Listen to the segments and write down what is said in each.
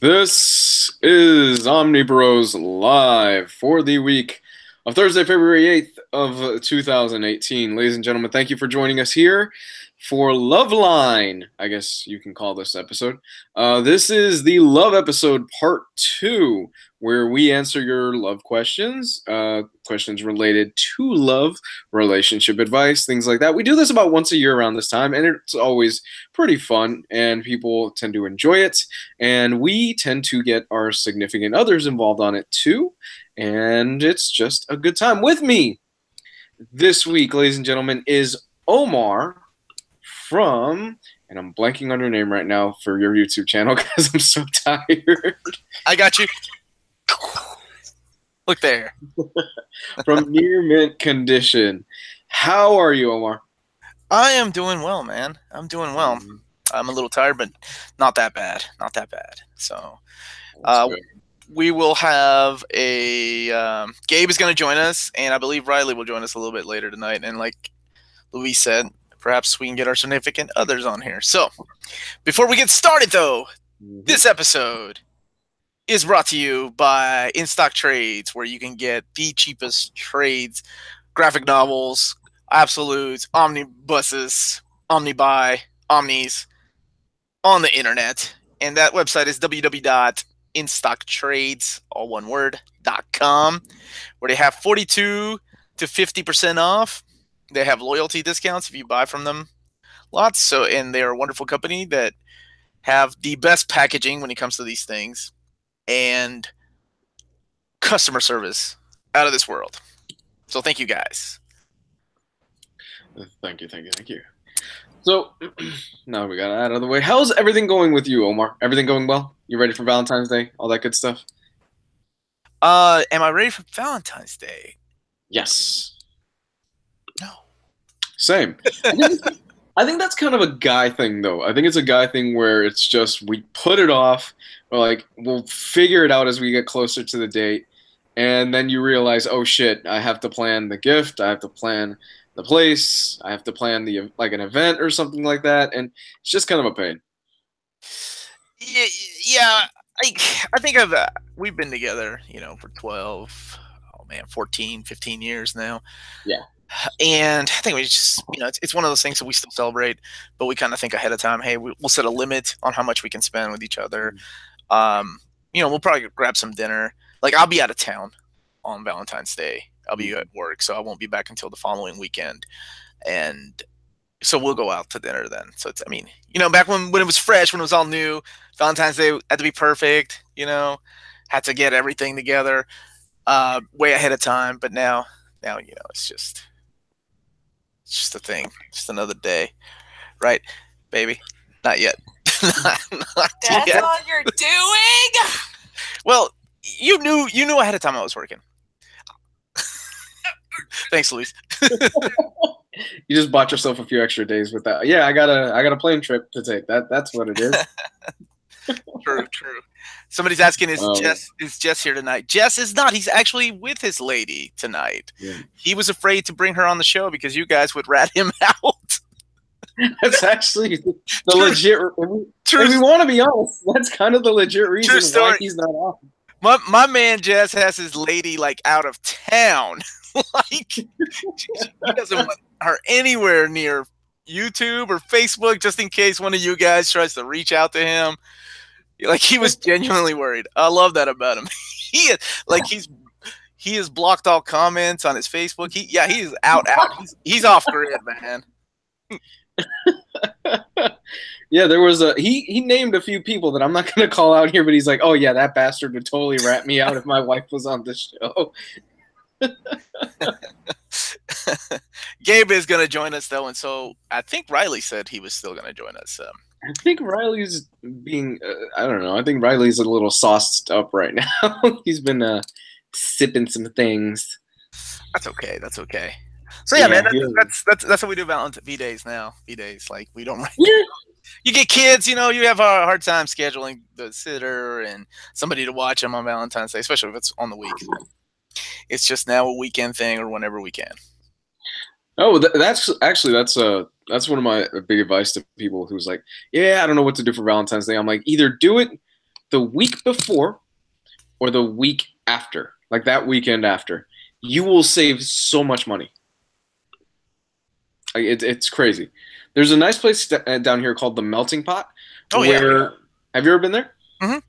This is Omnibros Live for the week of Thursday, February 8th of 2018. Ladies and gentlemen, thank you for joining us here for Love Line, I guess you can call this episode. This is the love episode part 2, where we answer your love questions, questions related to love, relationship advice, things like that. We do this about once a year around this time, and it's always pretty fun, and people tend to enjoy it, and we tend to get our significant others involved on it too, and it's just a good time. With me this week, ladies and gentlemen, is Omar from, and I'm blanking on your name right now for your YouTube channel because I'm so tired. I got you. Look there. From Near Mint Condition. How are you, Omar? I am doing well, man. I'm doing well. I'm a little tired, but not that bad. Not that bad. So we will have a Gabe is going to join us, and I believe Riley will join us a little bit later tonight. And like Louise said, perhaps we can get our significant others on here. So before we get started, though, this episode is brought to you by In Stock Trades, where you can get the cheapest trades, graphic novels, absolutes, omnibuses, omnibuy, omnis on the internet. And that website is www.instocktrades, all one word, .com, where they have 42 to 50% off. They have loyalty discounts if you buy from them lots. So, and they're a wonderful company that have the best packaging when it comes to these things, and customer service out of this world. So thank you, guys. Thank you. So now we got it out of the way. How's everything going with you, Omar? Everything going well? You ready for Valentine's Day? All that good stuff? Am I ready for Valentine's Day? Yes. No. Same. I think that's kind of a guy thing, though. I think it's a guy thing where it's just we put it off. Or like we'll figure it out as we get closer to the date, and then you realize, oh shit, I have to plan the gift. I have to plan the place. I have to plan the like an event or something like that, and it's just kind of a pain. Yeah. I think we've been together, for 12, 14, 15 years now. Yeah. And I think we just, it's one of those things that we still celebrate, but we kind of think ahead of time. Hey, we'll set a limit on how much we can spend with each other. We'll probably grab some dinner. Like, I'll be out of town on Valentine's Day. I'll be at work, so I won't be back until the following weekend. And so we'll go out to dinner then. So it's, back when it was fresh, when it was all new, Valentine's Day had to be perfect, had to get everything together way ahead of time. But now, it's just a thing. Just another day. Right, baby? Not yet. That's yet. All you're doing? Well, you knew ahead of time I was working. Thanks, Louise. You just bought yourself a few extra days with that. Yeah, I got a plane trip to take. That's what it is. True. Somebody's asking, is Jess here tonight? Jess is not. He's actually with his lady tonight. Yeah. He was afraid to bring her on the show because you guys would rat him out. That's actually the legit. If we want to be honest, that's kind of the legit reason why he's not on. My man Jess has his lady like out of town. Like he doesn't want her anywhere near YouTube or Facebook, just in case one of you guys tries to reach out to him. Like, he was genuinely worried. I love that about him. He has blocked all comments on his Facebook. He's out. He's off grid, man. Yeah, there was he named a few people that I'm not going to call out here, but he's like, oh yeah, that bastard would totally rat me out if my wife was on this show. Gabe is going to join us, though, and so I think Riley said he was still going to join us. I think Riley's being, I don't know, I think Riley's a little sauced up right now. He's been sipping some things. That's okay. So yeah, man, that's what we do about V-Days now. V-Days, like, we don't. You get kids, you have a hard time scheduling the sitter and somebody to watch them on Valentine's Day, especially if it's on the week. It's just now a weekend thing or whenever we can. Oh, that's one of my big advice to people who's like, yeah, I don't know what to do for Valentine's Day. I'm like, either do it the week before or the week after, like that weekend after, you will save so much money. Like, it's crazy. There's a nice place down here called the Melting Pot. Oh, yeah. Have you ever been there? Mm-hmm.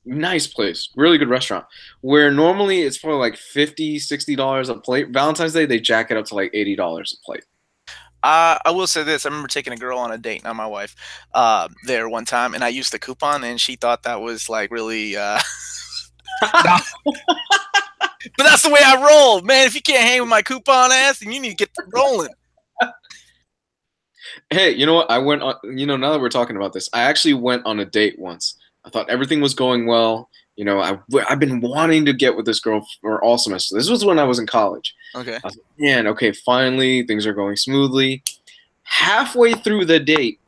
Nice place. Really good restaurant. Where normally it's probably like $50, $60 a plate. Valentine's Day, they jack it up to like $80 a plate. I will say this. I remember taking a girl on a date, not my wife, there one time, and I used the coupon, and she thought that was like really but that's the way I roll, man. If you can't hang with my coupon ass, then you need to get rolling. Hey, you know what? I went on, now that we're talking about this, I actually went on a date once. I thought everything was going well. I've been wanting to get with this girl for all semester. This was when I was in college. Okay. I was like, man, okay, finally, things are going smoothly. Halfway through the date,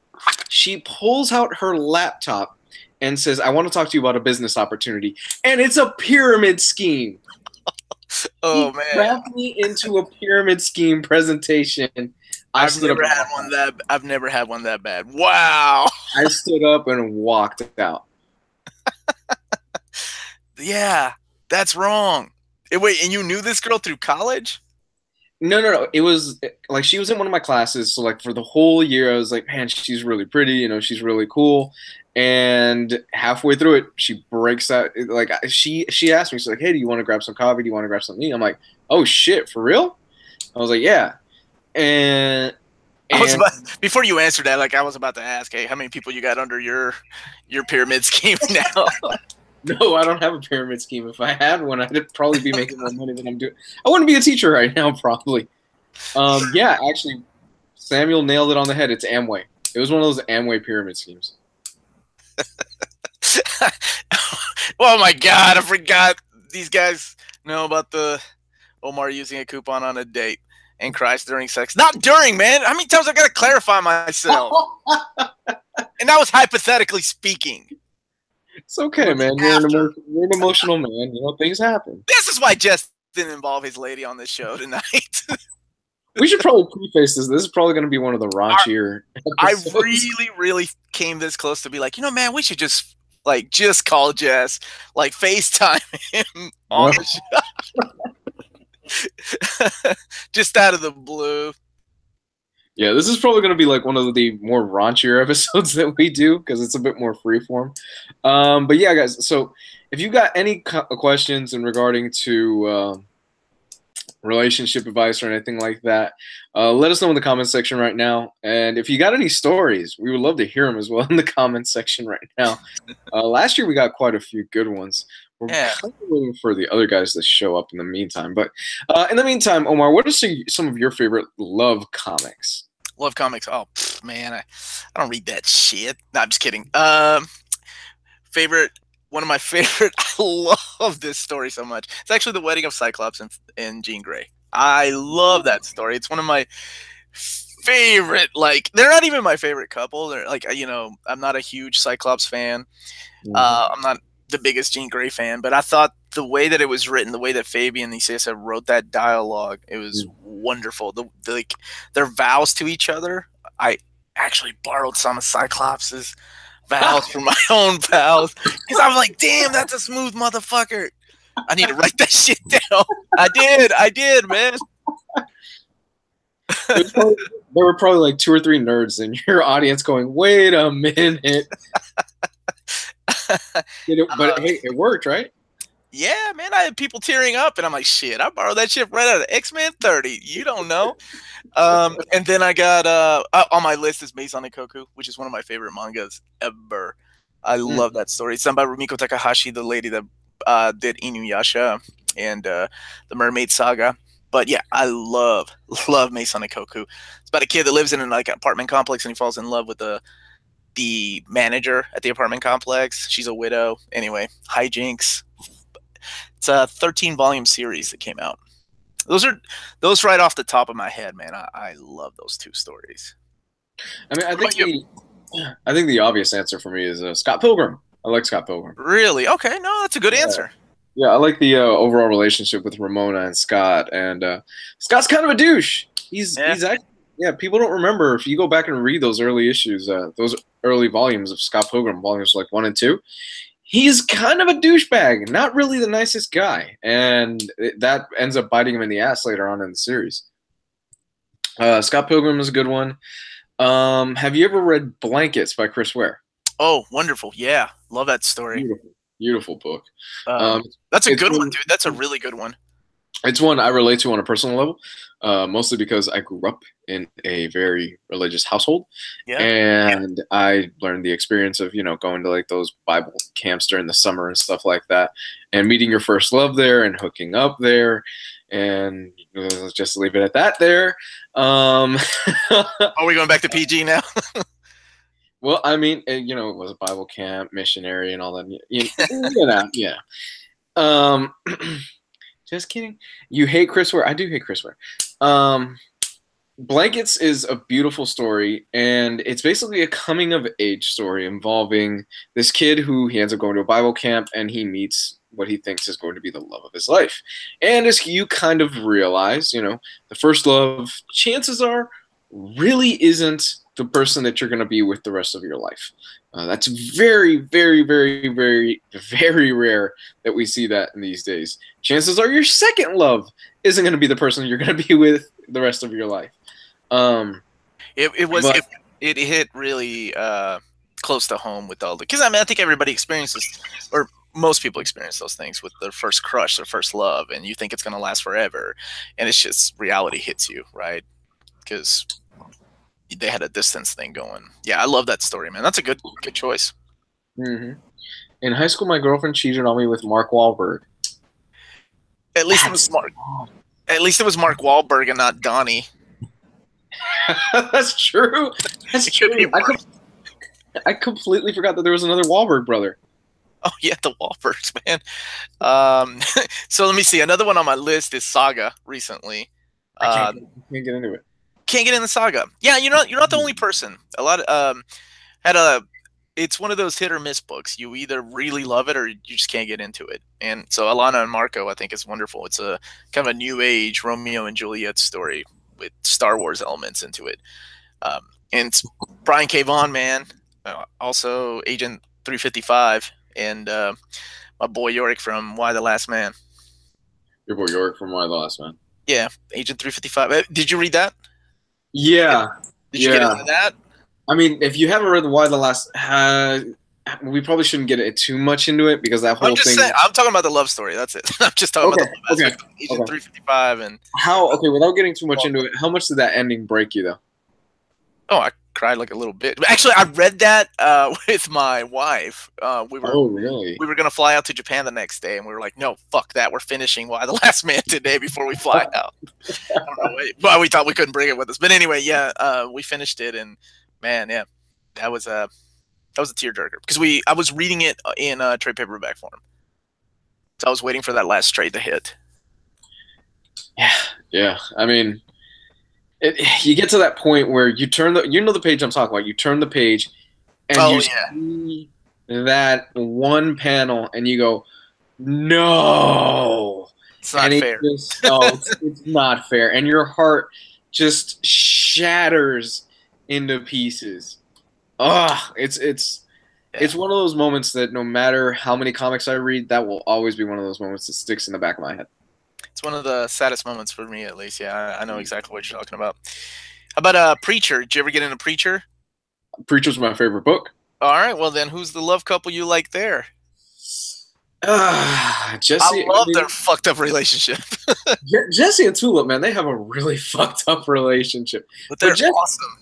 she pulls out her laptop and says, I want to talk to you about a business opportunity. And it's a pyramid scheme. Oh, man. Wrapped me into a pyramid scheme presentation. I've never had one that bad. Wow. I stood up and walked out. Yeah, that's wrong. Wait, and you knew this girl through college? No. It was like she was in one of my classes. So like for the whole year, I was like, man, she's really pretty. She's really cool. And halfway through it, she breaks out. Like she asked me, she's like, hey, do you want to grab some coffee? Do you want to grab something? I'm like, oh shit, for real? I was like, yeah. And before you answered that, like I was about to ask, hey, how many people you got under your pyramid scheme now? No, I don't have a pyramid scheme. If I had one, I'd probably be making more money than I'm doing. I wouldn't be a teacher right now, probably. Yeah, actually, Samuel nailed it on the head. It's Amway. It was one of those Amway pyramid schemes. Oh my God, I forgot. These guys know about the Omar using a coupon on a date and cries during sex. Not during, man. How many times I got to clarify myself? And that was hypothetically speaking. It's okay, man. You're an emotional man. Things happen. This is why Jess didn't involve his lady on this show tonight. We should probably preface this. This is probably going to be one of the raunchier episodes. I really came this close to be like, man, we should just call Jess, like FaceTime him on the show. Just out of the blue. Yeah, this is probably going to be like one of the more raunchier episodes that we do because it's a bit more freeform. But yeah, guys, so if you got any questions in regarding to relationship advice or anything like that, let us know in the comments section right now. And if you got any stories, we would love to hear them as well in the comments section right now. Last year we got quite a few good ones. We're kind of waiting for the other guys to show up in the meantime. But in the meantime, Omar, what are some of your favorite love comics? Love comics? Oh, man, I don't read that shit. No, I'm just kidding. One of my favorite, I love this story so much. It's actually The Wedding of Cyclops and Jean Grey. I love that story. It's one of my favorite, they're not even my favorite couple. They're I'm not a huge Cyclops fan. Mm-hmm. I'm not the biggest Jean Grey fan, but I thought the way that it was written, the way that Fabian Nicieza wrote that dialogue, it was wonderful. Their vows to each other. I actually borrowed some of Cyclops's vows for my own vows because I was like, damn, that's a smooth motherfucker. I need to write that shit down. I did, man. There were probably like 2 or 3 nerds in your audience going, wait a minute. But hey, it worked, right? Yeah, man. I had people tearing up, and I'm like, shit, I borrowed that shit right out of X-Men 30. You don't know. And then I got on my list is Maison Ikoku, which is one of my favorite mangas ever. I love that story. It's done by Rumiko Takahashi, the lady that did Inuyasha and the Mermaid Saga. But yeah, I love Maison Ikoku. It's about a kid that lives in an apartment complex, and he falls in love with the manager at the apartment complex. She's a widow. Anyway, hijinks. It's a 13-volume series that came out. Those right off the top of my head, man. I love those 2 stories. I mean, I think the obvious answer for me is Scott Pilgrim. I like Scott Pilgrim. Really? Okay, no, that's a good answer. Yeah, I like the overall relationship with Ramona and Scott, and Scott's kind of a douche. He's actually, people don't remember. If you go back and read those early issues, those early volumes of Scott Pilgrim, volumes 1 and 2, he's kind of a douchebag, not really the nicest guy, and that ends up biting him in the ass later on in the series. Scott Pilgrim is a good one. Have you ever read Blankets by Chris Ware? Oh, wonderful. Yeah. Love that story. Beautiful book. That's a good one, dude. That's a really good one. It's one I relate to on a personal level, mostly because I grew up in a very religious household, and I learned the experience of, you know, going to like those Bible camps during the summer and stuff like that, and meeting your first love there and hooking up there, and let's just leave it at that there. Are we going back to PG now? Well, I mean, you know, it was a Bible camp, missionary, and all that. You know, yeah. Just kidding. You hate Chris Ware. I do hate Chris Ware. Blankets is a beautiful story, and it's basically a coming-of-age story involving this kid who he ends up going to a Bible camp, and he meets what he thinks is going to be the love of his life. And as you kind of realize, you know, the first love, chances are, really isn't the person that you're going to be with the rest of your life. That's very, very, very, very, very rare that we see that in these days. Chances are your second love isn't going to be the person you're going to be with the rest of your life. It hit really close to home with all the, because I mean, I think everybody experiences, or most people experience those things with their first crush, their first love, and you think it's going to last forever, and it's just reality hits you, right? Because they had a distance thing going. Yeah, I love that story, man. That's a good choice. Mm-hmm. In high school, my girlfriend cheated on me with Mark Wahlberg. At least it was Mark. At least it was Mark Wahlberg and not Donnie. That's true. That's true. I completely forgot that there was another Wahlberg brother. Oh yeah, the Wahlbergs, man. So let me see. Another one on my list is Saga. Recently, I can't get into it. Can't get in the Saga. Yeah, you're not the only person. A lot of it's one of those hit or miss books. You either really love it or you just can't get into it. And so Alana and Marco, I think, is wonderful. It's a kind of a new age Romeo and Juliet story with Star Wars elements into it. And it's Brian K. Vaughan, man. Also Agent 355, and my boy Yorick from Why the Last Man. Your boy Yorick from Why the Last Man. Yeah, Agent 355. Did you read that? Yeah. Did you get into that? I mean, if you haven't read Why the Last, we probably shouldn't get too much into it because that whole thing. I'm talking about the love story. That's it. I'm just talking about the love aspect of Agent 355 and without getting too much into it, how much did that ending break you though? Oh, I cried like a little bit. Actually, I read that with my wife. Really? We were gonna fly out to Japan the next day, and we were like, "No, fuck that. We're finishing Why the Last Man today before we fly out." I don't know why we thought we couldn't bring it with us, but anyway, yeah, we finished it, and man, yeah, that was a tearjerker because I was reading it in trade paperback form, so I was waiting for that last trade to hit. Yeah. I mean. You get to that point where you turn the page I'm talking about. You turn the page, and see that one panel, and you go, "No, it's not fair." It's not fair, and your heart just shatters into pieces. It's one of those moments that no matter how many comics I read, that will always be one of those moments that sticks in the back of my head. It's one of the saddest moments for me, at least. Yeah, I know exactly what you're talking about. How about Preacher? Did you ever get into Preacher? Preacher's my favorite book. All right, well then, who's the love couple you like there? Jesse. I love their fucked up relationship. Jesse and Tulip, man, they have a really fucked up relationship. But they're awesome.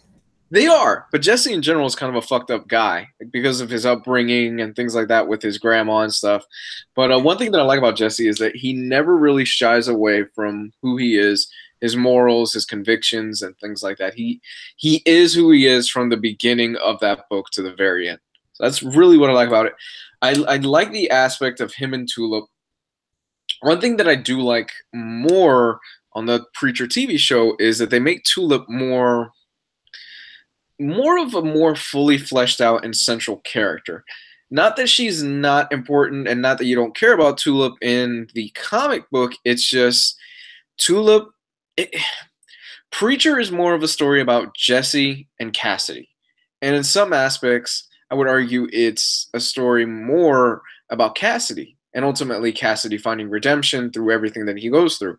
They are, but Jesse in general is kind of a fucked up guy because of his upbringing and things like that with his grandma and stuff. But one thing that I like about Jesse is that he never really shies away from who he is, his morals, his convictions, and things like that. He is who he is from the beginning of that book to the very end. So that's really what I like about it. I like the aspect of him and Tulip. One thing that I do like more on the Preacher TV show is that they make Tulip more of a more fully fleshed out and central character. Not that she's not important and not that you don't care about Tulip in the comic book. It's just Tulip. Preacher is more of a story about Jesse and Cassidy. And in some aspects, I would argue it's a story more about Cassidy and ultimately Cassidy finding redemption through everything that he goes through.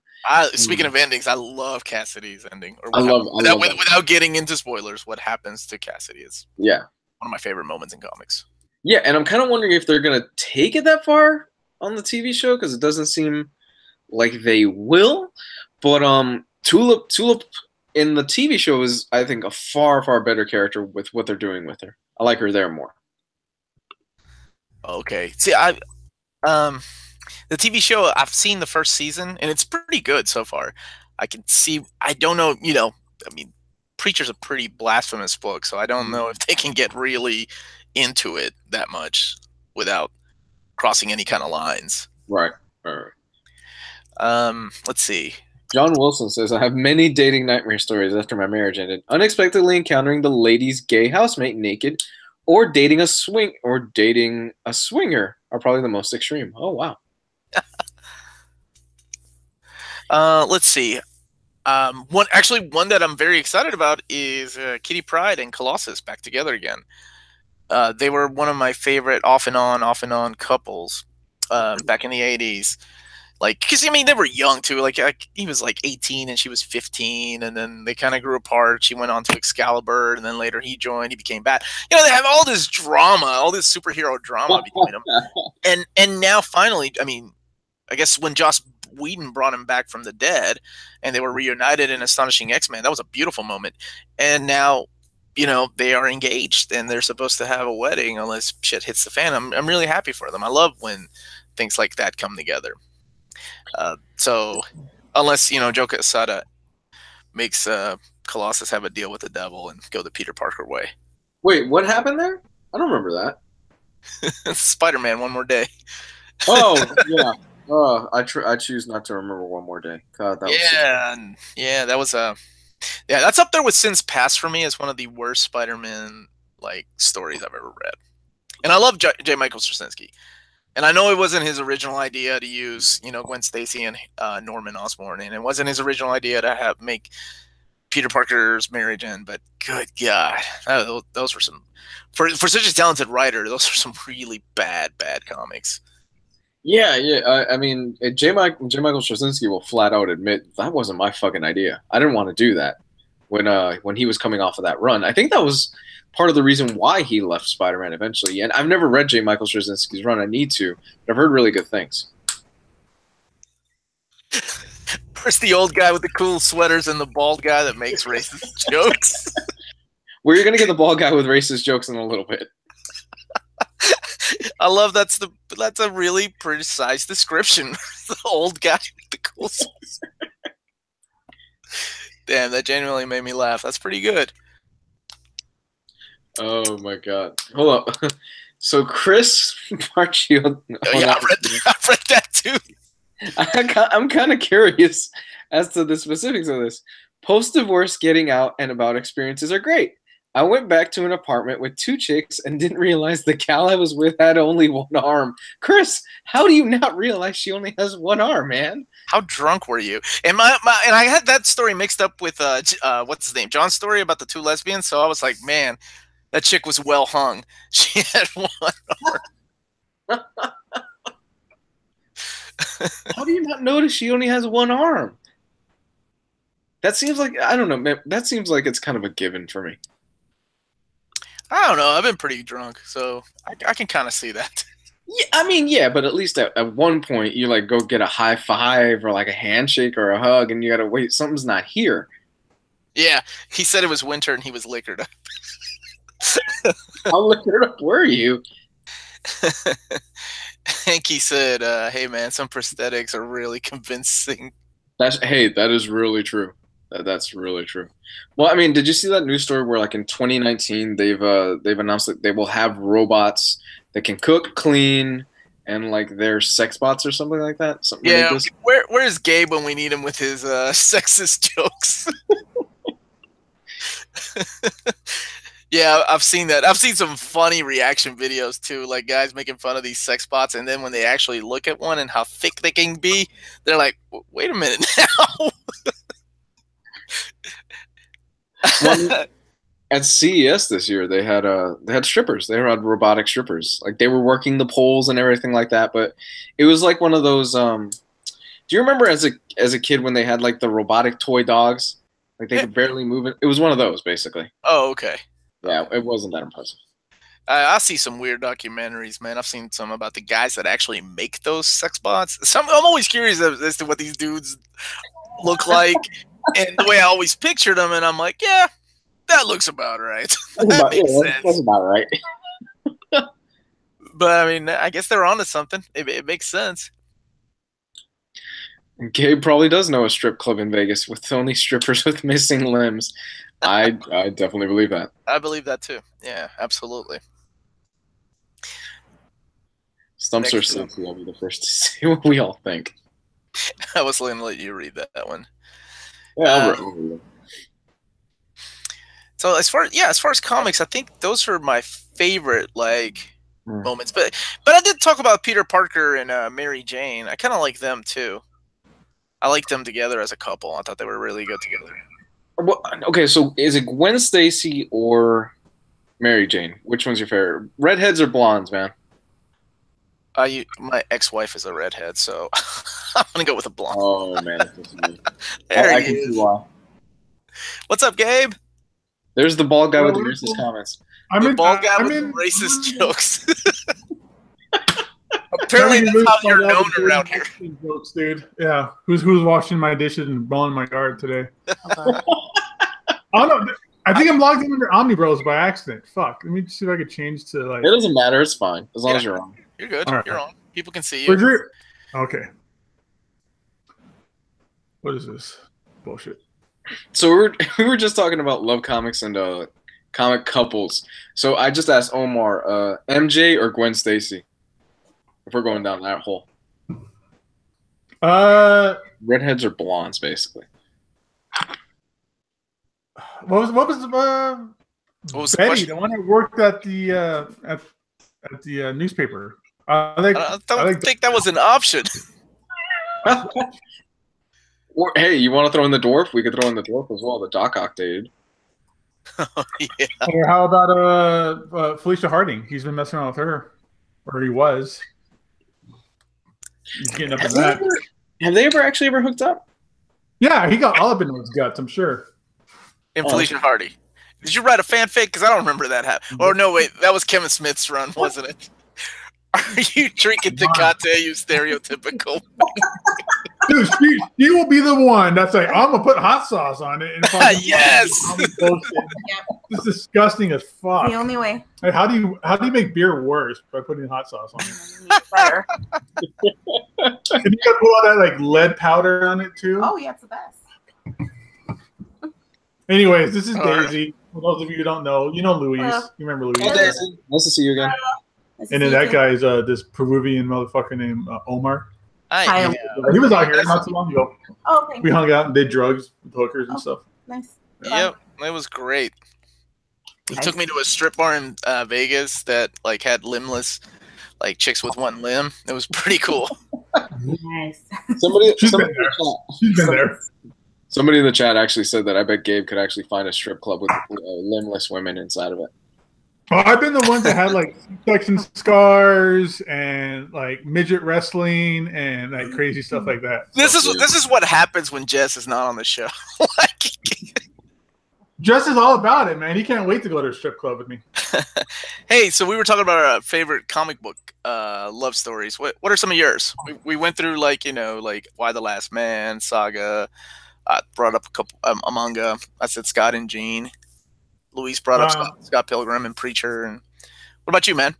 Speaking of endings, I love Cassidy's ending. Or without getting into spoilers, what happens to Cassidy is one of my favorite moments in comics. Yeah, and I'm kind of wondering if they're gonna take it that far on the TV show because it doesn't seem like they will. But Tulip in the TV show is, I think, a far better character with what they're doing with her. I like her there more. Okay, see, the TV show, I've seen the first season, and it's pretty good so far. I can see, I don't know, I mean, Preacher's a pretty blasphemous book, so I don't know if they can get really into it that much without crossing any kind of lines. Right. Let's see. John Wilson says, I have many dating nightmare stories after my marriage ended. Unexpectedly encountering the lady's gay housemate naked, or dating a swinger are probably the most extreme. Oh, wow. Let's see. One that I'm very excited about is Kitty Pryde and Colossus back together again. They were one of my favorite off and on couples back in the 80s. Like, because, I mean, they were young, too. Like, he was, 18 and she was 15, and then they kind of grew apart. She went on to Excalibur, and then later he joined. He became bad. They have all this drama, all this superhero drama between them. And now, finally, I mean, I guess when Joss Whedon brought him back from the dead, and they were reunited in Astonishing X-Men, that was a beautiful moment. And now, they are engaged, and they're supposed to have a wedding unless shit hits the fan. I'm really happy for them. I love when things like that come together. So unless Joe Quesada makes Colossus have a deal with the devil and go the Peter Parker way. Wait, what happened there? I don't remember that. Spider-Man, One More Day. Oh, yeah. I choose not to remember One More Day. God, that was that's up there with Sins Past for me as one of the worst Spider-Man stories I've ever read. And I love J. Michael Straczynski. And I know it wasn't his original idea to use, Gwen Stacy and Norman Osborn, and it wasn't his original idea to make Peter Parker's marriage end. But good God, those were some for such a talented writer. Those are some really bad comics. Yeah. I mean, J. Michael Straczynski will flat out admit that wasn't my fucking idea. I didn't want to do that when he was coming off of that run. I think that was part of the reason why he left Spider-Man eventually. And I've never read J. Michael Straczynski's run. I need to, but I've heard really good things. Where's the old guy with the cool sweaters and the bald guy that makes racist jokes? Well, you're going to get the bald guy with racist jokes in a little bit. I love that's a really precise description. The old guy with the cool sweaters. Damn, that genuinely made me laugh. That's pretty good. Oh my God! Hold up. So Chris Marchio. Yeah, I've read that too. I'm kind of curious as to the specifics of this. Post-divorce getting out and about experiences are great. I went back to an apartment with 2 chicks and didn't realize the gal I was with had only 1 arm. Chris, how do you not realize she only has 1 arm, man? How drunk were you? And I had that story mixed up with what's his name, John's story about the 2 lesbians. So I was like, man, that chick was well hung. She had 1 arm. How do you not notice she only has 1 arm? That seems like, I don't know, man, that seems like it's kind of a given for me. I don't know. I've been pretty drunk, so I can kind of see that. Yeah, I mean, yeah, but at least at one point you go get a high five or a handshake or a hug, and you gotta wait. Something's not here. Yeah, he said it was winter and he was liquored up. How liquored up were you? Hanky said, "Hey man, some prosthetics are really convincing." That is really true. That's really true. Well, I mean, did you see that news story where, in 2019, they've announced that they will have robots that can cook, clean, and they're sex bots or something like that? Something ridiculous? Where's Gabe when we need him with his sexist jokes? Yeah, I've seen that. I've seen some funny reaction videos too, like guys making fun of these sex bots, and then when they actually look at one and how thick they can be, they're like, "Wait a minute now." at CES this year, they had strippers. They had robotic strippers. Like they were working the poles and everything like that. But it was like one of those. Do you remember as a kid when they had like the robotic toy dogs? Like they could barely move it. It was one of those basically. Oh, okay. Yeah, it wasn't that impressive. I see some weird documentaries, man. I've seen some about the guys that actually make those sex bots. I'm always curious as to what these dudes look like, and the way I always pictured them, and I'm like, yeah, that looks about right. That makes sense. That's about right. But I mean, I guess they're onto something. It makes sense. Gabe probably does know a strip club in Vegas with only strippers with missing limbs. I definitely believe that. I believe that too. Yeah, absolutely. Stumps are silky. I'll be the first to say what we all think. I was going to let you read that one. Yeah, so as far as comics, I think those are my favorite moments. But I did talk about Peter Parker and Mary Jane. I kind of like them too. I like them together as a couple. I thought they were really good together. Well, okay, so is it Gwen Stacy or Mary Jane? Which one's your favorite? Redheads or blondes, man? My ex-wife is a redhead, so I'm gonna go with a blonde. Oh man, I can see why. What's up, Gabe? There's the bald guy with the racist comments. The bald guy with the racist jokes. Apparently, that's how you're known around here. Jokes, dude. Yeah, who's washing my dishes and blowing my guard today? I don't know. I think I'm logged in under Omnibros by accident. Fuck. Let me see if I could change to like. It doesn't matter. It's fine as long as you're on. You're good. Right. You're on. People can see you. Okay. What is this bullshit? So we were just talking about love comics and comic couples. So I just asked Omar, MJ or Gwen Stacy? If we're going down that hole. Redheads or blondes, basically. What was Betty, the one that worked at the newspaper? I don't think that was an option. Or, hey, you want to throw in the dwarf? We could throw in the dwarf as well. The Doc Ock dated. Oh, yeah. Or how about Felicia Harding? He's been messing around with her, or he was. He's getting up in that. Have they ever hooked up? Yeah, he got all up in his guts, I'm sure. And Felicia Hardy. Did you write a fanfic? Because I don't remember that happening. Oh, no, wait. That was Kevin Smith's run, wasn't it? Are you drinking Tecate, you stereotypical? Dude, she will be the one that's like, I'm going to put hot sauce on it. And yes! It's disgusting as fuck. The only way. Like, how do you make beer worse by putting hot sauce on it? Better. And you got to put all that like lead powder on it too? Oh, yeah, it's the best. Anyways, this is Daisy. For those of you who don't know, you know Louise. You remember Louise? Hey, Daisy. Nice to see you again. And then that guy is this Peruvian motherfucker named Omar. Hi. He was out here not too long ago. Oh, thank we hung out and did drugs with hookers and stuff. Nice. Yep, it was great. He took me to a strip bar in Vegas that like had limbless, like chicks with one limb. It was pretty cool. Nice. She's been there. Somebody in the chat actually said that I bet Gabe could actually find a strip club with limbless women inside of it. Oh, I've been the ones that had like section scars and like midget wrestling and like crazy stuff like that. This is what happens when Jess is not on the show. Jess is all about it, man. He can't wait to go to a strip club with me. Hey, so we were talking about our favorite comic book love stories. What are some of yours? We went through like Why the Last Man, Saga. I brought up a couple a manga. I said Scott and Jean. Luis brought up Scott Pilgrim and Preacher. And what about you, man?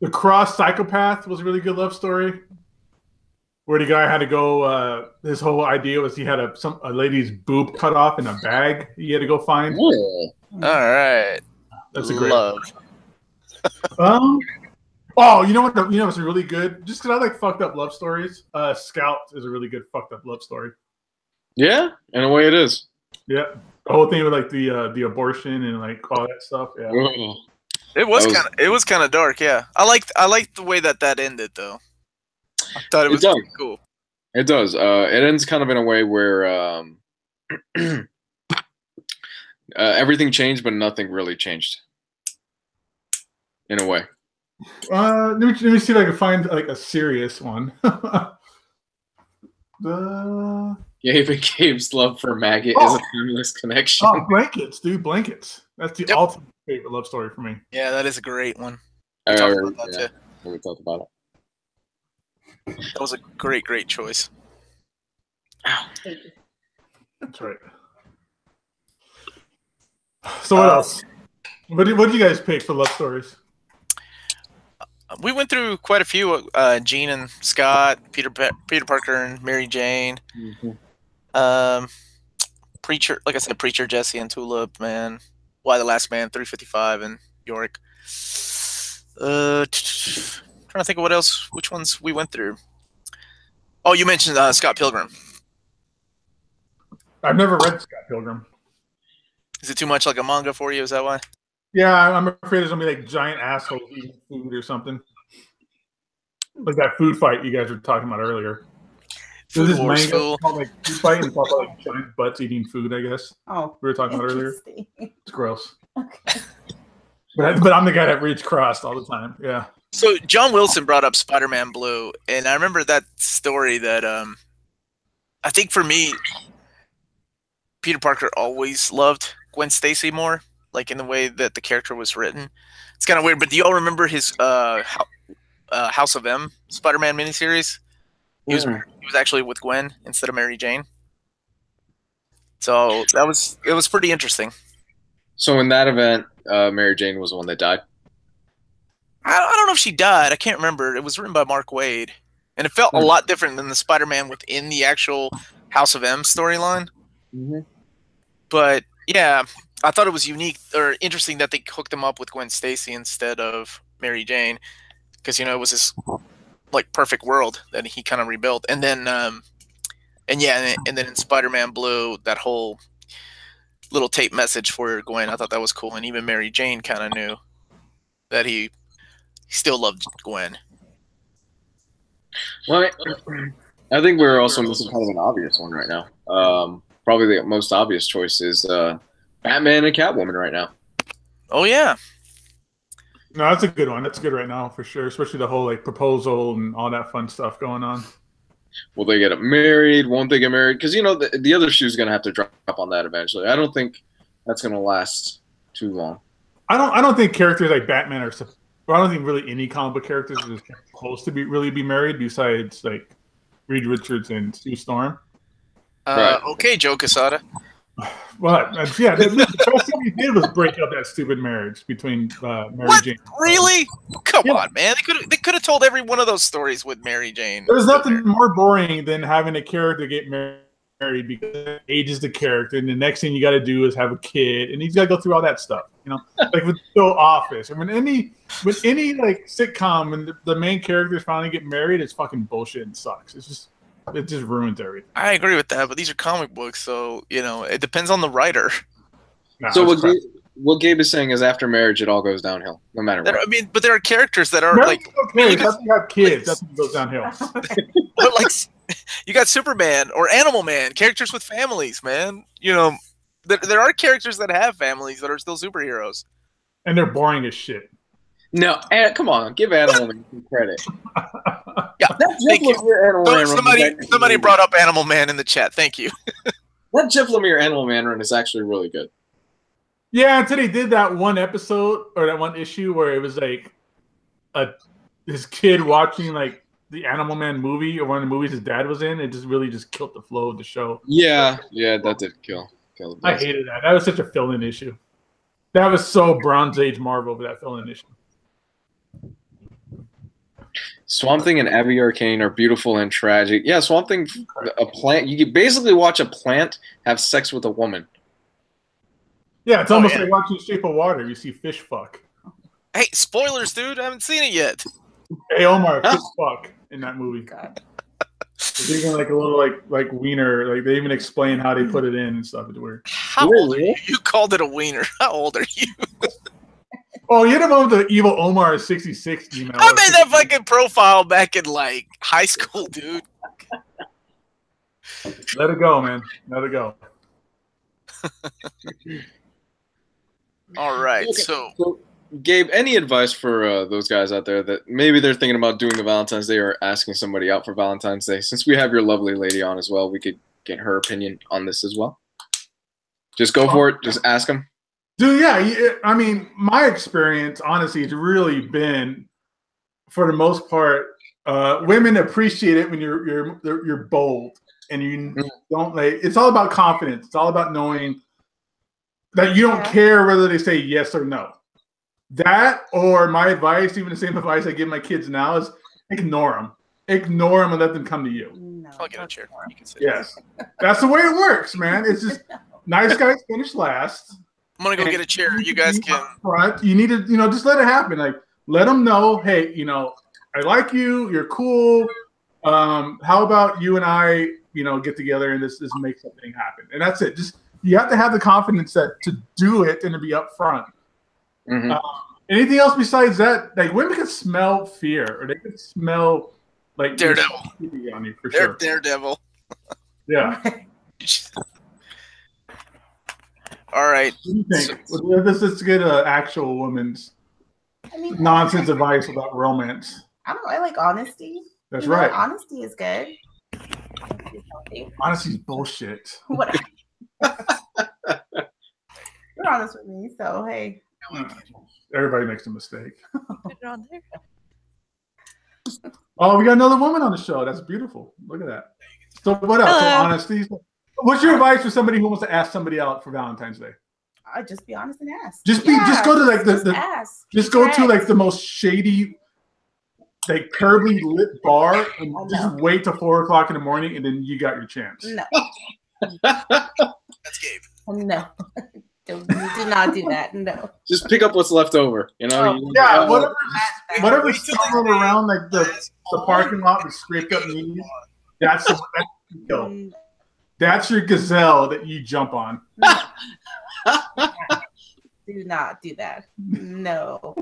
The Cross Psychopath was a really good love story. Where the guy had to go. His whole idea was he had a lady's boob cut off in a bag. He had to go find. All right, that's a great love. Oh, you know what? It's really good. Just because I like fucked up love stories. Scout is a really good fucked up love story. Yeah, in a way it is. Yeah, the whole thing with like the abortion and like all that stuff. Yeah, it was kind of dark. Yeah, I liked the way that ended though. I thought it was pretty cool. It does. It ends kind of in a way where Everything changed, but nothing really changed. In a way. Let me see if I can find like a serious one. Gabe and Gabe's love for Maggot is a timeless connection. Oh, blankets, dude, blankets. That's the ultimate favorite love story for me. Yeah, that is a great one. We talked about that too. We talked about it. That was a great choice. Ow. That's right. So what else? What did you guys pick for love stories? We went through quite a few. Jean and Scott, Peter Parker and Mary Jane. Mm-hmm. Preacher, like I said, Preacher, Jesse and Tulip, man. Why the Last Man, 355 and Yorick. Trying to think of what else, which ones we went through. Oh, you mentioned Scott Pilgrim. I've never read Scott Pilgrim. Is it too much like a manga for you? Is that why? Yeah, I'm afraid there's gonna be like giant assholes eating food or something. Like that food fight you guys were talking about earlier. Food this wars, manga called like food fight and talk about like giant butts eating food, I guess. Oh, we were talking about earlier. It's gross. Okay. But I'm the guy that reads crossed all the time. Yeah. So John Wilson brought up Spider-Man Blue, and I remember that story that I think for me, Peter Parker always loved Gwen Stacy more, like in the way that the character was written. It's kind of weird, but do y'all remember his House of M Spider-Man miniseries? He was actually with Gwen instead of Mary Jane. So it was pretty interesting. So in that event, Mary Jane was the one that died? I don't know if she died. I can't remember. It was written by Mark Waid. And it felt a lot different than the Spider-Man within the actual House of M storyline. Mm-hmm. But yeah, I thought it was unique or interesting that they hooked him up with Gwen Stacy instead of Mary Jane, because it was this like perfect world that he kind of rebuilt. And then and then in Spider-Man Blue, that whole little tape message for Gwen, I thought that was cool. And even Mary Jane kind of knew that he still loved Gwen. Well, I think we're also missing kind of an obvious one right now. Probably the most obvious choice is Batman and Catwoman right now. Oh yeah. No, that's a good one. That's good right now for sure, especially the whole like proposal and all that fun stuff going on. Will they get married? Won't they get married? Because the other shoe's gonna have to drop on that eventually. I don't think that's gonna last too long. I don't think characters like Batman are. I don't think really any comic book characters are supposed to really be married besides like Reed Richards and Sue Storm. Right. Okay, Joe Quesada. Well, yeah, the first thing he did was break up that stupid marriage between Mary Jane. Really? Come on, man! They could have told every one of those stories with Mary Jane. There's nothing more boring than having a character get married because it ages the character, and the next thing you got to do is have a kid, and he's got to go through all that stuff. Like with The Office. I mean, with any like sitcom, when the main characters finally get married, it's fucking bullshit and sucks. It just ruins everything. I agree with that, but these are comic books, so it depends on the writer. Nah, so what Gabe is saying is after marriage, it all goes downhill, no matter what. I mean, but there are characters that are like okay, that's when you have kids. That's when it goes downhill. But like, you got Superman or Animal Man, characters with families, man. There are characters that have families that are still superheroes, and they're boring as shit. No, come on, give Animal Man some credit. Yeah, thank you. Somebody brought up Animal Man in the chat. Thank you. That Jeff Lemire Animal Man run is actually really good. Yeah, until they did that one episode or that one issue where it was like this kid watching like the Animal Man movie or one of the movies his dad was in. It just really killed the flow of the show. Yeah, that did kill. I hated that. That was such a fill-in issue. That was so Bronze Age Marvel for that fill-in issue. Swamp Thing and Abby Arcane are beautiful and tragic. Yeah, Swamp Thing, a plant. You can basically watch a plant have sex with a woman. Yeah, it's almost like watching Shape of Water. You see fish fuck. Hey, spoilers, dude. I haven't seen it yet. Hey, Omar, fish fuck in that movie. God. It's even like a little like wiener. Like they even explain how they put it in and stuff. It's weird. How old are you? You called it a wiener. How old are you? Oh, you're the one with the evil Omar 66 email. I made that fucking profile back in like high school, dude. Let it go, man. Let it go. All right. Okay. So, Gabe, any advice for those guys out there that maybe they're thinking about doing a Valentine's Day or asking somebody out for Valentine's Day? Since we have your lovely lady on as well, we could get her opinion on this as well. Just go for it. Just ask them. Dude, yeah. I mean, my experience, honestly, has really been, for the most part, women appreciate it when you're bold and you don't like. It's all about confidence. It's all about knowing that you don't care whether they say yes or no. That, or my advice, even the same advice I give my kids now, is ignore them. Ignore them and let them come to you. No, I'll get a chair. You can sit. Yes, that's the way it works, man. It's just nice guys finish last. I'm gonna go get a chair. You guys can. Front. You need to, just let it happen. Like, let them know, hey, I like you. You're cool. How about you and I, get together and this make something happen? And that's it. Just you have to have the confidence to do it and to be upfront. Mm-hmm. Anything else besides that? Like, women can smell fear, or they can smell like Daredevil on you for sure. Daredevil. Yeah. All right. What do you think? Let's get an actual woman's nonsense advice about romance. I don't know. I like honesty. That's right. Honesty is good. Honesty's bullshit. What? You're honest with me, so hey. Everybody makes a mistake. Put it on there. Oh, we got another woman on the show. That's beautiful. Look at that. So what else? So honesty. What's your advice for somebody who wants to ask somebody out for Valentine's Day? I'd just be honest and ask. Just go to like ask. Just go to like the most shady, like terribly lit bar and just wait till 4 o'clock in the morning, and then you got your chance. No. That's Gabe. No. Do not do that. No. Just pick up what's left over. Yeah, whatever's thrown around like the parking lot with scraped up knees. That's your gazelle that you jump on. Do not do that. No.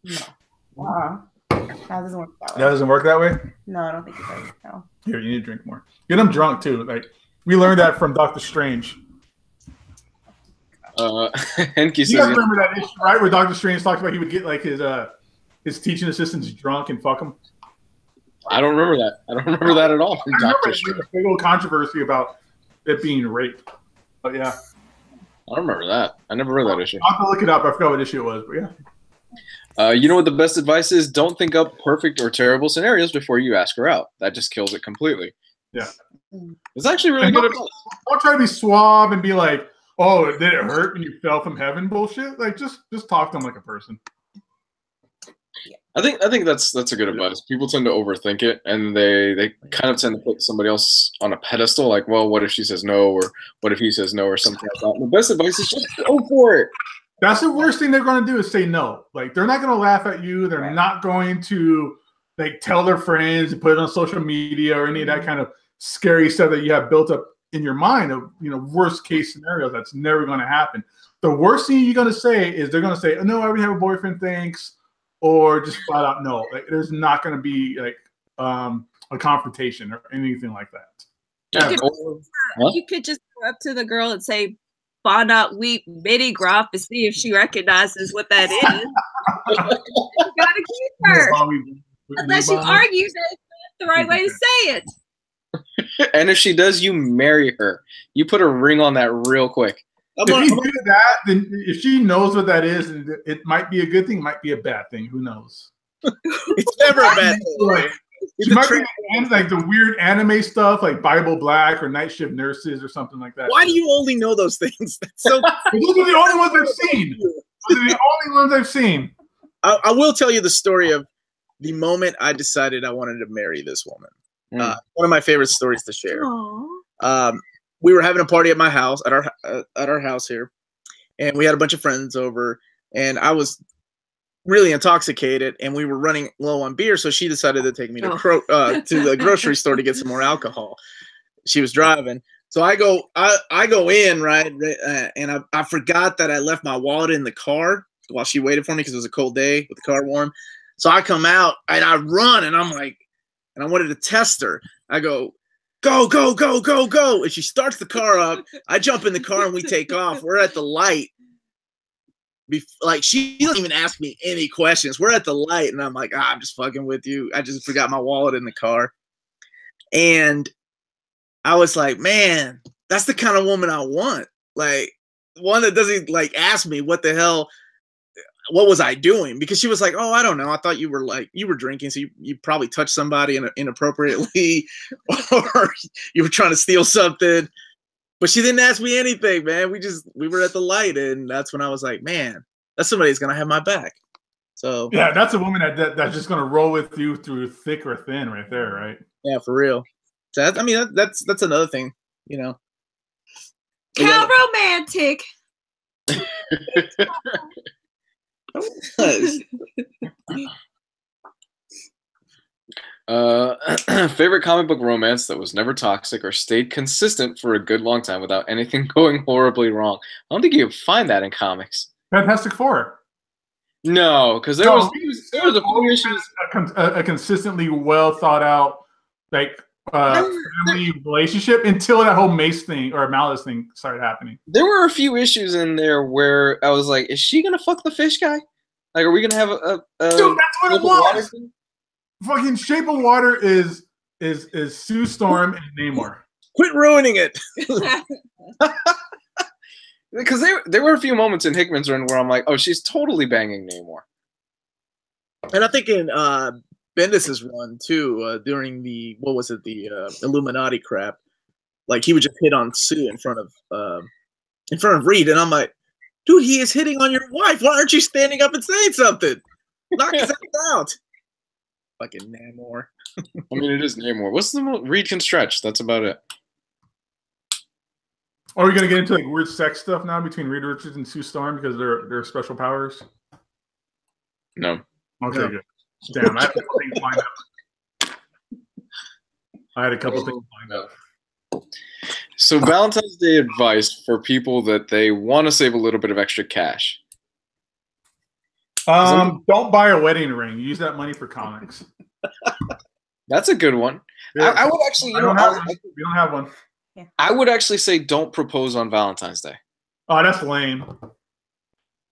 No. That doesn't work that way. That doesn't work that way? No, I don't think it does. No. Here, you need to drink more. Get them drunk too. Like, we learned that from Doctor Strange. Henke says, you guys remember that issue, right? Where Doctor Strange talked about he would get like his teaching assistants drunk and fuck them. I don't remember that. I don't remember that at all. From Doctor Strange. A big old controversy about it being rape. But yeah, I don't remember that. I never read that issue. I'll have to look it up. I forgot what issue it was, but yeah. You know what the best advice is? Don't think up perfect or terrible scenarios before you ask her out. That just kills it completely. Yeah. It's actually really good advice. Don't try to be suave and be like, oh, did it hurt when you fell from heaven bullshit? Like, just talk to them like a person. I think that's a good advice. People tend to overthink it, and they kind of tend to put somebody else on a pedestal. Like, well, what if she says no, or what if he says no, or something like that. The best advice is just go for it. That's the worst thing they're going to do is say no. Like, they're not going to laugh at you. They're not going to like tell their friends and put it on social media or any of that kind of scary stuff that you have built up in your mind of worst case scenarios. That's never going to happen. The worst thing you're going to say is they're going to say, oh, no, I already have a boyfriend, thanks. Or just flat out no. Like, there's not going to be like a confrontation or anything like that. You could just go up to the girl and say, "Find out weep Betty Groff," to see if she recognizes what that is. You gotta keep her. Unless you argue that's the right way to say it. And if she does, you marry her. You put a ring on that real quick. If you do that, then if she knows what that is, it might be a good thing, might be a bad thing. Who knows? It's never a bad thing. Right. She might be like the weird anime stuff, like Bible Black or Night Shift Nurses or something like that. Why do you only know those things? That's so. Those are the only ones I've seen. Those are the only ones I've seen. I will tell you the story of the moment I decided I wanted to marry this woman. One of my favorite stories to share. We were having a party at my house, at our house here, and we had a bunch of friends over, and I was really intoxicated, and we were running low on beer, so she decided to take me to the grocery store to get some more alcohol. She was driving, so I go in, right, and I forgot that I left my wallet in the car while she waited for me because it was a cold day with the car warm. So I come out and I run, and I'm like, and I wanted to test her. I go, go, go, go, go, go. And she starts the car up. I jump in the car and we take off. We're at the light. Like, she doesn't even ask me any questions. We're at the light, and I'm like, I'm just fucking with you. I just forgot my wallet in the car. And I was like, man, that's the kind of woman I want. Like, one that doesn't, like, ask me what the hell, what was I doing? Because she was like, oh, I don't know. I thought you were drinking, so you probably touched somebody inappropriately, or you were trying to steal something. But she didn't ask me anything, man. We were at the light, and that's when I was like, man, that's somebody who's gonna have my back. So yeah, that's a woman that's just gonna roll with you through thick or thin, right there, right? Yeah, for real. So that's another thing, you know. How romantic. Favorite comic book romance that was never toxic or stayed consistent for a good long time without anything going horribly wrong. I don't think you can find that in comics. Fantastic Four. No, because there was a few issues. A consistently well thought out family relationship until that whole Mace thing or Malice thing started happening. There were a few issues in there where I was like, is she gonna fuck the fish guy? Like, are we gonna have a dude, that's what it was. Fucking Shape of Water is Sue Storm and Namor. Quit ruining it. Because there were a few moments in Hickman's run where I'm like, oh, she's totally banging Namor. And I think in Bendis's run too, during the Illuminati crap, like he would just hit on Sue in front of Reed, and I'm like, dude, he is hitting on your wife. Why aren't you standing up and saying something? Knock his ass out. Fucking Namor. I mean, it is Namor. What's the most Reed can stretch? That's about it. Are we gonna get into like weird sex stuff now between Reed Richards and Sue Storm because they're special powers? No. Okay, No. good. Damn, I had a couple things lined up. So Valentine's Day advice for people that they want to save a little bit of extra cash. Don't buy a wedding ring. Use that money for comics. That's a good one. Yeah. I would actually, we don't have one. I would actually say don't propose on Valentine's Day. Oh, that's lame.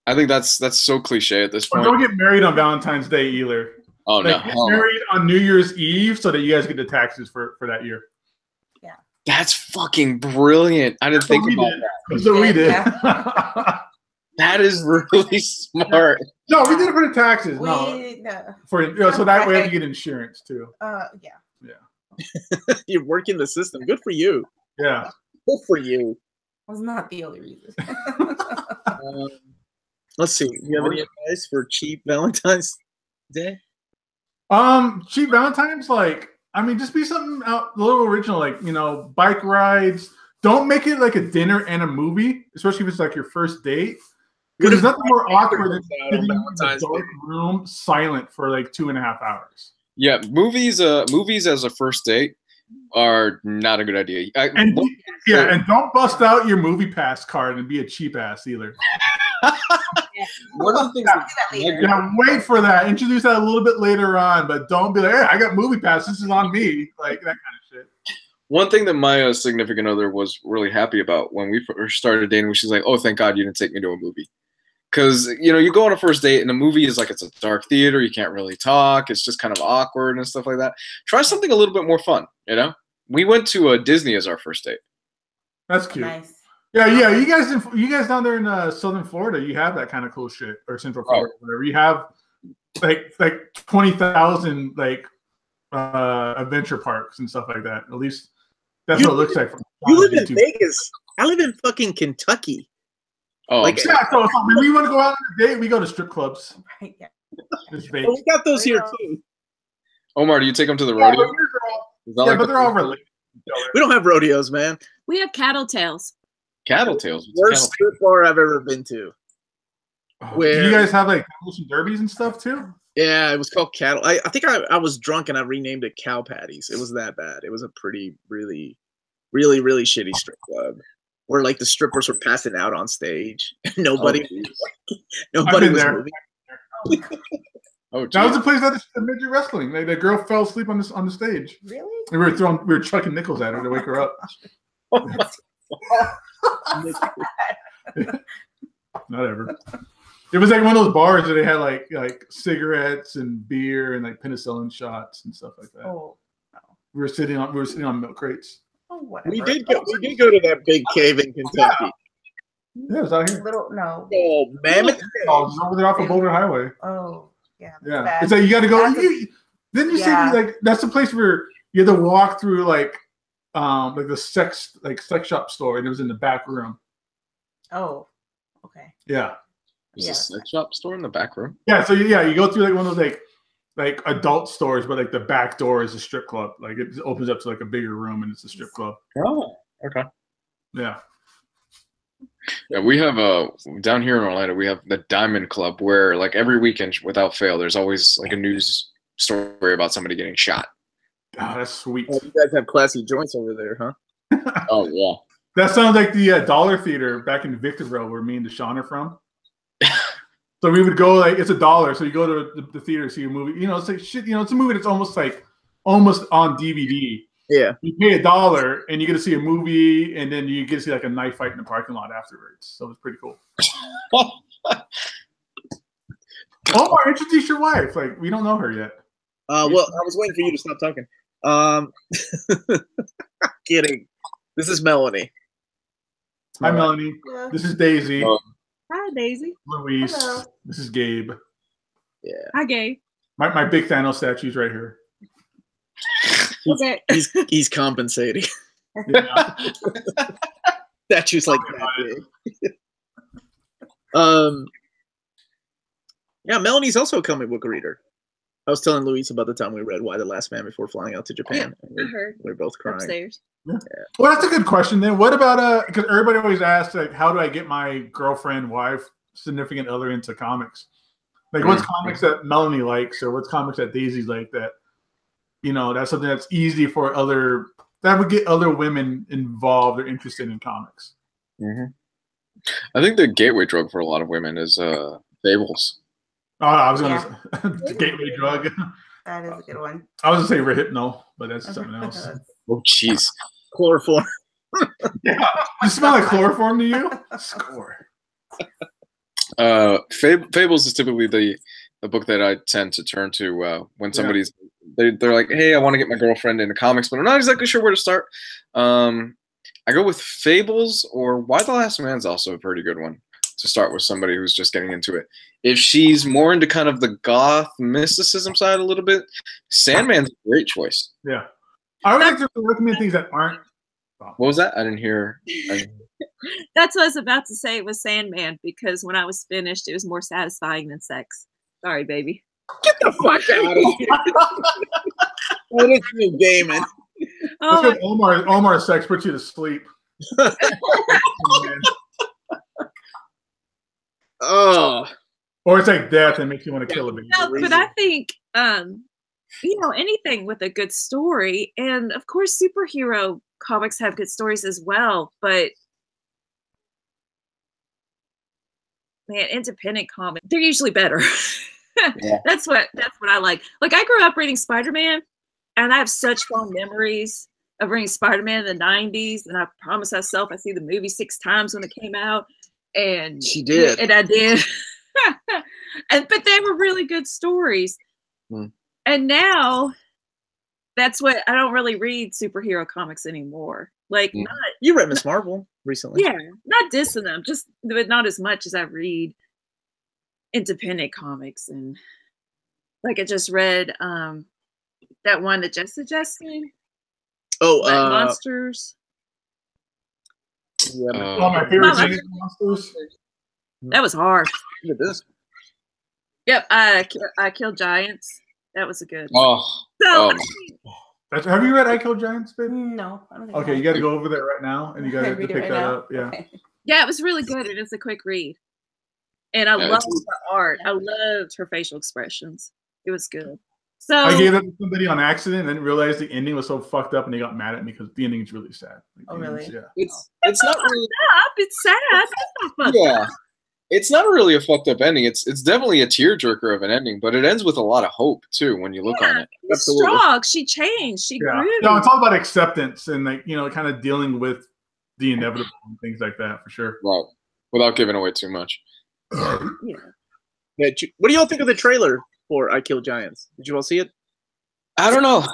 I think that's so cliche at this point. Don't get married on Valentine's Day either. Oh, no. Get married on New Year's Eve so that you guys get the taxes for that year. Yeah. That's fucking brilliant. I didn't think about that. That's what we did. Yeah. That is really smart. No, we did it for the taxes. So that way we get insurance too. Yeah. You're working the system. Good for you. Yeah. Good for you. Was not the only reason. Let's see. You have any advice for cheap Valentine's Day? Cheap Valentine's, just be something a little original, bike rides. Don't make it like a dinner and a movie, especially if it's like your first date. Because there's nothing more awkward than sitting in a dark room silent for like 2.5 hours. Yeah, movies as a first date are not a good idea. And don't bust out your movie pass card and be a cheap ass either. One of the things wait for that. Introduce that a little bit later on, but don't be like, hey, I got movie pass. This is on me. Like that kind of shit. One thing that my significant other was really happy about when we first started dating was she's like, oh, thank God you didn't take me to a movie. Because, you go on a first date and a movie is like it's a dark theater. You can't really talk. It's just kind of awkward and stuff like that. Try something a little bit more fun, We went to Disney as our first date. That's cute. Nice. Yeah. You guys down there in Southern Florida, you have that kind of cool shit, or Central Florida, whatever. You have like 20,000 adventure parks and stuff like that. At least that's what it looks like. You live in Vegas. I live in fucking Kentucky. Oh, so when we want to go out on a date, we go to strip clubs. Right, yeah. We got those here too. Omar, do you take them to the rodeo? But they're all related. We don't have rodeos, man. We have cattle tails. Cattle tails. Worst strip bar I've ever been to. Do you guys have like demolition derbies and stuff too? Yeah, it was called cattle. I think I was drunk and I renamed it cow patties. It was that bad. It was a pretty, really, really, really shitty strip club where like the strippers were passing out on stage. Nobody was moving. Oh, that was the place that the midget wrestling. Like, the girl fell asleep on the stage. Really? And we were chucking nickels at her to wake her up. Not ever. It was like one of those bars where they had like cigarettes and beer and like penicillin shots and stuff like that. Oh, no. We were sitting on milk crates. Oh, whatever. We did go to that big cave in Kentucky. Yeah, it was out here. No. Oh, Mammoth. Oh, it's over there off of Boulder Highway. Oh, yeah. Yeah, Bad. it's like you got to go. Then you Yeah. see like that's the place where you had to walk through like the sex shop store, and it was in the back room. Oh, okay. Yeah. There's a sex shop store in the back room. Yeah. So you go through like one of those like adult stores, but like the back door is a strip club. Like it opens up to like a bigger room, and it's a strip club. Oh, okay. Yeah. Yeah, we have down here in Orlando, we have the Diamond Club where like every weekend without fail, there's always like a news story about somebody getting shot. Oh, that's sweet. Oh, you guys have classy joints over there, huh? Oh yeah. That sounds like the Dollar Theater back in Victorville, where me and Deshaun are from. So we would go it's $1, so you go to the theater to see a movie. You know, it's like shit. You know, it's a movie that's almost on DVD. Yeah. You pay $1 and you get to see a movie, and then you get to see like a knife fight in the parking lot afterwards. So it's pretty cool. Omar, introduce your wife. Like, we don't know her yet. Well, I was waiting for you to stop talking. Kidding. This is Melanie. Hi, Melanie. Yeah. This is Daisy. Hi, Daisy. Luis. Hello. This is Gabe. Yeah. Hi, Gabe. My big Thanos statue's right here. Okay. He's compensating. Yeah. Statues like that big. Yeah, Melanie's also a comic book reader. I was telling Luis about the time we read Why the Last Man Before Flying Out to Japan. I heard. We're both crying. Upstairs. Yeah. Well, that's a good question then. What about because everybody always asks like, how do I get my girlfriend, wife, significant other into comics? Like, what's comics that Melanie likes, or what's comics that Daisy's like that? You know, that's something that's easy for that would get other women involved or interested in comics. Mm-hmm. I think the gateway drug for a lot of women is Fables. Oh, I was going to gateway drug. That is a good one. I was going to say Rehypno, but that's something else. Oh, jeez. Chloroform. Yeah. Does it smell like chloroform to you? Score. Fables is typically the book that I tend to turn to when somebody's they're like, hey, I want to get my girlfriend into comics, but I'm not exactly sure where to start. I go with Fables, or Why the Last Man's also a pretty good one to start with somebody who's just getting into it. If she's more into kind of the goth mysticism side a little bit, Sandman's a great choice. Yeah. I would like to recommend things that aren't. What was that? I didn't hear. That's what I was about to say with Sandman, because when I was finished, it was more satisfying than sex. Sorry, baby. Get the fuck out of here. What is you gaming? Oh, Omar's sex puts you to sleep. Oh. Or it's like death and makes you want to kill a baby. no, but I think anything with a good story, and of course superhero comics have good stories as well, but man, independent comics, they're usually better. Yeah. That's what I like. Like, I grew up reading Spider-Man, and I have such fond memories of reading Spider-Man in the 90s, and I promised myself I'd see the movie 6 times when it came out, and she did. And I did. But they were really good stories. And now that's what I don't really read superhero comics anymore. Like, not you read Miss Marvel recently. Yeah, not dissing them, just but not as much as I read independent comics. And like, I just read that one that Jess suggested. Oh, Monsters. Yeah, my favorite thing is Monsters. That was hard. Look at this. Yep, I Killed Giants. That was a good one. Have you read I Killed Giants, baby? No. I don't think okay, you got to go over there right now, and you got to pick that up. Yeah. Okay. Yeah, it was really good. It is a quick read. And I loved her art. I loved her facial expressions. It was good. So I gave it to somebody on accident and didn't realize the ending was so fucked up, and they got mad at me because the ending is really sad. Oh, really? Yeah. It's not really up. It's sad. That's not fucked up. It's not really a fucked up ending. It's definitely a tearjerker of an ending, but it ends with a lot of hope too when you look on it. She's strong. She changed. She grew. No, it's all about acceptance and like kind of dealing with the inevitable and things like that for sure. Right. Without giving away too much. Yeah. What do y'all think of the trailer for I Kill Giants? Did you all see it? I don't know.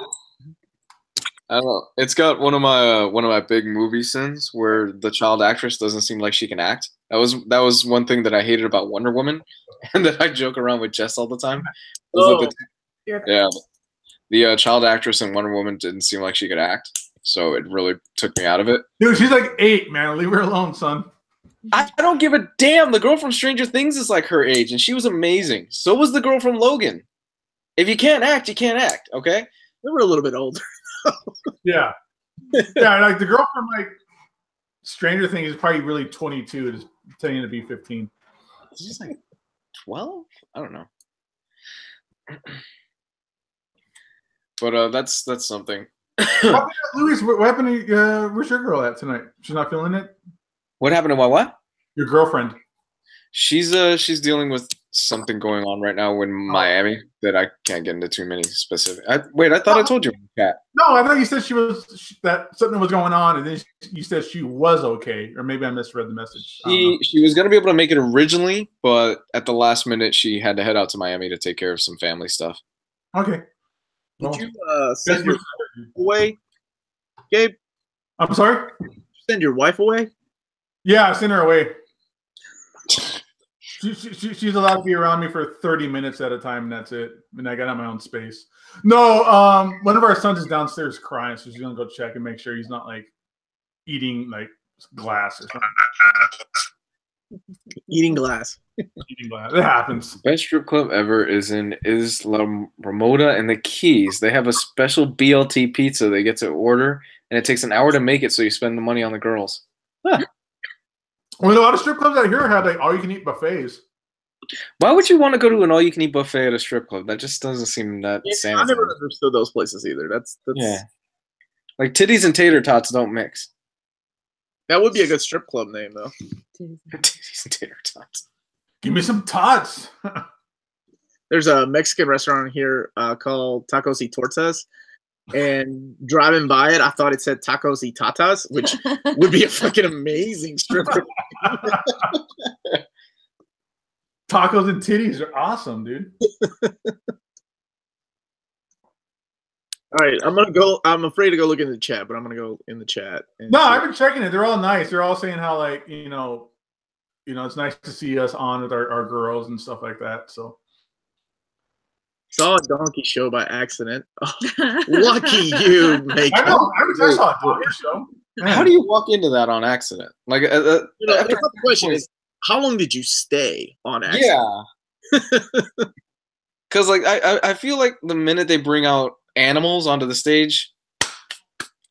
It's got one of my big movie sins where the child actress doesn't seem like she can act. That was one thing that I hated about Wonder Woman, and that I joke around with Jess all the time. The child actress in Wonder Woman didn't seem like she could act, so it really took me out of it. Dude, she's like 8, man. Leave her alone, son. I don't give a damn. The girl from Stranger Things is like her age, and she was amazing. So was the girl from Logan. If you can't act, you can't act. Okay. They were a little bit older. Yeah, like the girl from like Stranger Things is probably really 22. It's pretending to be 15. She's like 12. I don't know. But that's something. Louis, what happened to where's your girl at tonight? She's not feeling it. What happened to my what? Your girlfriend. She's dealing with something going on right now in Miami that I can't get into too many specific. I thought I told you, Kat. No, I thought you said that something was going on, and then you said she was okay, or maybe I misread the message. She was gonna be able to make it originally, but at the last minute she had to head out to Miami to take care of some family stuff. Okay. Did you send your wife away, Gabe? I'm sorry? Did you send your wife away? Yeah, I sent her away. She's allowed to be around me for 30 minutes at a time, and that's it. And I got my own space. No, one of our sons is downstairs crying, so she's gonna go check and make sure he's not like eating like glass or something. Eating glass. Eating glass. It happens. Best strip club ever is in Isla Ramona and the Keys. They have a special BLT pizza they get to order, and it takes an hour to make it, so you spend the money on the girls. Huh. Well, a lot of strip clubs out here have like all-you-can-eat buffets. Why would you want to go to an all-you-can-eat buffet at a strip club? That just doesn't seem that sanitary. I never understood those places either. That's yeah. Like titties and tater tots don't mix. That would be a good strip club name, though. Titties and tater tots. Give me some tots. There's a Mexican restaurant here called Tacos y Tortas. And driving by it, I thought it said tacos y tatas, which would be a fucking amazing strip club. Tacos and titties are awesome, dude. All right, I'm gonna go. I'm afraid to go look in the chat, but I'm gonna go in the chat. No, I've been checking it. They're all nice. They're all saying how like it's nice to see us on with our girls and stuff like that. So. Saw a donkey show by accident. Oh, lucky you, mate. I know. I saw a donkey show. Man. How do you walk into that on accident? Like, the question is, how long did you stay on accident? Yeah. Because like I feel like the minute they bring out animals onto the stage,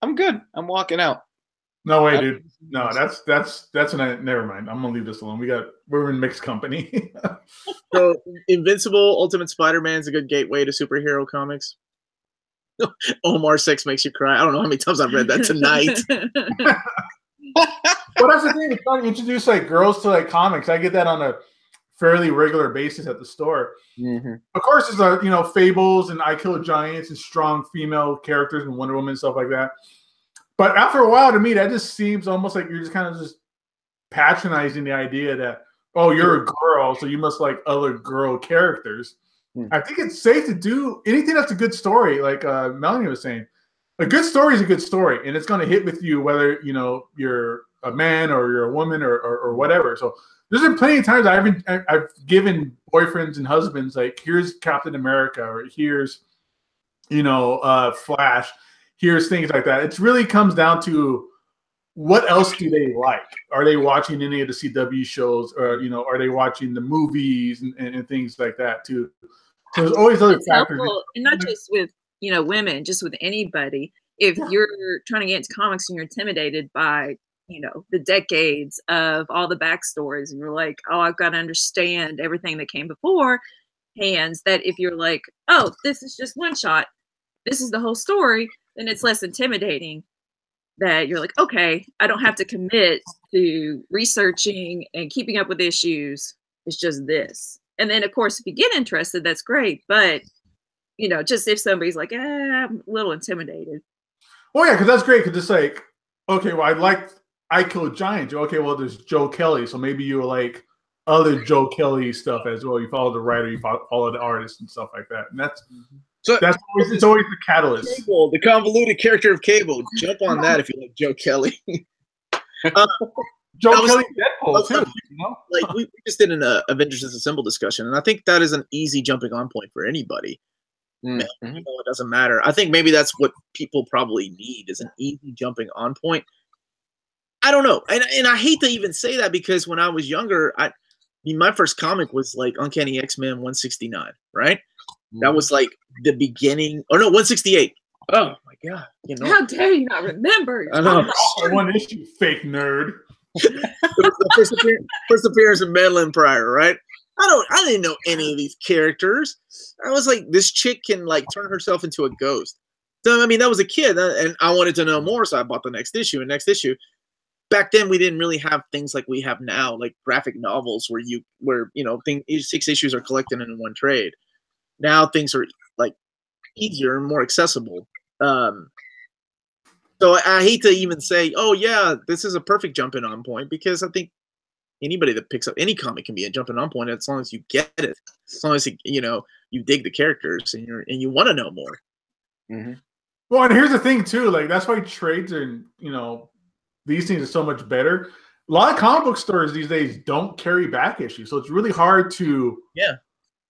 I'm good. I'm walking out. No way, dude. No, that's never mind. I'm gonna leave this alone. We're in mixed company. So Invincible Ultimate Spider-Man's a good gateway to superhero comics. Omar, sex makes you cry. I don't know how many times I've read that tonight. But that's the thing. They're trying to introduce like girls to like comics. I get that on a fairly regular basis at the store. Mm-hmm. Of course, there's Fables and I Kill Giants and strong female characters and Wonder Woman and stuff like that. But after a while, to me, that just seems almost like you're just kind of just patronizing the idea that, oh, you're a girl, so you must like other girl characters. I think it's safe to do anything that's a good story, like Melanie was saying. A good story is a good story, and it's going to hit with you whether you're a man or you're a woman or whatever. So there's been plenty of times I've given boyfriends and husbands like, here's Captain America, or here's Flash. Here's things like that. It really comes down to what else do they like? Are they watching any of the CW shows, or are they watching the movies and things like that too? So there's always other factors, and not just with women, just with anybody. If you're trying to get into comics and you're intimidated by the decades of all the backstories, and you're like, oh, I've got to understand everything that came before, hands that if you're like, oh, this is just one shot, this is the whole story, then it's less intimidating. That you're like, okay, I don't have to commit to researching and keeping up with issues It's just this. And then, of course, if you get interested, that's great. But, you know, just if somebody's like, I'm a little intimidated. Oh, yeah, because that's great. Because it's like, okay, well, I Killed Giant. Okay, well, there's Joe Kelly. So maybe you like other Joe Kelly stuff as well. You follow the writer, you follow the artist and stuff like that. And that's it's always the catalyst. Cable, the convoluted character of Cable. Jump on that if you like Joe Kelly. Joe Kelly Deadpool too. You know? Like we just did an Avengers Assemble discussion, and I think that is an easy jumping on point for anybody. Mm-hmm. It doesn't matter. I think maybe that's what people probably need is an easy jumping on point. I don't know, and I hate to even say that because when I was younger, my first comic was like Uncanny X-Men 169, right? Mm-hmm. That was like the beginning. Oh no, 168. Oh my god! You know, how dare you not remember? I know. One issue, fake nerd. the first appearance of Madeline Pryor, right? I didn't know any of these characters. I was like, this chick can like turn herself into a ghost. So I mean, that was a kid, and I wanted to know more, so I bought the next issue. And next issue, back then we didn't really have things like we have now, like graphic novels where 6 issues are collected in one trade. Now things are like easier and more accessible. So I hate to even say, oh yeah, this is a perfect jumping on point because I think anybody that picks up any comic can be a jumping on point as long as you get it, as long as you dig the characters and you want to know more. Mm-hmm. Well, and here's the thing too, like that's why trades are these things are so much better. A lot of comic book stores these days don't carry back issues, so it's really hard to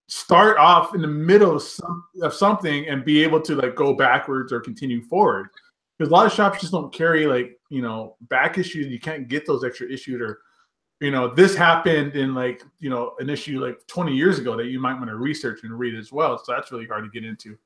start off in the middle of something and be able to like go backwards or continue forward. Because a lot of shops just don't carry back issues. You can't get those extra issues, or this happened in an issue like 20 years ago that you might want to research and read as well. So that's really hard to get into.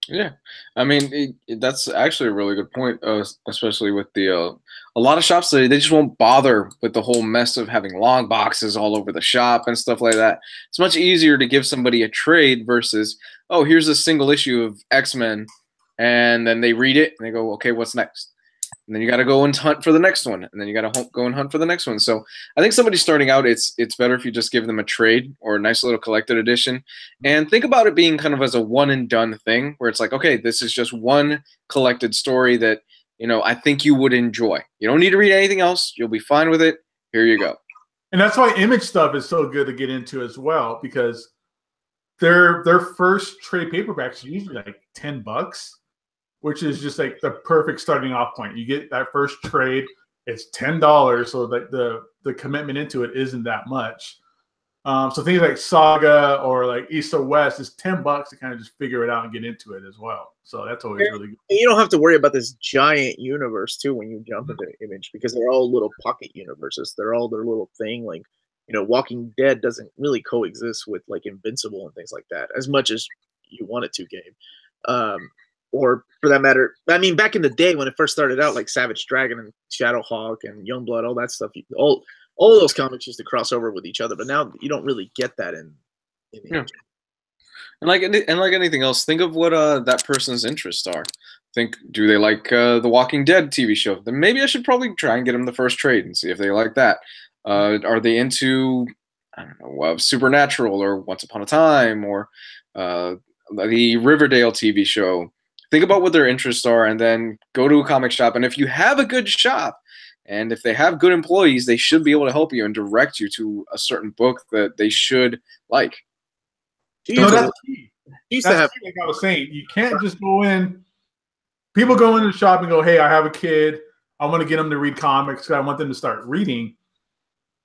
Yeah, I mean that's actually a really good point, especially with a lot of shops they just won't bother with the whole mess of having long boxes all over the shop and stuff like that. It's much easier to give somebody a trade versus, oh, here's a single issue of X-Men, and then they read it and they go, okay, what's next? And then you got to go and hunt for the next one, and then you got to go and hunt for the next one. So I think somebody starting out, it's better if you just give them a trade or a nice little collected edition, and think about it being kind of as a one and done thing, where it's like, okay, this is just one collected story that I think you would enjoy. You don't need to read anything else. You'll be fine with it. Here you go. And that's why Image stuff is so good to get into as well, because their first trade paperbacks are usually like $10. Which is just like the perfect starting off point. You get that first trade, it's $10, so like the commitment into it isn't that much. So things like Saga or like East or West is $10 to kind of just figure it out and get into it as well. So that's always really good. And you don't have to worry about this giant universe too when you jump into Image, because they're all little pocket universes. They're all their little thing. Like Walking Dead doesn't really coexist with like Invincible and things like that as much as you want it to, Gabe. Or for that matter, I mean, back in the day when it first started out, like Savage Dragon and Shadowhawk and Youngblood, all that stuff, all those comics used to cross over with each other. But now you don't really get that in yeah. And like anything else, think of what that person's interests are. Do they like the Walking Dead TV show? Then maybe I should probably try and get them the first trade and see if they like that. Are they into, I don't know, Supernatural or Once Upon a Time or the Riverdale TV show? Think about what their interests are and then go to a comic shop. And if you have a good shop and if they have good employees, they should be able to help you and direct you to a certain book that they should like. No, that's key. Like I was saying, you can't just go in. People go into the shop and go, hey, I have a kid. I want to get them to read comics. I want them to start reading.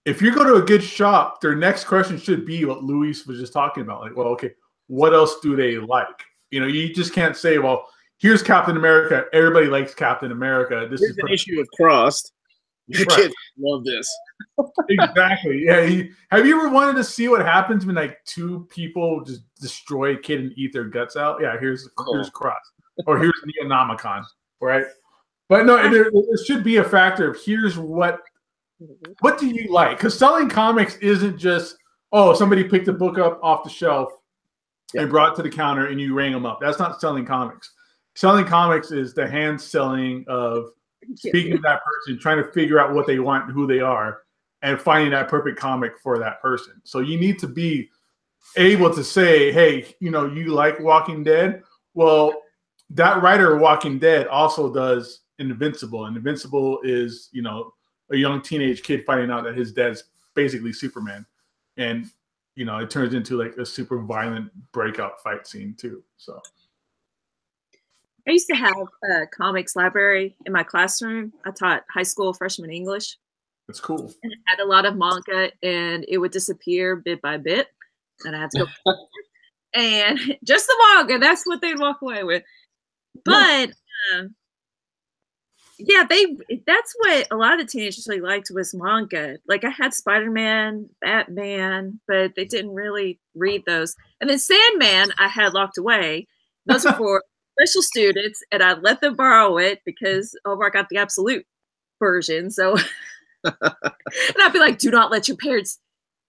If you go to a good shop, their next question should be what Luis was just talking about. Like, well, okay, what else do they like? You just can't say, well, here's Captain America. Everybody likes Captain America. This is an issue of Crossed. Your kids love this. Exactly. Yeah. Have you ever wanted to see what happens when like two people just destroy a kid and eat their guts out? Yeah. Here's Crossed, or here's Neonomicon, right? But no, there should be a factor of here's what do you like? Because selling comics isn't just, oh, somebody picked a book up off the shelf and brought it to the counter and you rang them up. That's not selling comics. Selling comics is the hand selling of speaking to that person, trying to figure out what they want and who they are, and finding that perfect comic for that person. So you need to be able to say, hey, you know, you like Walking Dead? Well, that writer of Walking Dead also does Invincible. And Invincible is, you know, a young teenage kid finding out that his dad's basically Superman. And, you know, it turns into like a super violent breakout fight scene too. So I used to have a comics library in my classroom. I taught high school freshman English. That's cool. And it had a lot of manga, and it would disappear bit by bit. And I had to go and just the manga, that's what they'd walk away with. But yeah, that's what a lot of the teenagers really liked was manga. Like I had Spider-Man, Batman, but they didn't really read those. And then Sandman I had locked away. Those are for special students, and I let them borrow it because Omar got the absolute version. So and I'd be like, do not let your parents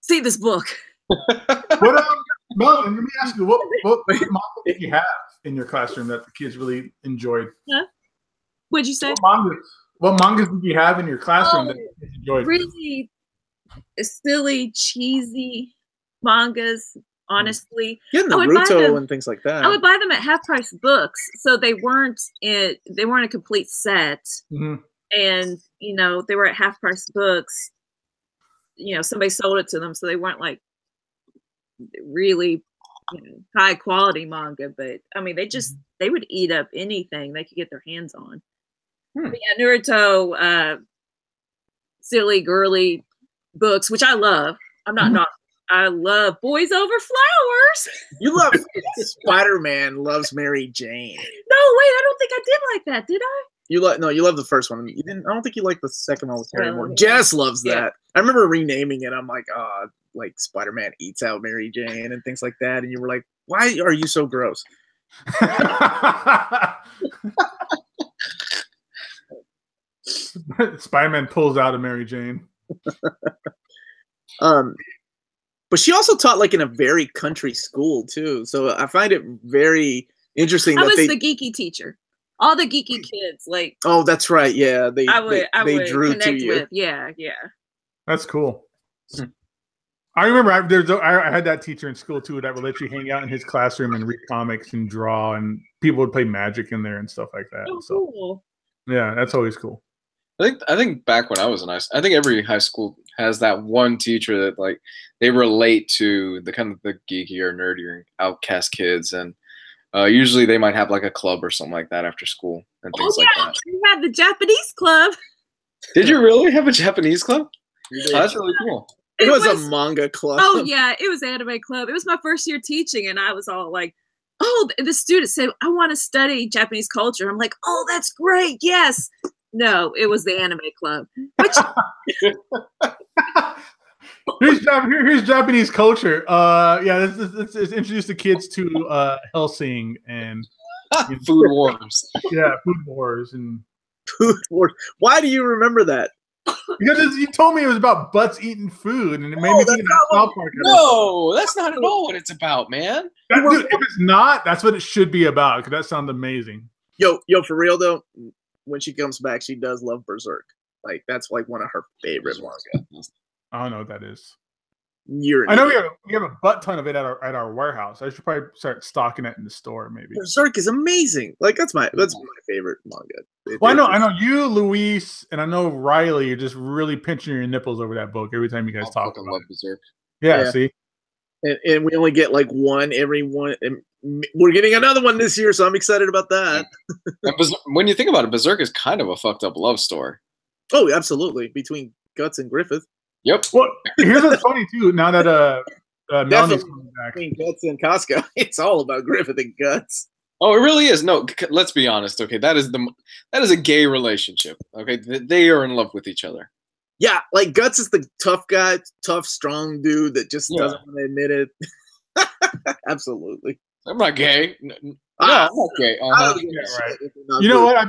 see this book. What Melvin, let me ask you, what manga did you have in your classroom that the kids really enjoyed? Huh? What'd you say? What mangas did you have in your classroom that you enjoyed? Really silly, cheesy mangas, honestly. Yeah, Naruto and things like that. I would buy them at half-price books, so they weren't a complete set. Mm-hmm. And, you know, they were at half-price books. You know, somebody sold it to them, so they weren't like really high quality manga, but I mean they would eat up anything they could get their hands on. But yeah, Naruto, silly girly books, which I love. I love Boys Over Flowers. You love Spider-Man loves Mary Jane. No, wait, I don't think I did like that, did I? You love the first one. You didn't. I don't think you like the second one with Harry Moore. Yeah. Jess loves that. I remember renaming it. I'm like, like Spider-Man eats out Mary Jane and things like that. And you were like, why are you so gross? Spider-Man pulls out a Mary Jane. But she also taught like in a very country school too. So I find it very interesting. I was the geeky teacher. All the geeky kids, like. Oh, that's right. Yeah, they drew connect to you. with. Yeah. That's cool. I remember I had that teacher in school too that would let you hang out in his classroom and read comics and draw, and people would play Magic in there and stuff like that. Oh, so, cool. Yeah, that's always cool. I think back when I was in high school, I think every high school has that one teacher that like they relate to the kind of the geeky or nerdy or outcast kids, and usually they might have like a club or something like that after school and things like that. We had the Japanese club. Did you really have a Japanese club? Oh, that's really cool. It was a manga club. Oh yeah, it was anime club. It was my first year teaching, and I was all like, "Oh!" The student said, "I want to study Japanese culture." I'm like, "Oh, that's great! Yes." No, it was the anime club. Which here's Japanese culture. Yeah, let's introduce the kids to Hellsing and Food Wars. Yeah, Food Wars and Food Wars. Why do you remember that? Because you told me it was about butts eating food, and it made me think of that South Park. No, that's not at all what it's about, man. Dude, if it's not, that's what it should be about. Because that sounds amazing. Yo, for real though. When she comes back, she does love Berserk. Like that's like one of her favorite manga. I don't know what that is. I know we have a butt ton of it at our warehouse. I should probably start stocking it in the store, maybe. Berserk is amazing. Like that's my favorite manga. Well, I know you, Luis, and I know Riley are just really pinching your nipples over that book every time you guys talk about it. Berserk. Yeah, see. And we only get like one every one. And we're getting another one this year, so I'm excited about that. When you think about it, Berserk is kind of a fucked up love story. Oh, absolutely. Between Guts and Griffith. Yep. Well, here's what's funny too. Now that Melanie's coming back, between Guts and Costco, it's all about Griffith and Guts. Oh, it really is. No, let's be honest. Okay, that is a gay relationship. Okay, they are in love with each other. Yeah, like Guts is the tough guy, tough, strong dude that just doesn't want to admit it. Absolutely. I'm not gay. No, I'm not gay. Yeah, right. You know what? I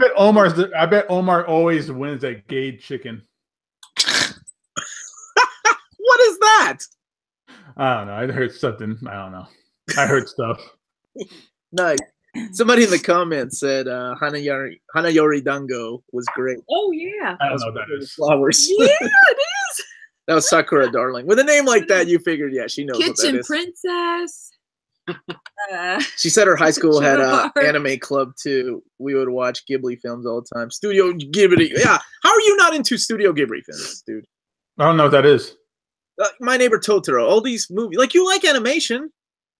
bet Omar always wins that gay chicken. What is that? I don't know. I heard something. I don't know. I heard stuff. Nice. Somebody in the comments said Hanayori Dango was great. Oh yeah. I don't know what that is. Flowers. Yeah, it is. That was Sakura Darling. With a name like that, you figured, yeah, she knows what that Kitchen is. Princess. She said her high school had an anime club too. We would watch Ghibli films all the time. Studio Ghibli. Yeah. How are you not into Studio Ghibli films, dude? I don't know what that is. My Neighbor Totoro. All these movies. Like, you like animation.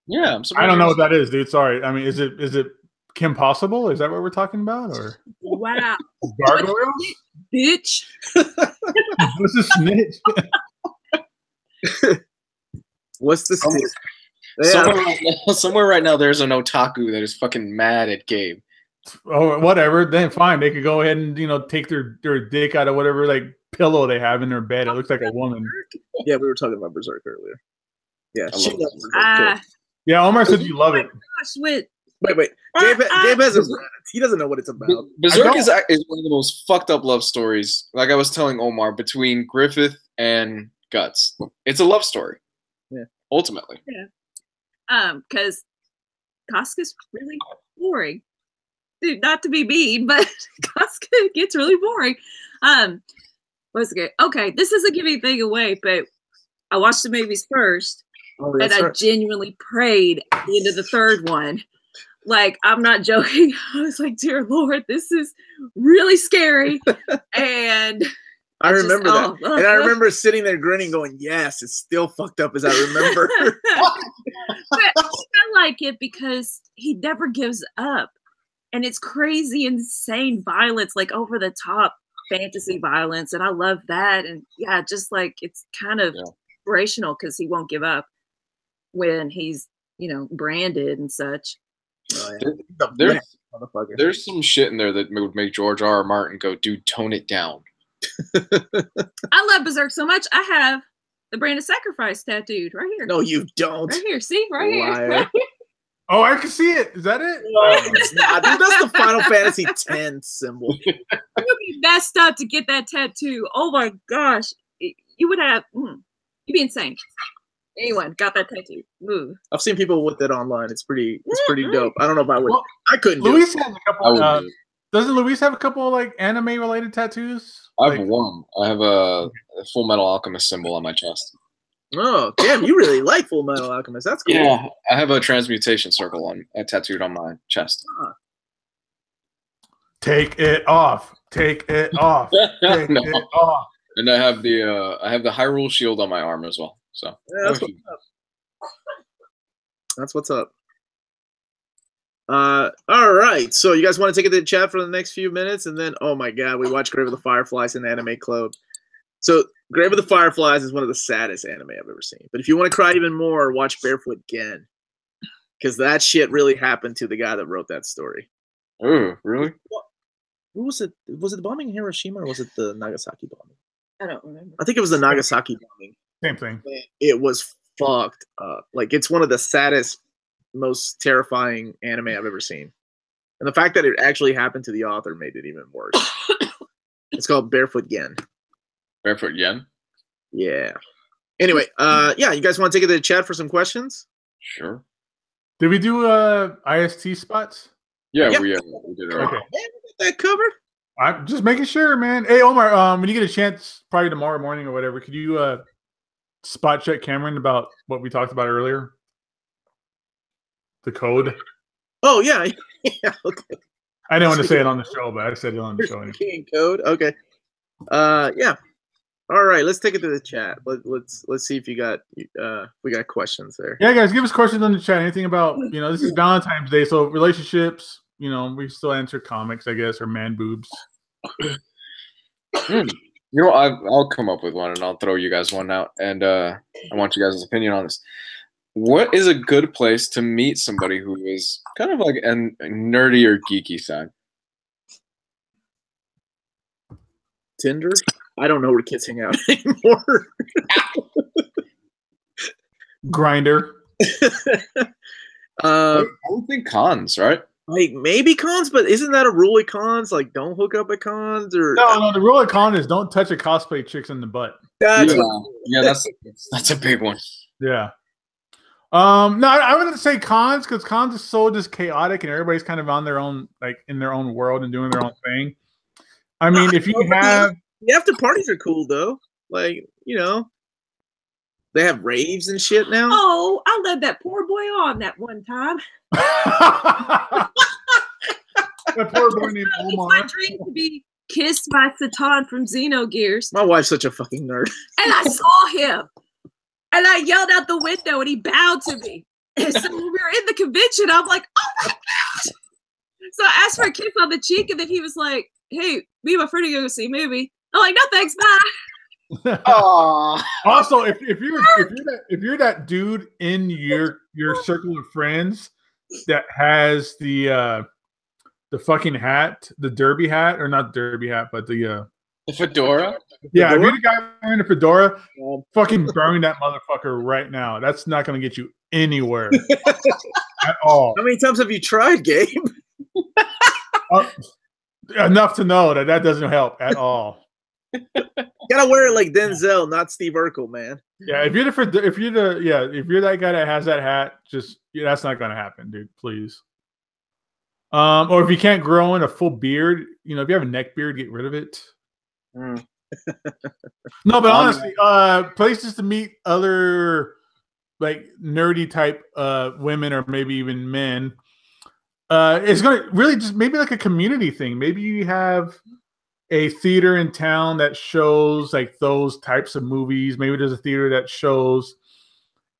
Yeah. I don't know what that is, dude. Sorry. I mean, is it Kim Possible? Is that what we're talking about? Or wow. Gargoyles? Bitch. What's a snitch? What's the snitch? Yeah. Somewhere right now, there's an otaku that is fucking mad at Gabe. Oh, whatever. Then fine. They could go ahead and take their dick out of whatever like pillow they have in their bed. It looks like a woman. Yeah, we were talking about Berserk earlier. Yeah, she loves Berserk. Yeah, Omar said you love it. Gosh, wait. Gabe has he doesn't know what it's about. Berserk is one of the most fucked up love stories. Like I was telling Omar, between Griffith and Guts. It's a love story. Yeah. Ultimately. Yeah. Because Casca's really boring. Dude, not to be mean, but Casca gets really boring. What's good? Okay, this isn't giving anything away, but I watched the movies first, and I genuinely prayed at the end of the third one. Like, I'm not joking. I was like, dear Lord, this is really scary. And I remember that. And I remember sitting there grinning, going, yes, it's still fucked up as I remember. But I like it because he never gives up. And it's crazy, insane violence, like over the top fantasy violence. And I love that. And yeah, just like it's kind of inspirational because he won't give up when he's, branded and such. Oh, yeah. There's some shit in there that would make George R. R. Martin go, dude, tone it down. I love Berserk so much. I have the Brand of Sacrifice tattooed right here. No, you don't. Right here. See? Right here. Right here. Oh, I can see it. Is that it? No, it's not. Dude, that's the Final Fantasy X symbol. You would be messed up to get that tattoo. Oh my gosh. You would have, you'd be insane. Anyone got that tattoo? Move. I've seen people with it online. It's pretty dope. I don't know if I would. Well, I couldn't do Luis it. has a couple. Doesn't Luis have a couple like anime related tattoos? I have one. I have a Full Metal Alchemist symbol on my chest. Oh, damn! You really like Full Metal Alchemist. That's cool. Yeah, I have a transmutation circle tattooed on my chest. Take it off. Take it off. Take No. it off. And I have the Hyrule shield on my arm as well. So yeah, that's what's up. All right. So you guys want to take it to the chat for the next few minutes, and then oh my god, we watched Grave of the Fireflies in the Anime Club. So Grave of the Fireflies is one of the saddest anime I've ever seen. But if you want to cry even more, watch Barefoot Gen, because that shit really happened to the guy that wrote that story. Oh, really? Who was it? Was it the bombing in Hiroshima or was it the Nagasaki bombing? I don't remember. I think it was the Nagasaki bombing. Same thing. It was fucked up. Like, it's one of the saddest, most terrifying anime I've ever seen. And the fact that it actually happened to the author made it even worse. It's called Barefoot Gen. Barefoot Yen? Yeah. Anyway, yeah, you guys want to take it to the chat for some questions? Sure. Did we do IST spots? Yeah, Yep. we did it. Right. Okay. Yeah, we got that covered. I'm just making sure, man. Hey, Omar, when you get a chance, probably tomorrow morning or whatever, could you spot check Cameron about what we talked about earlier? The code. Oh, yeah. Yeah, okay. I didn't want to say it on the show, but I said it on the show. Anyway. Key and code. Okay. Yeah. All right, let's take it to the chat. Let's see if you got we got questions there. Yeah, guys, give us questions on the chat. Anything about, this is Valentine's Day, so relationships, we still answer comics, I guess, or man boobs. I'll come up with one and I'll throw you guys one out, and I want you guys' opinion on this. What is a good place to meet somebody who is kind of like a nerdy or geeky side? Tinder? I don't know where kids hang out anymore. Grinder. I would think cons, right? Like maybe cons, but isn't that a rule at cons? Like, don't hook up at cons, or no. The rule at con is don't touch a cosplay chicks in the butt. That's that's a big one. Yeah. No, I wouldn't say cons because cons is so just chaotic and everybody's kind of on their own, like in their own world and doing their own thing. I mean, if you have the after parties are cool though. Like, They have raves and shit now. Oh, I led that poor boy on that one time. That poor boy named Omar. It's my dream to be kissed by Satan from Xenogears. My wife's such a fucking nerd. And I saw him. And I yelled out the window and he bowed to me. And so when we were in the convention, I'm like, oh my God. So I asked for a kiss on the cheek, and then he was like, hey, me and my friend are going to go see a movie. I'm like, no thanks, bye. Also, if you're that dude in your circle of friends that has the fucking hat, the derby hat, or not derby hat, but the fedora. Yeah, if you're the guy wearing a fedora, fucking burn that motherfucker right now. That's not going to get you anywhere at all. How many times have you tried, Gabe? Enough to know that doesn't help at all. You gotta wear it like Denzel, not Steve Urkel, man. Yeah, if you're that guy that has that hat, that's not gonna happen, dude. Please. Or if you can't grow in a full beard, if you have a neck beard, get rid of it. No, but honestly, places to meet other like nerdy type women or maybe even men. It's gonna really just maybe like a community thing. Maybe you have a theater in town that shows like those types of movies. Maybe there's a theater that shows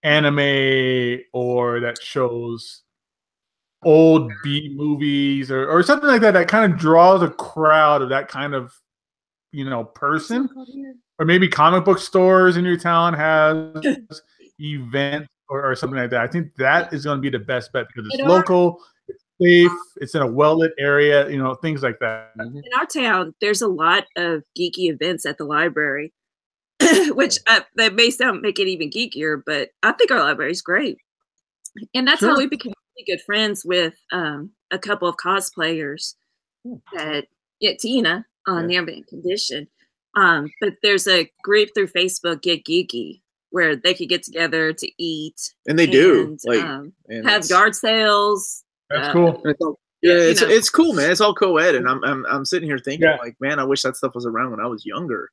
anime or that shows old B movies or something like that that kind of draws a crowd of that kind of person. Or maybe comic book stores in your town has events or something like that. I think that is going to be the best bet because it's local, it's safe, it's in a well-lit area, things like that. In our town, there's a lot of geeky events at the library, which that may make it even geekier, but I think our library is great. And that's how we became really good friends with a couple of cosplayers that Tina on the Ambient Condition. But there's a group through Facebook, Get Geeky, where they could get together to eat. And they do. Have yard sales. That's cool. It's cool, man. It's all co-ed, and I'm sitting here thinking, like, man, I wish that stuff was around when I was younger.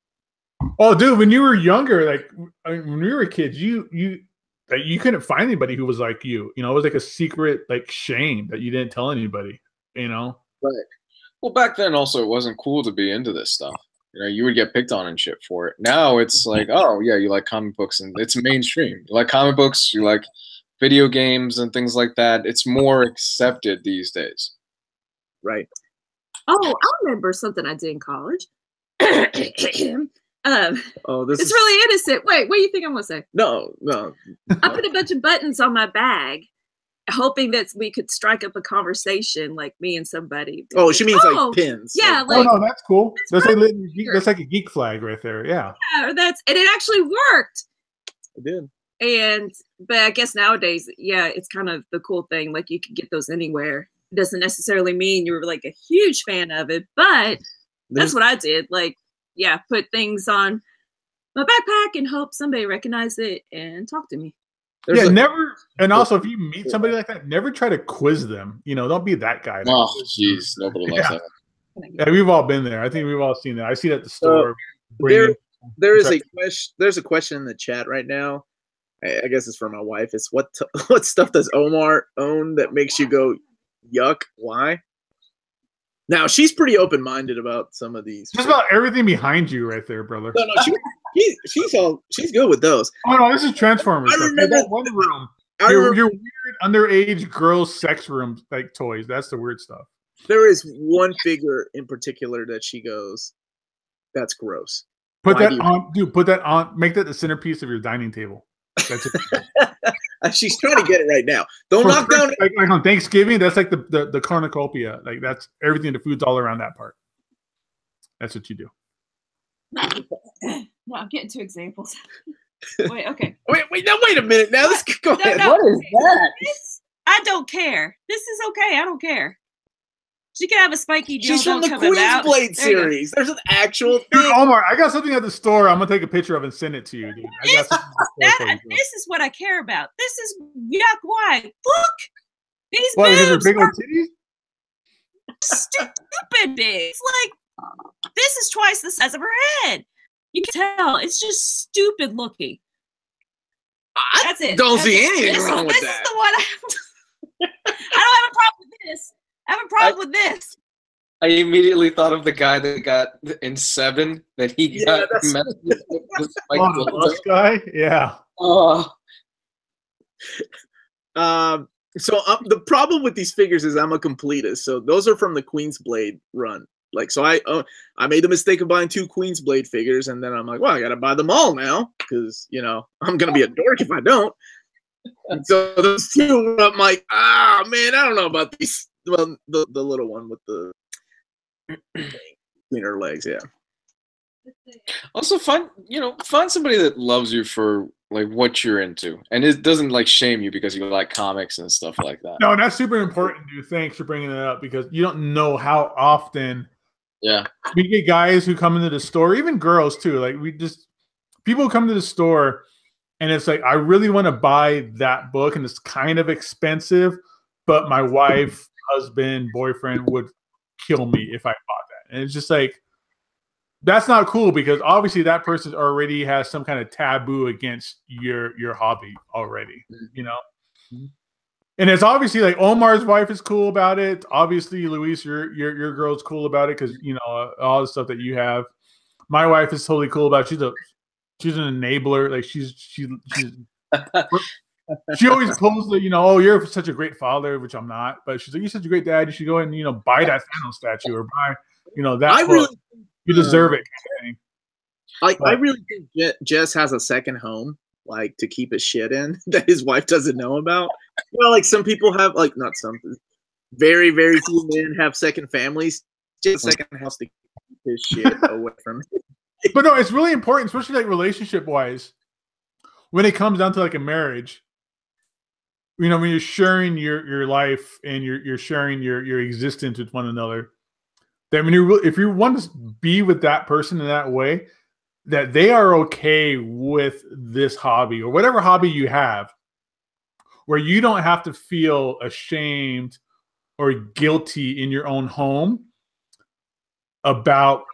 Oh, dude, when you were younger, like when we were kids, you couldn't find anybody who was like you. It was like a secret, like shame that you didn't tell anybody. Right. Well, back then also it wasn't cool to be into this stuff. You would get picked on and shit for it. Now it's like, oh yeah, you like comic books and it's mainstream. You like comic books, you like video games and things like that. It's more accepted these days. Right. Oh, I remember something I did in college. It's really innocent. Wait, what do you think I'm gonna say? No. I put a bunch of buttons on my bag, hoping that we could strike up a conversation, like me and somebody. Oh, she means like pins. Yeah, like, no, that's cool. That's like a geek flag right there. Yeah. Yeah, and it actually worked. It did. But I guess nowadays, it's kind of the cool thing. Like you can get those anywhere. It doesn't necessarily mean you were like a huge fan of it, but that's what I did. Like, put things on my backpack and hope somebody recognized it and talk to me. Never. And also, if you meet somebody like that, never try to quiz them. Don't be that guy. Oh, jeez, nobody likes that. Yeah, we've all been there. I think we've all seen that. I see that at the store. There's a question in the chat right now. I guess it's for my wife. It's what stuff does Omar own that makes you go, yuck? Why? Now she's pretty open-minded about some of these. Just about everything behind you, right there, brother. No, she's good with those. Oh no, this is Transformers. I remember that one room. Your weird underage girls' sex room like toys. That's the weird stuff. There is one figure in particular that she goes, "That's gross." Put that on. Make that the centerpiece of your dining table. That's it. She's trying to get it right now. Don't knock down. Like on Thanksgiving, that's like the cornucopia. Like that's everything. The food's all around that part. That's what you do. No, I'm getting two examples. Wait, okay. Wait a minute. Now let's go ahead. No, what is that? I don't care. This is okay. I don't care. She can have a spiky dildo. She's from the Queensblade series. There's an actual thing. Dude, Omar, I got something at the store. I'm gonna take a picture of and send it to you, dude. This is what I care about. This is yuck. Why? Look, these boobs boobs big are old titties? stupid big. It's like this is twice the size of her head. You can tell it's just stupid looking. That's it. Don't That's see it. anything wrong with this that. Is the one I don't have a problem with this. I have a problem with this. I immediately thought of the guy that got in 7 that he got messed with like the bus guy. Yeah. So the problem with these figures is I'm a completist. So those are from the Queen's Blade run. Like, so I made the mistake of buying 2 Queen's Blade figures, and then I'm like, well, I gotta buy them all now because I'm gonna be a dork if I don't. And so those 2, I'm like, man, I don't know about these. Well, the little one with the between her legs, yeah. Also, find somebody that loves you for like what you're into, and it doesn't like shame you because you like comics and stuff like that. No, that's super important, dude. Thanks for bringing that up because you don't know how often. Yeah, we get guys who come into the store, even girls too. Like people come to the store, and it's like I really want to buy that book, and it's kind of expensive, but my wife, husband, boyfriend would kill me if I bought that, and it's just like. That's not cool because obviously that person already has some kind of taboo against your hobby already, And it's obviously like Omar's wife is cool about it. Obviously, Luis, your girl's cool about it because all the stuff that you have. My wife is totally cool about it. She's an enabler. Like she always pulls the oh, you're such a great father, which I'm not. But she's like, you're such a great dad. You should go and buy that Thanos statue or buy that book. You deserve it. I really think Jess has a second home, like to keep his shit in that his wife doesn't know about. Well, like some people have, like not some, very very few men have second families. Just a second house to keep his shit away from him. But no, it's really important, especially like relationship wise, when it comes down to like a marriage. When you're sharing your life and you're sharing your existence with one another. That if you want to be with that person in that way, that they are okay with this hobby or whatever hobby you have, where you don't have to feel ashamed or guilty in your own home about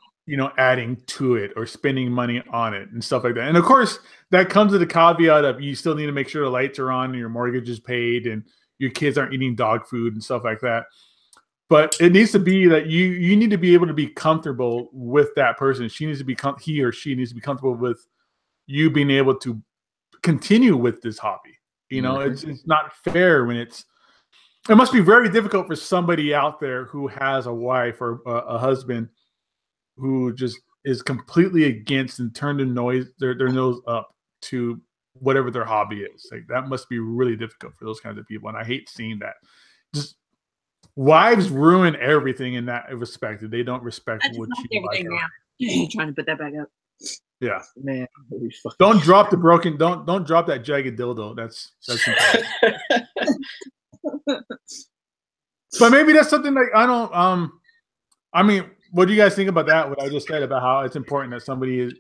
adding to it or spending money on it and stuff like that. And of course, that comes with the caveat of you still need to make sure the lights are on and your mortgage is paid and your kids aren't eating dog food and stuff like that. But it needs to be that you need to be able to be comfortable with that person. He or she needs to be comfortable with you being able to continue with this hobby. It's not fair when it must be very difficult for somebody out there who has a wife or a husband who just is completely against and turned their nose up to whatever their hobby is. Like that must be really difficult for those kinds of people. And I hate seeing that. Just wives ruin everything in that respect. They don't respect what you like. Now. Trying to put that back up. Yeah, man. Don't drop the broken. Don't drop that jagged dildo. That's But maybe that's something like I don't. I mean, what do you guys think about that? What I just said about how it's important that somebody is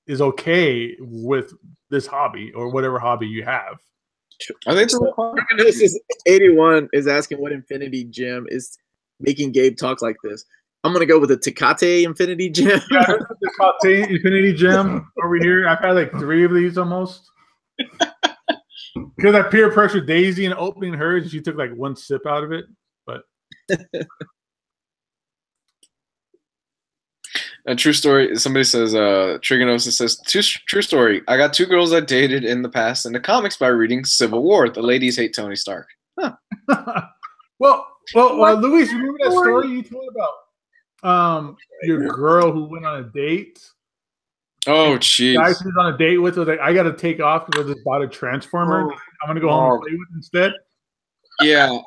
is okay with this hobby or whatever hobby you have. I think so. 81 is asking what Infinity Gem is making Gabe talk like this. I'm gonna go with the Tecate Infinity Gem. Yeah, the Tecate Infinity Gem over here. I've had like 3 of these almost. Because I peer pressure Daisy and opening hers, and she took like 1 sip out of it. But a true story. Somebody says, Trigonosis says, true story. I got 2 girls I dated in the past in the comics by reading Civil War. The ladies hate Tony Stark. Huh. well, Luis, remember that story you told about your girl who went on a date? Oh, jeez. Guy she was on a date with was like, I got to take off because I just bought a Transformer. I'm going to go home and play with it instead. Yeah.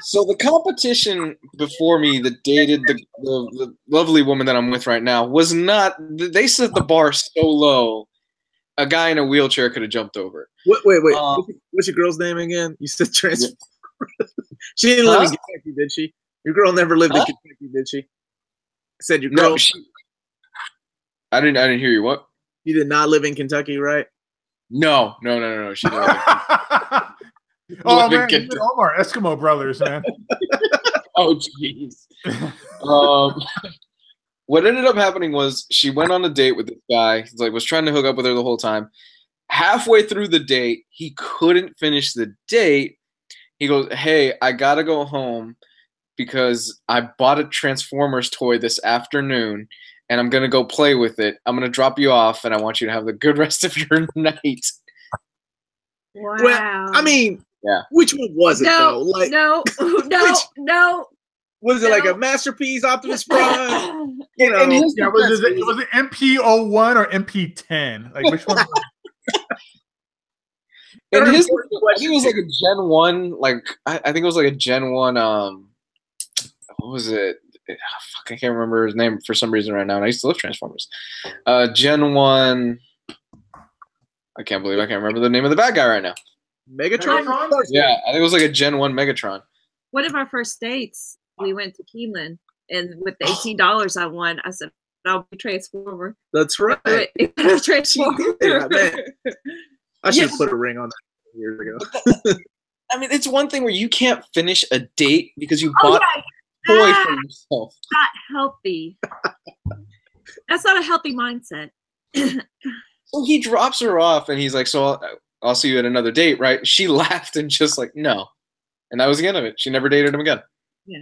So the competition before me that dated the lovely woman that I'm with right now was not. They set the bar so low, a guy in a wheelchair could have jumped over it. Wait. What's your girl's name again? You said Transformer. Yeah. She didn't live in Kentucky, did she? Your girl never lived in Kentucky, did she? I said your girl. No, I didn't hear you. What? You did not live in Kentucky, right? No. She didn't live Oh man, Omar, Eskimo brothers, man. Oh jeez. what ended up happening was she went on a date with this guy. He's like was trying to hook up with her the whole time. Halfway through the date, he couldn't finish the date. He goes, "Hey, I gotta go home because I bought a Transformers toy this afternoon, and I'm gonna go play with it. I'm gonna drop you off, and I want you to have the good rest of your night." Wow. Well, I mean, yeah. Which one was it though? Like, no. Was it like a Masterpiece Optimus Prime? You know, yeah, was it MP01 or MP10? Like which one? And his, I think it was like a Gen 1, like I think it was like a Gen 1, what was it? Fuck, I can't remember his name for some reason right now, and I used to love Transformers. Gen 1, I can't believe I can't remember the name of the bad guy right now. Megatron? Yeah, I think it was like a Gen 1 Megatron. One of our first dates, we went to Keeneland, and with the $18 I won, I said, I'll be Transformer. That's right. Transformer. Yeah, man. I should have put a ring on that years ago. I mean, it's one thing where you can't finish a date because you bought a toy for yourself. Not healthy. That's not a healthy mindset. So he drops her off, and he's like, "So I'll see you at another date, right?" She laughed and just like, "No," and that was the end of it. She never dated him again. Yeah.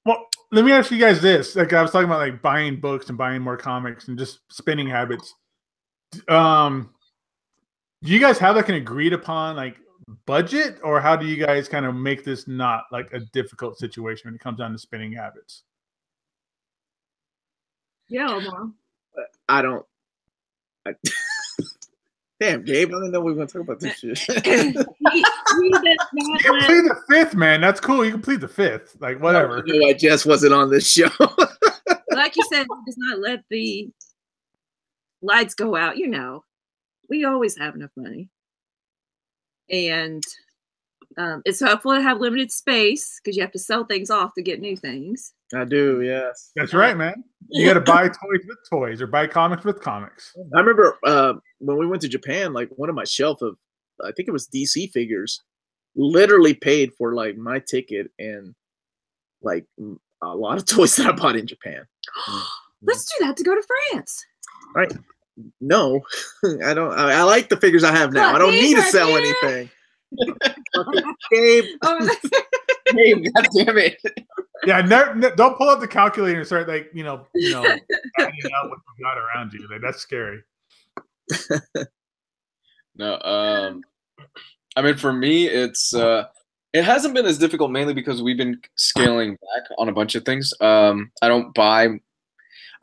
Well, let me ask you guys this: like I was talking about, like buying books and buying more comics and just spending habits. Do you guys have like an agreed upon like budget, or how do you guys kind of make this not like a difficult situation when it comes down to spending habits? Yeah, Omar. I don't. Damn, Gabe, I didn't know we were going to talk about this shit. You can plead the fifth, man. That's cool. You can plead the fifth. Like, whatever. No, I just wasn't on this show. Like you said, he does not let the lights go out. You know, we always have enough money. And it's helpful to have limited space because you have to sell things off to get new things. I do, yes. That's right, man. You got to buy toys with toys or buy comics with comics. I remember when we went to Japan, like one of my shelf of, I think it was DC figures, literally paid for like my ticket and like a lot of toys that I bought in Japan. Let's do that to go to France. All right. No, I don't. I like the figures I have now. I don't need to sell anything. Gabe. Gabe, God damn it. Yeah, don't pull up the calculator and start like, adding out what you got around you. Like, that's scary. No, I mean, for me, it's it hasn't been as difficult mainly because we've been scaling back on a bunch of things. I don't buy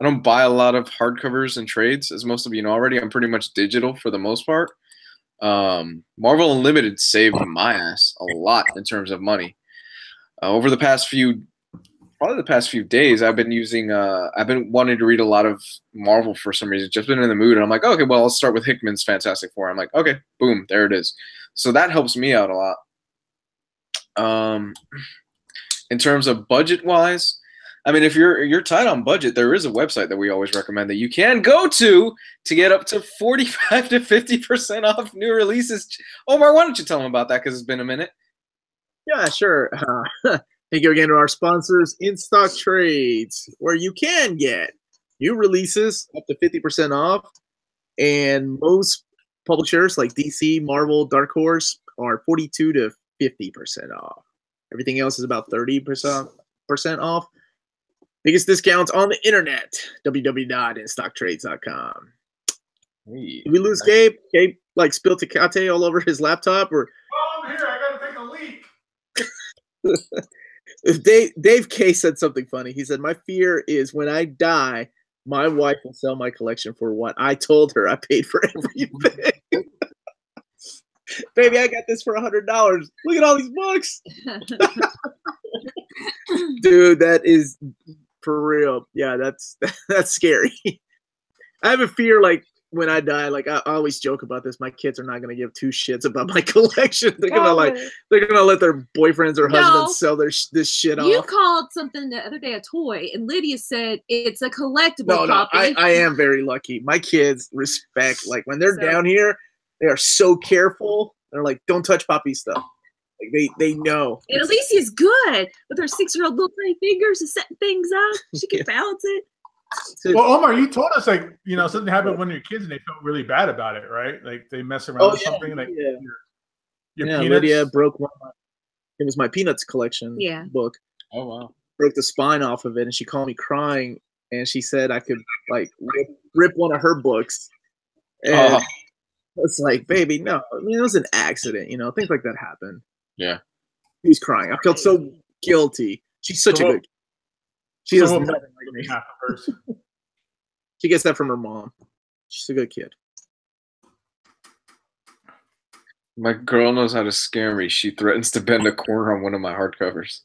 a lot of hardcovers and trades, as most of you know already. I'm pretty much digital for the most part. Marvel Unlimited saved my ass a lot in terms of money. Over the past few days, I've been wanting to read a lot of Marvel for some reason. Just been in the mood, and I'm like, okay, well, I'll start with Hickman's Fantastic Four. I'm like, okay, boom, there it is. So that helps me out a lot. In terms of budget-wise, I mean, if you're tight on budget, there is a website that we always recommend that you can go to get up to 45 to 50% off new releases. Omar, why don't you tell them about that, because it's been a minute. Yeah, sure. Thank you again to our sponsors, In Stock Trades, where you can get new releases up to 50% off. And most publishers like DC, Marvel, Dark Horse are 42 to 50% off. Everything else is about 30% off. Biggest discounts on the internet, www.instocktrades.com. Hey, Did we lose Gabe? Gabe like spilled Tecate all over his laptop, or Oh, I'm here. I gotta take a leak. Dave K said something funny. He said, "My fear is when I die, my wife will sell my collection for what I told her I paid for everything." Baby, I got this for $100. Look at all these books. Dude, that is for real. Yeah, that's scary. I have a fear, like, when I die, like I always joke about this. My kids are not gonna give two shits about my collection. They're gonna let their boyfriends or husbands sell this shit off. You called something the other day a toy, and Lydia said it's a collectible copy. I am very lucky. My kids respect, like when they're down here, they are so careful. They're like, don't touch Poppy's stuff. Like they know. And Alicia's good with her 6-year-old little tiny fingers to set things up. She can balance it. Well, Omar, you told us like something happened with one of your kids and they felt really bad about it, right? Like they mess around with something. Like your peanuts. Lydia broke one. It was my Peanuts collection book. Oh wow! Broke the spine off of it, and she called me crying, and she said I could like rip one of her books. And it's like, baby, no. I mean, it was an accident, things like that happen. Yeah. He was crying. I felt so guilty. She's such a good. She does nothing like me. She gets that from her mom. She's a good kid. My girl knows how to scare me. She threatens to bend a corner on one of my hardcovers.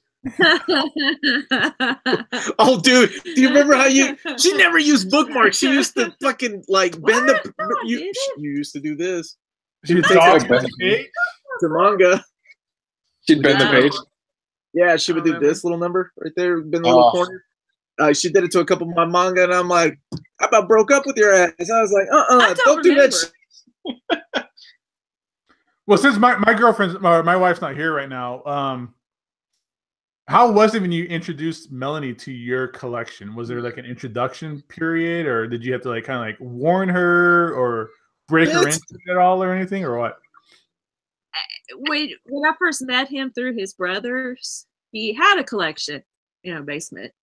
Oh, dude, do you remember how she never used bookmarks. She used to fucking like bend you used to do this. She would take the manga. She'd bend the page. Yeah, she would do this little number right there, bend the little corner. She did it to a couple of my manga, and I'm like, I about broke up with your ass. I was like, don't do that shit. Well, since my girlfriend's or my wife's not here right now, how was it when you introduced Melanie to your collection? Was there like an introduction period, or did you have to like kind of like warn her or break her into it at all or anything, or what? When I first met him through his brothers, he had a collection in a basement.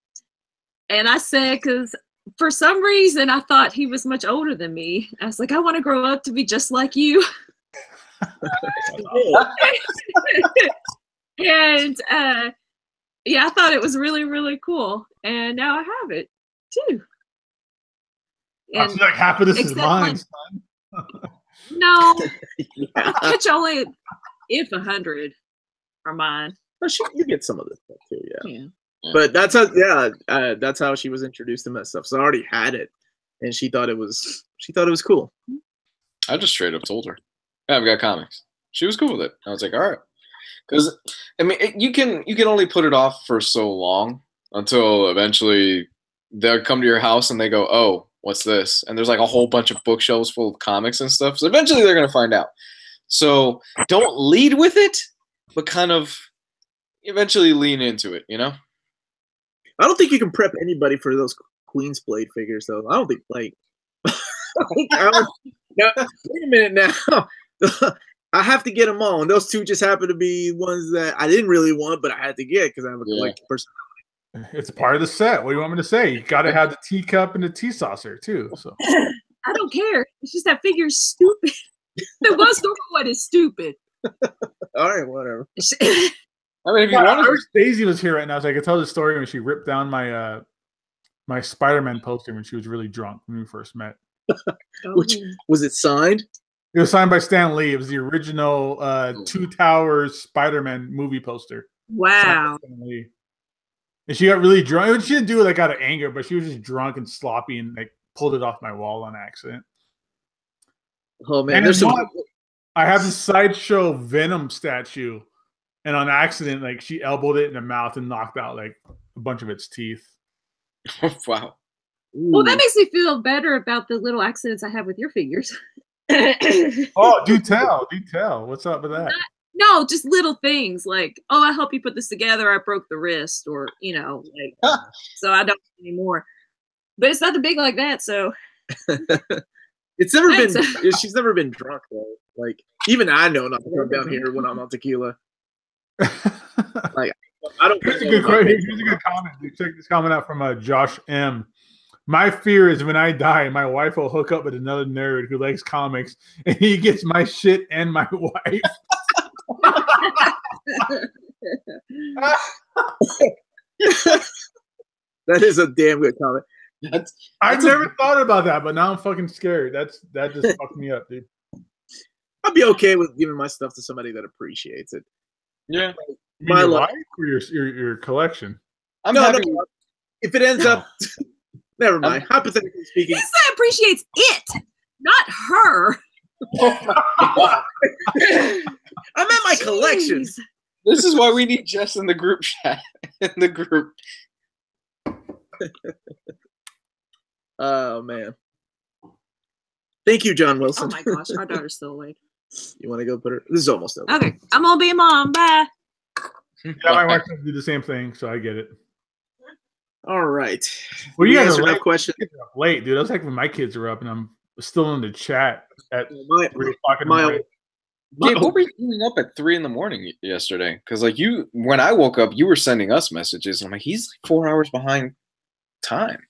And I said, because for some reason I thought he was much older than me. I was like, I want to grow up to be just like you. And yeah, I thought it was really, really cool. And now I have it too. And like half of this is mine, son. No, I'll catch only if 100 are mine. Well, you get some of this stuff too, yeah. But that's how she was introduced to that stuff. So I already had it, and she thought it was cool. I just straight up told her, "Yeah, I've got comics." She was cool with it. I was like, "All right," because I mean, you can only put it off for so long until eventually they'll come to your house and they go, "Oh, what's this?" And there's like a whole bunch of bookshelves full of comics and stuff. So eventually they're gonna find out. So don't lead with it, but kind of eventually lean into it, I don't think you can prep anybody for those Queen's Blade figures, though. I don't think, like... wait a minute now. I have to get them all, and those two just happen to be ones that I didn't really want, but I had to get because I have a collector personality. It's part of the set. What do you want me to say? You got to have the teacup and the tea saucer, too. So I don't care. It's just that figure's stupid. The most normal one is stupid. All right, whatever. I mean, if you want to, Daisy was here right now, so I could tell the story when she ripped down my my Spider-Man poster when she was really drunk when we first met. Which was it signed? It was signed by Stan Lee. It was the original Two Towers Spider-Man movie poster. Wow. And she got really drunk. She didn't do it like out of anger, but she was just drunk and sloppy and like pulled it off my wall on accident. Oh man, there's some. I have this Sideshow Venom statue. And on accident, like she elbowed it in the mouth and knocked out like a bunch of its teeth. Wow. Well, that makes me feel better about the little accidents I have with your figures. Oh, do tell. What's up with that? No, just little things like, oh, I helped you put this together. I broke the wrist, or like, so I don't anymore. But it's nothing big like that. So it's never been. She's never been drunk though. Like even I know not to come down here when I'm on tequila. Like I don't. Here's a good comment. Check this comment out from Josh M. My fear is when I die, my wife will hook up with another nerd who likes comics, and he gets my shit and my wife. That is a damn good comment. I've never thought about that, but now I'm fucking scared. That just fucked me up, dude. I'd be okay with giving my stuff to somebody that appreciates it. Yeah, my life or your collection. I'm happy. If it ends up, never mind. Hypothetically speaking, he said appreciates it, not her. I meant my collection. This is why we need Jess in the group chat. In the group. Oh man. Thank you, John Wilson. Oh my gosh, our daughter's still awake. You want to go put her? This is almost over. Okay, I'm gonna be a mom. Bye. Yeah, my wife does do the same thing, so I get it. All right. Well, you guys answer are enough late. questions. Late, dude. I was like when my kids are up, and I'm still in the chat at 3 o'clock in the morning. Gabe, what were you doing up at 3 in the morning yesterday? Because like when I woke up, you were sending us messages. I'm like, he's like 4 hours behind time.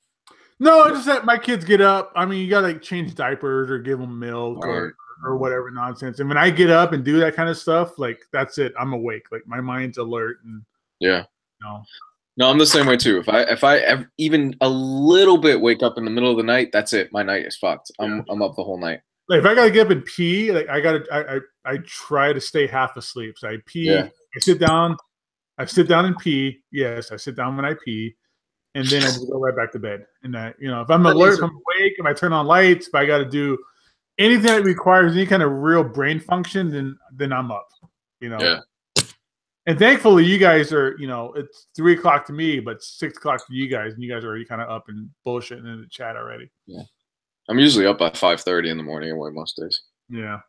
No, it's just that my kids get up. I mean, you gotta like change diapers or give them milk or whatever nonsense. And when I get up and do that kind of stuff, like that's it. I'm awake. Like my mind's alert. And yeah, no, I'm the same way too. If I even a little bit wake up in the middle of the night, that's it. My night is fucked. I'm up the whole night. Like if I gotta get up and pee, like I try to stay half asleep. So I pee. Yeah. I sit down and pee. Yes, I sit down when I pee. And then I just go right back to bed. And if I'm alert, if I'm awake, if I turn on lights, if I got to do anything that requires any kind of real brain function, then I'm up. Yeah. And thankfully, you guys are, it's 3 o'clock to me, but 6 o'clock to you guys, and you guys are already kind of up and bullshitting in the chat already. Yeah. I'm usually up by 5:30 in the morning anyway most days. Yeah.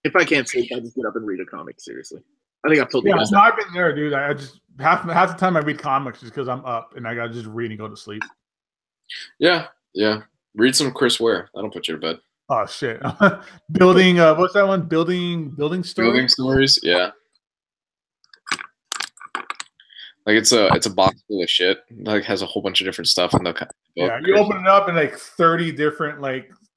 If I can't sleep, I just get up and read a comic. Seriously. I think I've told you guys. No, I've been there, dude. I just half the time I read comics just because I'm up and I gotta just read and go to sleep. Yeah. Read some Chris Ware. That'll put you to bed. Oh shit. Building what's that one? Building stories? Building stories, yeah. Like it's a box full of shit. Like has a whole bunch of different stuff in the book. Yeah, you open it up and like 30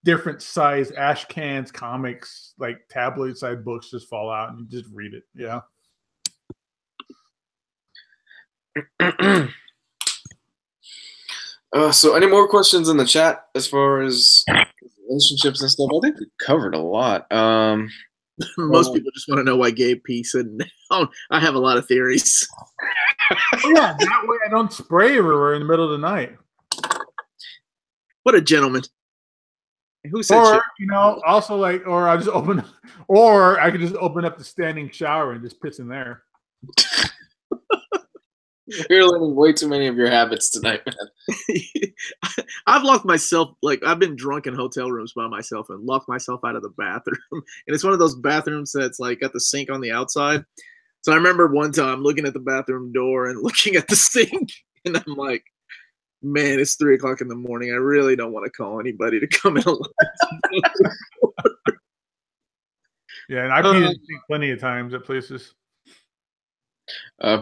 different size ash cans comics, like tabloid side books just fall out and you just read it. Yeah. So any more questions in the chat as far as relationships and stuff? I think we covered a lot. Most people just want to know why Gabe P said no. I have a lot of theories. Yeah, that way I don't spray everywhere in the middle of the night. What a gentleman. Who said or, shit? Also like, or I could just open up the standing shower and just piss in there. You're learning way too many of your habits tonight, man. I've locked myself, like I've been drunk in hotel rooms by myself and locked myself out of the bathroom. And it's one of those bathrooms that's like got the sink on the outside. So I remember one time looking at the bathroom door and looking at the sink, and I'm like, man, it's 3 o'clock in the morning. I really don't want to call anybody to come in. Yeah, and I've peed plenty of times at places.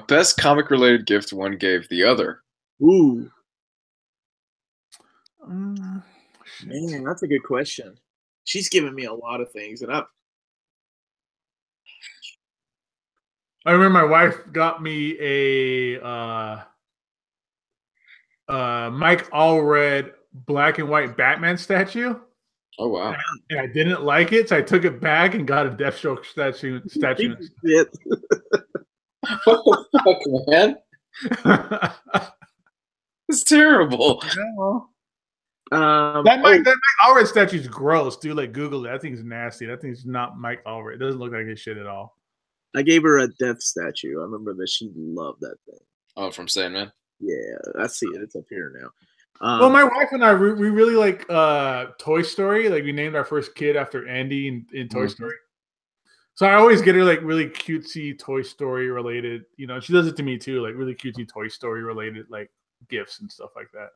Best comic related gift one gave the other. Ooh. Man, that's a good question. She's given me a lot of things, and I remember my wife got me a Mike Allred black and white Batman statue. Oh wow! And I didn't like it, so I took it back and got a Deathstroke statue. What the fuck, man? It's terrible. That Mike Allred statue is gross, dude. Like Google it. That thing's nasty. That thing's not Mike Allred. It doesn't look like his shit at all. I gave her a death statue. I remember that she loved that thing. Oh, from Sandman? Yeah, I see it. It's up here now. Well, my wife and I, we really like Toy Story. Like we named our first kid after Andy in Toy Story. So I always get her like really cutesy Toy Story related. She does it to me too, like really cutesy Toy Story related like gifts and stuff like that.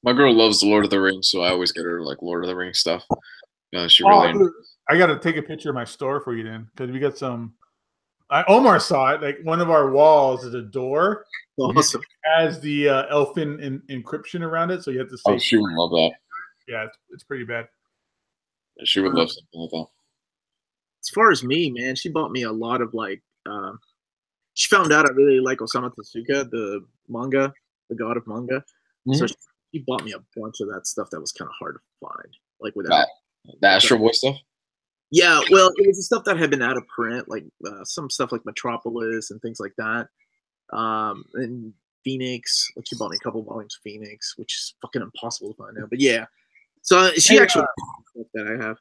My girl loves the Lord of the Rings, so I always get her like Lord of the Rings stuff. She really. I got to take a picture of my store for you then, because we got some. Omar saw it. Like one of our walls is a door. Awesome. It has the elfin encryption around it, so you have to say. Oh, she would love that. Yeah, it's pretty bad. She would love something like that. As far as me, man, she bought me a lot of like. She found out I really like Osamu Tezuka, the manga, the god of manga. So she bought me a bunch of that stuff that was kind of hard to find, like without the Astro Boy stuff. Yeah, well, it was the stuff that had been out of print, like some stuff like Metropolis and things like that. And Phoenix, like she bought me a couple volumes of Phoenix, which is fucking impossible to find now. But yeah, so she actually that I have.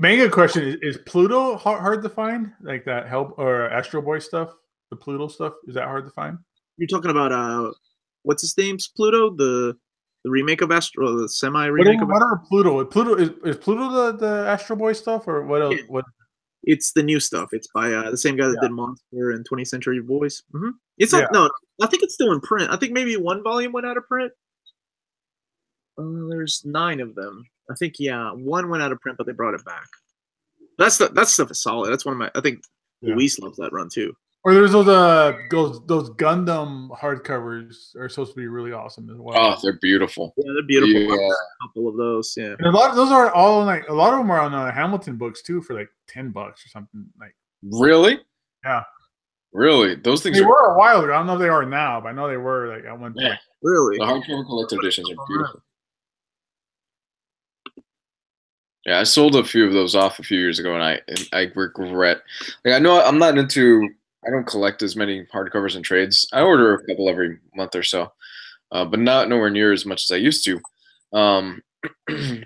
Manga question: Is Pluto hard to find? Like that Help or Astro Boy stuff, the Pluto stuff, is that hard to find? You're talking about what's his name's Pluto, the remake of Astro, the semi remake of. What are Pluto? Is Pluto the Astro Boy stuff or what else? Yeah. What? It's the new stuff. It's by the same guy that did Monster and 20th Century Boys. It's not, no, I think it's still in print. I think maybe one volume went out of print. There's 9 of them. I think one went out of print, but they brought it back. That stuff is solid. That's one of my. I think Luis loves that run too. Or there's those Gundam hardcovers are supposed to be really awesome as well. Oh, they're beautiful. Yeah, they're beautiful. Yeah. A couple of those. Yeah. And a lot of those are all like a lot of them are on Hamilton books too for like $10 or something. Like really? Yeah. Really? Those things were a while ago. I don't know if they are now, but I know they were like at one point. Yeah. Really? The hardcover collector editions are beautiful. Yeah, I sold a few of those off a few years ago, and I regret. Like, I know I'm not into. I don't collect as many hardcovers and trades. I order a couple every month or so, but not nowhere near as much as I used to.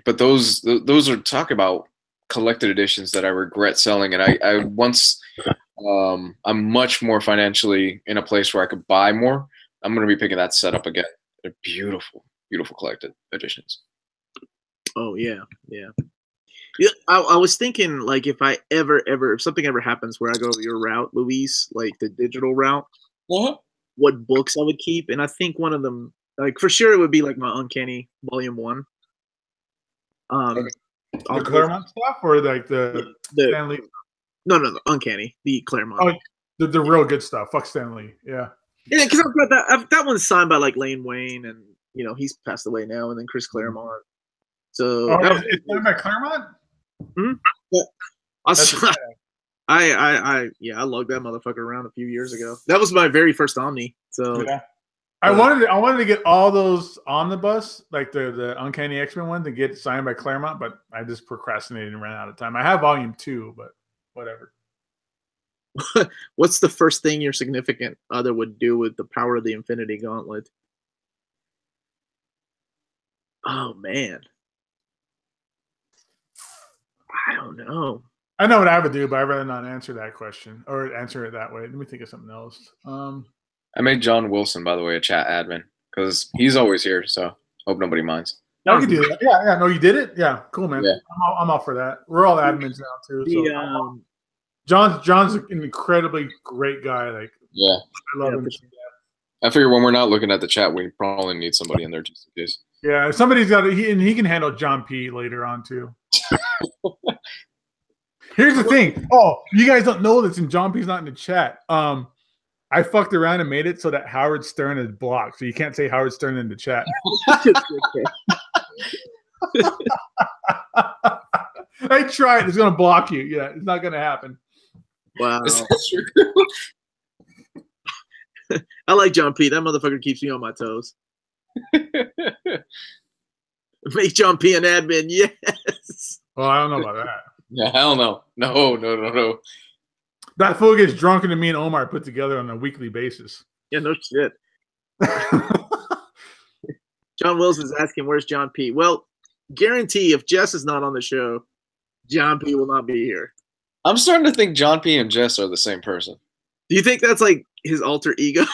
But those are talk about collected editions that I regret selling, and I once I'm much more financially in a place where I could buy more. I'm going to be picking that set up again. They're beautiful, beautiful collected editions. Oh yeah, yeah. Yeah, I was thinking like if something ever happens where I go your route, Luis, like the digital route, what books I would keep, and I think one of them, like for sure, it would be like my Uncanny Volume 1. The Claremont stuff, or like the Stanley? No, the Uncanny, the Claremont. Oh, the real good stuff. Fuck Stanley. Yeah. Yeah, because I've got that one's signed by like Lane Wayne, and he's passed away now, and then Chris Claremont. So it's signed by Claremont. Yeah. I lugged that motherfucker around a few years ago. That was my very first Omni. So yeah. I wanted to get all those Omnibus, like the Uncanny X-Men one, to get signed by Claremont, but I just procrastinated and ran out of time. I have Volume 2, but whatever. What's the first thing your significant other would do with the power of the Infinity Gauntlet? Oh man. I don't know. I know what I would do, but I'd rather not answer that question or answer it that way. Let me think of something else. I made John Wilson, by the way, a chat admin because he's always here. So hope nobody minds. I can do that. Yeah. No, you did it. Yeah, cool, man. Yeah. I'm all for that. We're all admins now too. So John's an incredibly great guy. Like, yeah, I love him. I figure when we're not looking at the chat, we probably need somebody in there just in case. Yeah, somebody's got it. He can handle John P later on too. Here's the thing. Oh, you guys don't know this, and John P's not in the chat. I fucked around and made it so that Howard Stern is blocked, so you can't say Howard Stern in the chat. I tried. It's gonna block you. Yeah, it's not gonna happen. Wow. Is that true? I like John P. That motherfucker keeps me on my toes. Make John P an admin, yes. Well, I don't know about that. Yeah, hell no. No. That fool gets drunker than me and Omar put together on a weekly basis. Yeah, no shit. John Wills is asking, where's John P? Well, guarantee if Jess is not on the show, John P will not be here. I'm starting to think John P and Jess are the same person. Do you think that's like his alter ego?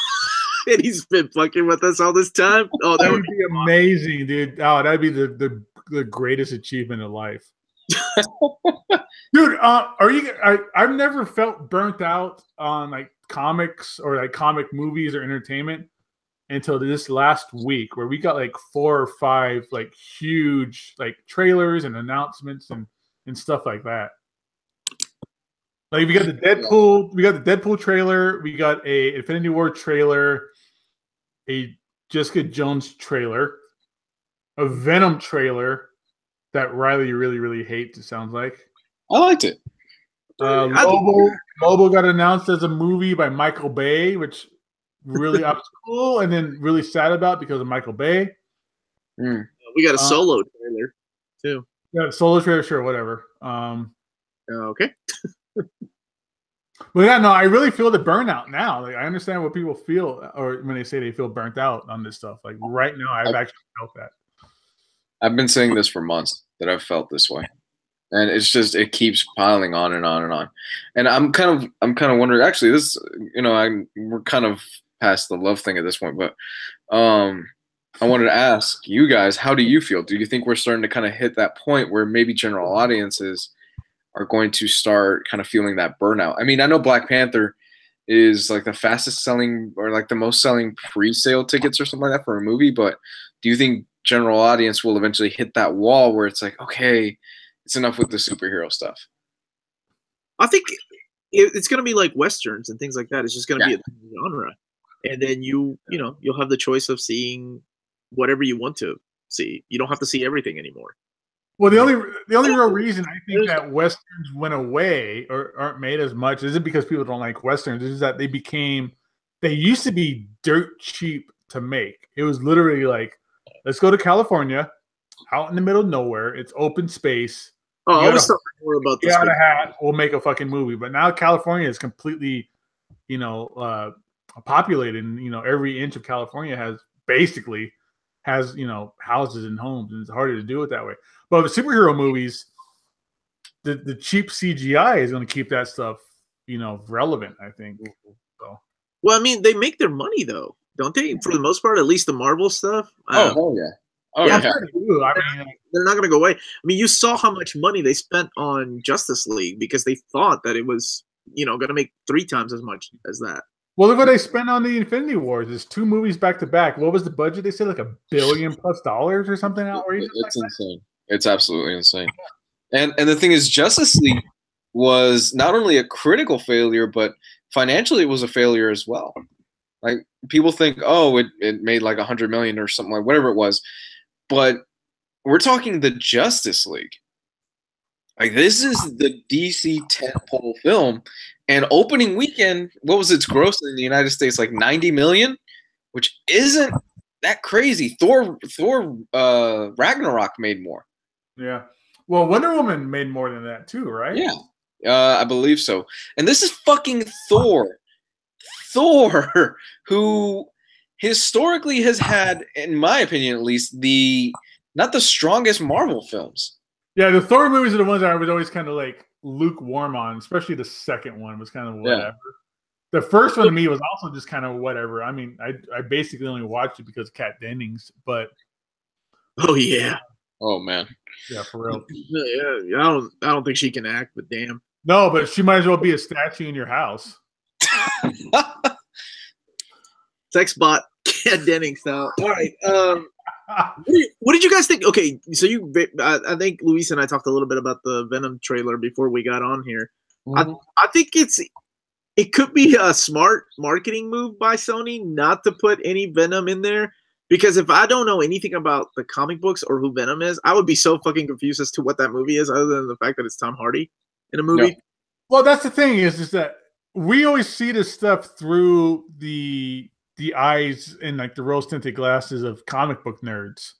And he's been fucking with us all this time? Oh, that would be amazing, dude. Oh, that'd be the greatest achievement of life. Dude, I've never felt burnt out on like comics or like comic movies or entertainment until this last week, where we got like 4 or 5 like huge like trailers and announcements and stuff like that. Like we got the Deadpool trailer, we got a Infinity War trailer, a Jessica Jones trailer, a Venom trailer that Riley really, really hates, it sounds like. I liked it. Lobo got announced as a movie by Michael Bay, which really I was cool and then really sad about because of Michael Bay. We got a solo trailer too. Yeah, solo trailer, sure, whatever. Okay. But yeah, no, I really feel the burnout now. Like I understand what people feel, or when they say they feel burnt out on this stuff. Like right now, I've actually felt that. I've been saying this for months that I've felt this way, and it's just it keeps piling on and on and on. And I'm kind of wondering. Actually, this we're kind of past the love thing at this point, but I wanted to ask you guys, how do you feel? Do you think we're starting to kind of hit that point where maybe general audiences are going to start kind of feeling that burnout. I mean, I know Black Panther is like the fastest selling or like the most selling pre-sale tickets or something like that for a movie, but do you think general audience will eventually hit that wall where it's like, okay, it's enough with the superhero stuff? I think it's going to be like Westerns and things like that. It's just going to be a genre. And then you'll have the choice of seeing whatever you want to see. You don't have to see everything anymore. Well, the only real reason I think that Westerns went away or aren't made as much isn't because people don't like Westerns. It's that they used to be dirt cheap to make. It was literally like, let's go to California, out in the middle of nowhere. It's open space. Oh, I was talking more about this. Get out a hat, we'll make a fucking movie. But now California is completely, populated, and every inch of California has houses and homes, and it's harder to do it that way. But with superhero movies, the cheap CGI is going to keep that stuff, relevant, I think. So. Well, I mean, they make their money though, don't they? For the most part, at least the Marvel stuff. Oh, hell yeah. Oh, yeah. They're not going to go away. I mean, you saw how much money they spent on Justice League because they thought that it was, going to make 3 times as much as that. Well, look what they spent on the Infinity Wars. It's 2 movies back to back. What was the budget? They said like $1 billion+ or something outrageous. It's insane. It's absolutely insane. And the thing is, Justice League was not only a critical failure, but financially it was a failure as well. Like, people think, oh, it made like $100 million or something, like whatever it was. But we're talking the Justice League. Like, this is the DC tentpole film. And opening weekend, what was its gross in the United States? Like 90 million, which isn't that crazy. Thor Ragnarok made more. Yeah. Well, Wonder Woman made more than that too, right? Yeah. I believe so. And this is fucking Thor. Thor, who historically has had, in my opinion at least, not the strongest Marvel films. Yeah, the Thor movies are the ones that I was always kind of like lukewarm on, especially the second one was kind of whatever. Yeah. The first one to me was also just kind of whatever. I mean, I basically only watched it because of Kat Dennings, but oh yeah. Oh man. Yeah, for real. Yeah, I don't think she can act, but damn. No, but she might as well be a statue in your house. Sex bot Kat Dennings now. All right. What did you guys think? Okay, so I think Luis and I talked a little bit about the Venom trailer before we got on here. Mm-hmm. I think it could be a smart marketing move by Sony not to put any Venom in there, because if I don't know anything about the comic books or who Venom is, I would be so fucking confused as to what that movie is, other than the fact that it's Tom Hardy in a movie. No. Well, that's the thing is that we always see this stuff through the eyes and like the rose-tinted glasses of comic book nerds.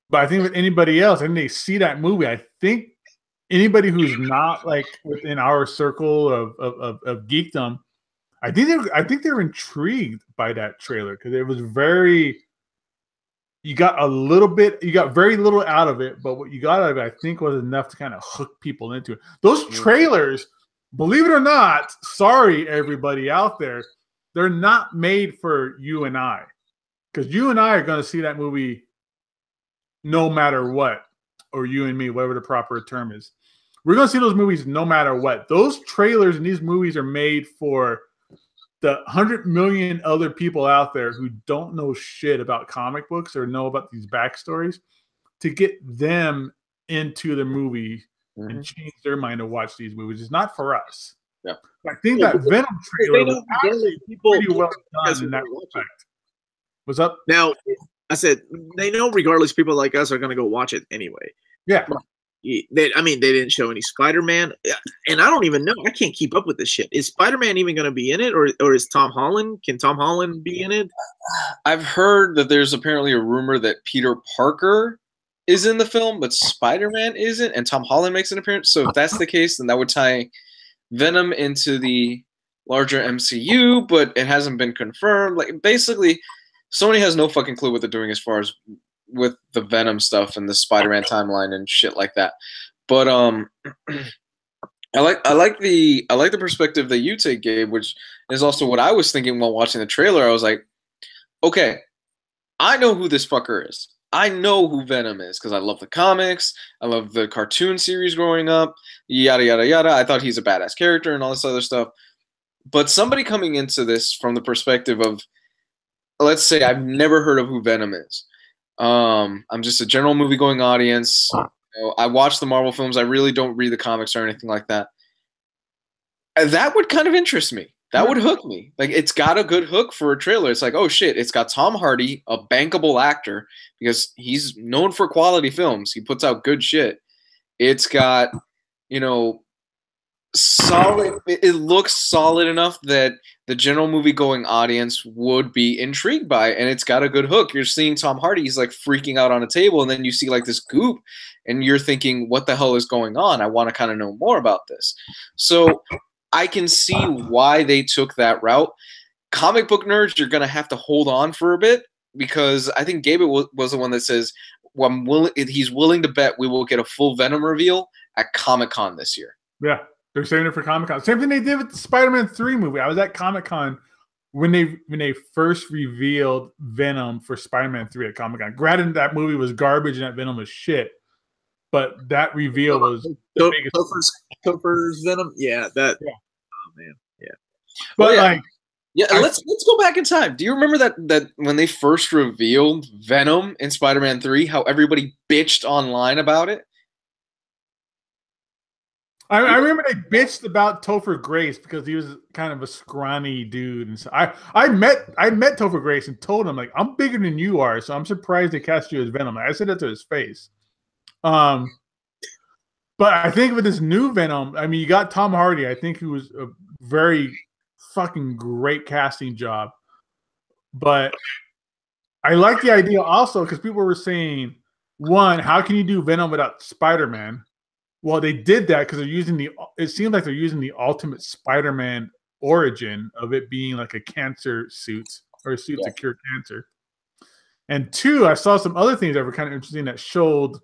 But I think with anybody else, and they see that movie, I think anybody who's not like within our circle of geekdom, I think they're intrigued by that trailer because it was you got very little out of it, but what you got out of it, I think, was enough to kind of hook people into it. Those trailers, believe it or not, sorry everybody out there, they're not made for you and I, because you and I are going to see that movie no matter what, or you and me, whatever the proper term is. We're going to see those movies no matter what. Those trailers and these movies are made for the 100 million other people out there who don't know shit about comic books or know about these backstories, to get them into the movie and change their mind to watch these movies. It's not for us. Yeah. I think that Venom trailer was actually pretty well done in that respect. What's up? Now, I said they know regardless, people like us are going to go watch it anyway. Yeah. They didn't show any Spider-Man, and I don't even know. I can't keep up with this shit. Is Spider-Man even going to be in it, or is Tom Holland? Can Tom Holland be in it? I've heard that there's apparently a rumor that Peter Parker is in the film, but Spider-Man isn't, and Tom Holland makes an appearance. So if that's the case, then that would tie Venom into the larger MCU, but it hasn't been confirmed. Like, basically, Sony has no fucking clue what they're doing as far as with the Venom stuff and the Spider-Man timeline and shit like that. But I like the perspective that you take, Gabe, which is also what I was thinking while watching the trailer. I was like, okay, I know who this fucker is. I know who Venom is because I love the comics. I love the cartoon series growing up. Yada yada yada. I thought he's a badass character and all this other stuff. But somebody coming into this from the perspective of, let's say I've never heard of who Venom is. I'm just a general movie-going audience. I watch the Marvel films. I really don't read the comics or anything like that. That would kind of interest me. That would hook me. Like, it's got a good hook for a trailer. It's like, oh shit, it's got Tom Hardy, a bankable actor, because he's known for quality films. He puts out good shit. It's got, solid. It looks solid enough that the general movie-going audience would be intrigued by it, and it's got a good hook. You're seeing Tom Hardy, he's like freaking out on a table, and then you see like this goop, and you're thinking, what the hell is going on? I want to kind of know more about this. So I can see why they took that route. Comic book nerds, you're going to have to hold on for a bit, because I think Gabe was the one that says, he's willing to bet we will get a full Venom reveal at Comic-Con this year. Yeah. They're saving it for Comic-Con. Same thing they did with the Spider-Man 3 movie. I was at Comic-Con when they first revealed Venom for Spider-Man 3 at Comic-Con. Granted, that movie was garbage and that Venom was shit, but that reveal was the biggest. Topher's Venom? Yeah, that. Yeah. Oh, man. Yeah. But, let's go back in time. Do you remember that when they first revealed Venom in Spider-Man 3, how everybody bitched online about it? I remember they bitched about Topher Grace because he was kind of a scrawny dude, and so I met Topher Grace and told him, like, I'm bigger than you are, so I'm surprised they cast you as Venom. I said that to his face. But I think with this new Venom, I mean, you got Tom Hardy. I think he was a very fucking great casting job. But I like the idea also because people were saying, one, how can you do Venom without Spider-Man? Well, they did that because they're using it seems like they're using the Ultimate Spider-Man origin of it being like a cancer suit or a suit to cure cancer. And two, I saw some other things that were kind of interesting that showed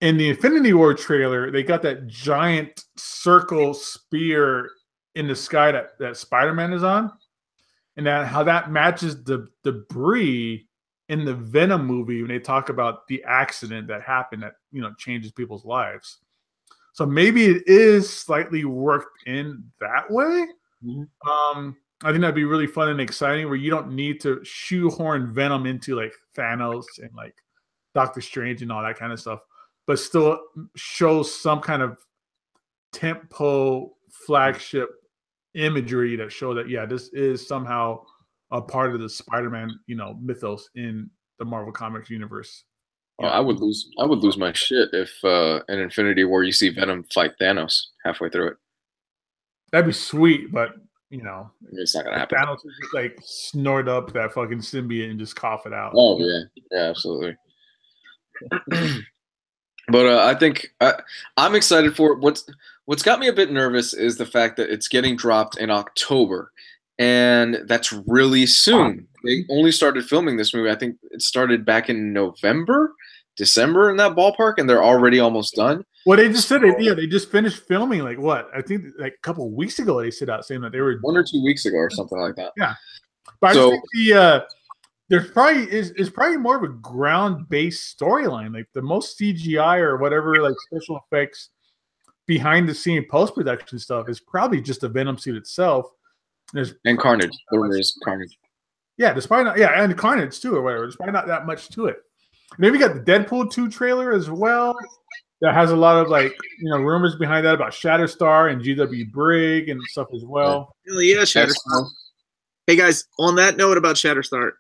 in the Infinity War trailer, they got that giant circle spear in the sky that Spider-Man is on, and how that matches the debris in the Venom movie when they talk about the accident that happened that changes people's lives. So maybe it is slightly worked in that way. Mm-hmm. I think that'd be really fun and exciting, where you don't need to shoehorn Venom into like Thanos and like Doctor Strange and all that kind of stuff, but still show some kind of tempo flagship imagery that show that this is somehow a part of the Spider-Man, mythos in the Marvel Comics universe. I would lose my shit if in Infinity War you see Venom fight Thanos halfway through it. That'd be sweet, but it's not gonna happen. Thanos would just like snort up that fucking symbiote and just cough it out. Oh yeah, absolutely. But I think I'm excited for it. What's got me a bit nervous is the fact that it's getting dropped in October. And that's really soon. They only started filming this movie. I think it started back in November, December, in that ballpark, and they're already almost done. Well, they just said it. Yeah, they just finished filming. Like what? I think like a couple of weeks ago they set out saying that they were 1 or 2 weeks ago or something like that. Yeah, but I think there's probably more of a ground-based storyline. Like the most CGI or whatever, like special effects behind the scene post-production stuff is probably just the Venom suit itself. And Carnage. There is Carnage. Yeah, despite not, and Carnage too, or whatever. There's probably not that much to it. Maybe we got the Deadpool 2 trailer as well. That has a lot of like rumors behind that about Shatterstar and GW Brig and stuff as well. Yeah, Shatterstar. Hey guys, on that note about Shatterstar,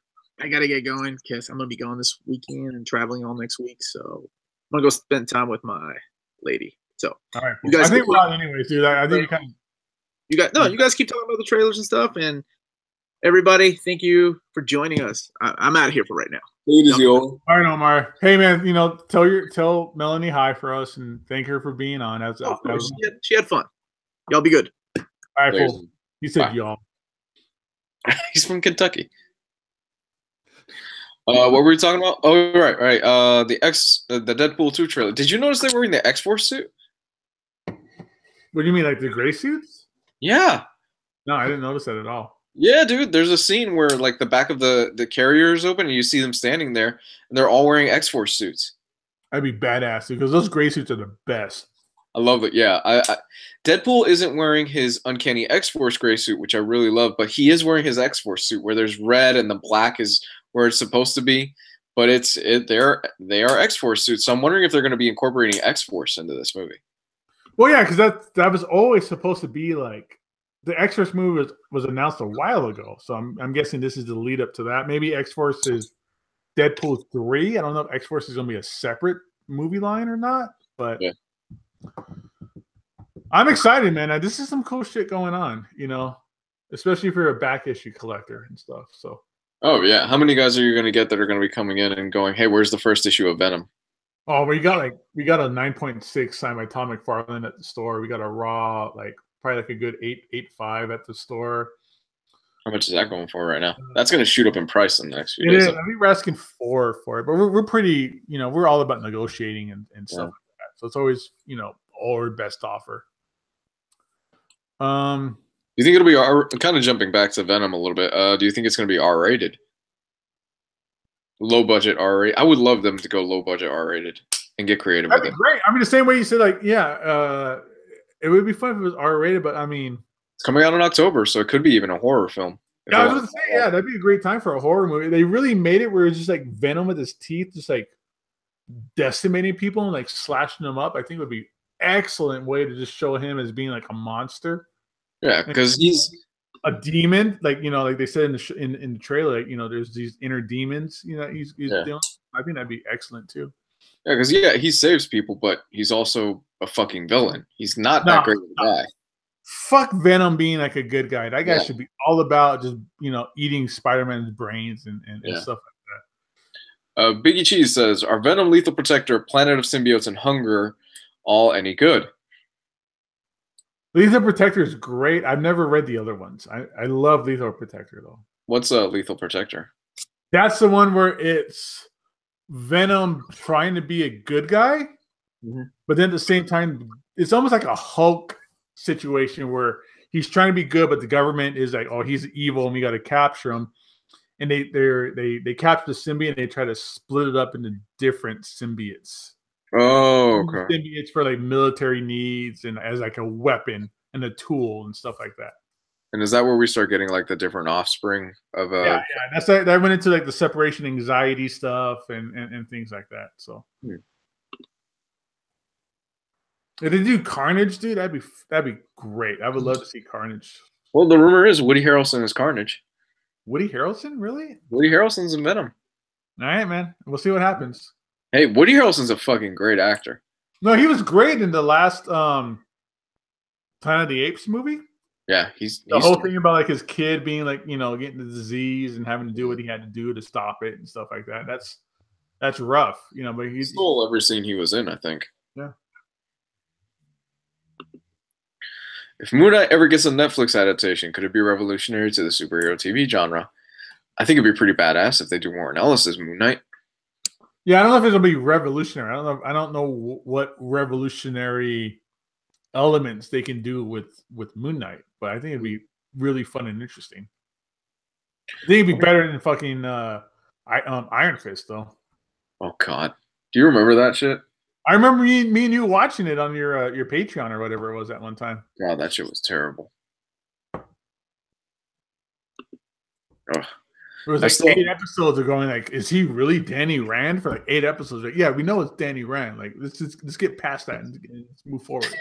I gotta get going because I'm gonna be going this weekend and traveling all next week. So I'm gonna go spend time with my lady. So all right, you guys. I think we're on anyways, dude. I think you guys keep talking about the trailers and stuff, and everybody, thank you for joining us. I'm out of here for right now. All right, Omar. Hey, man, tell Melanie hi for us and thank her for being on. She had fun. Y'all be good. All right, cool. You said y'all. He's from Kentucky. What were we talking about? Oh, right. The Deadpool 2 trailer. Did you notice they were wearing the X-Force suit? What do you mean, like the gray suits? Yeah. No, I didn't notice that at all. Yeah, dude. There's a scene where like the back of the carrier is open and you see them standing there, and they're all wearing X-Force suits. That'd be badass because those gray suits are the best. I love it. Yeah, Deadpool isn't wearing his Uncanny X-Force gray suit, which I really love, but he is wearing his X-Force suit where there's red and the black is where it's supposed to be. But they are X-Force suits, so I'm wondering if they're going to be incorporating X-Force into this movie. Well, yeah, because that was always supposed to be like the X-Force movie was announced a while ago, so I'm guessing this is the lead up to that. Maybe X-Force is Deadpool 3. I don't know if X-Force is going to be a separate movie line or not, but yeah. I'm excited, man. This is some cool shit going on, you know, especially if you're a back issue collector and stuff. So. Oh yeah, how many guys are you going to get that are going to be coming in and going, "Hey, where's the first issue of Venom?" Oh, we got a 9.6 signed by Tom McFarlane at the store. We got a raw probably like a good 8.5 at the store. How much is that going for right now? That's going to shoot up in price in the next few days. I mean, we're asking 4 for it, but we're pretty, you know, we're all about negotiating and stuff like that. So it's always, you know, our best offer. You think it'll be kind of jumping back to Venom a little bit? Do you think it's going to be R-rated? Low budget R-rated. I would love them to go low budget R-rated and get creative with it. Great. I mean, the same way you said, like, yeah, it would be fun if it was R-rated, but I mean, it's coming out in October, so it could be even a horror film. Yeah, I was going to say, yeah, that'd be a great time for a horror movie. They really made it where it's just like Venom with his teeth, just like decimating people and like slashing them up. I think it would be excellent way to just show him as being like a monster. Yeah, because he's a demon, like, you know, like they said in the in the trailer, like, you know, there's these inner demons, you know, he's doing. I think that'd be excellent too. Yeah, because he saves people, but he's also a fucking villain. He's not that great of a guy. Fuck Venom being like a good guy. That guy should be all about just, you know, eating Spider-Man's brains and stuff like that. Biggie Cheese says, "Are Venom, Lethal Protector, Planet of Symbiotes, and Hunger all any good?" Lethal Protector is great. I've never read the other ones. I love Lethal Protector though. What's Lethal Protector? That's the one where it's Venom trying to be a good guy, but then at the same time, it's almost like a Hulk situation where he's trying to be good, but the government is like, "Oh, he's evil, and we got to capture him." And they capture the symbiote and they try to split it up into different symbiotes. Oh, okay. Symbiotes for like military needs and as like a weapon and a tool and stuff like that. And is that where we start getting like the different offspring of yeah, that went into like the separation anxiety stuff and things like that. So if they do Carnage, dude, that'd be great. I would love to see Carnage. Well, the rumor is Woody Harrelson is Carnage. Woody Harrelson, really? Woody Harrelson's in Venom. All right, man. We'll see what happens. Hey, Woody Harrelson's a fucking great actor. No, he was great in the last Planet of the Apes movie. Yeah, he's the whole thing about like his kid being like, you know, getting the disease and having to do what he had to do to stop it and stuff like that. That's rough, you know. But he stole every scene he was in, I think. Yeah. If Moon Knight ever gets a Netflix adaptation, could it be revolutionary to the superhero TV genre? I think it'd be pretty badass if they do Warren Ellis's Moon Knight. Yeah, I don't know if it'll be revolutionary. I don't know what revolutionary elements they can do with Moon Knight, but I think it'd be really fun and interesting. I think it'd be better than fucking Iron Fist, though. Oh God, do you remember that shit? I remember me and you watching it on your Patreon or whatever it was at one time. God, that shit was terrible. Ugh. It was like 8 episodes of going like, is he really Danny Rand for like 8 episodes? Like, yeah, we know it's Danny Rand. Like, let's get past that and let's move forward.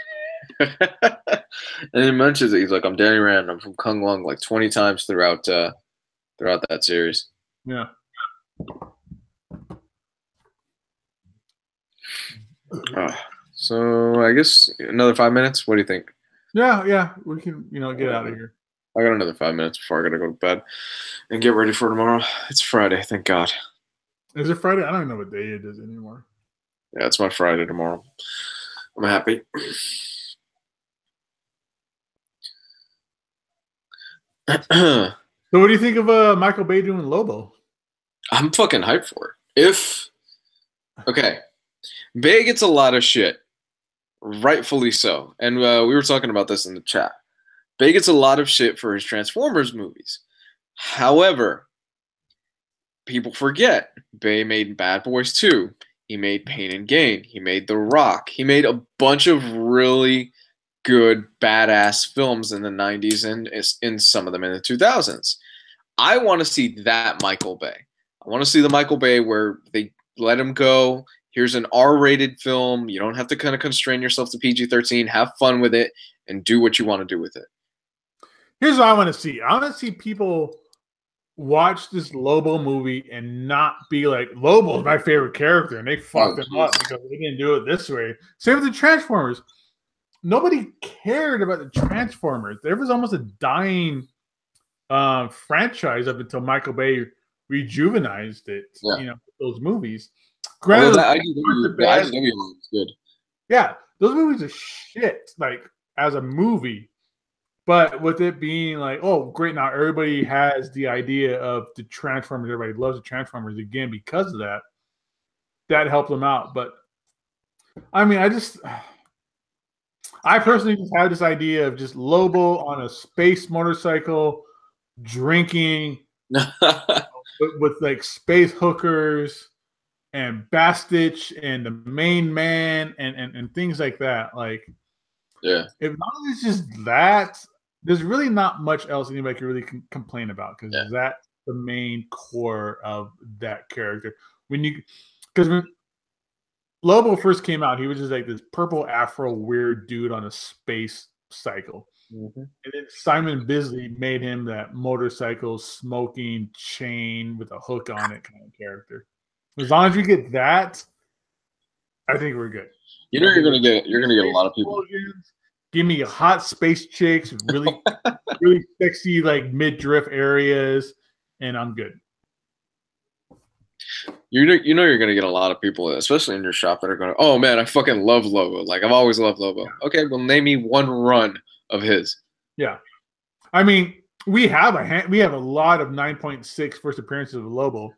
And he mentions it. He's like, "I'm Danny Rand. I'm from Kung Lung," like 20 times throughout that series. Yeah. So I guess another 5 minutes. What do you think? Yeah, we can, you know, get out of here. I got another 5 minutes before I gotta go to bed and get ready for tomorrow. It's Friday, thank God. Is it Friday? I don't even know what day it is anymore. Yeah, it's my Friday tomorrow. I'm happy. So what do you think of Michael Bay doing Lobo? I'm fucking hyped for it. Okay, Bay gets a lot of shit, rightfully so. And we were talking about this in the chat. Bay gets a lot of shit for his Transformers movies. However, people forget Bay made Bad Boys 2. He made Pain and Gain. He made The Rock. He made a bunch of really good, badass films in the 90s and in some of them in the 2000s. I want to see that Michael Bay. I want to see the Michael Bay where they let him go. Here's an R-rated film. You don't have to kind of constrain yourself to PG-13. Have fun with it and do what you want to do with it. Here's what I want to see. I want to see people watch this Lobo movie and not be like, Lobo's my favorite character, and they fucked him up because they didn't do it this way. Same with the Transformers. Nobody cared about the Transformers. There was almost a dying franchise up until Michael Bay rejuvenized it. Yeah. You know, those movies. Granted, was good. Yeah, those movies are shit. Like as a movie. But with it being like, oh, great, now everybody has the idea of the Transformers. Everybody loves the Transformers again because of that. That helped them out. But, I mean, I personally just had this idea of just Lobo on a space motorcycle drinking with like space hookers and Bastich and the main man and things like that. Like, yeah, if not it's just that, there's really not much else anybody can really complain about because that's the main core of that character. Because when Lobo first came out, he was just like this purple afro weird dude on a space cycle. Mm-hmm. And then Simon Bisley made him that motorcycle smoking chain with a hook on it kind of character. As long as you get that, I think we're good. You know you're gonna get a lot of people. Give me hot space chicks, really, really sexy like mid-drift areas, and I'm good. You know you're gonna get a lot of people, especially in your shop, that are going, "Oh man, I fucking love Lobo. Like I've always loved Lobo." Yeah. Okay, well name me one run of his. Yeah, I mean we have a lot of 9.6 first appearances of Lobo.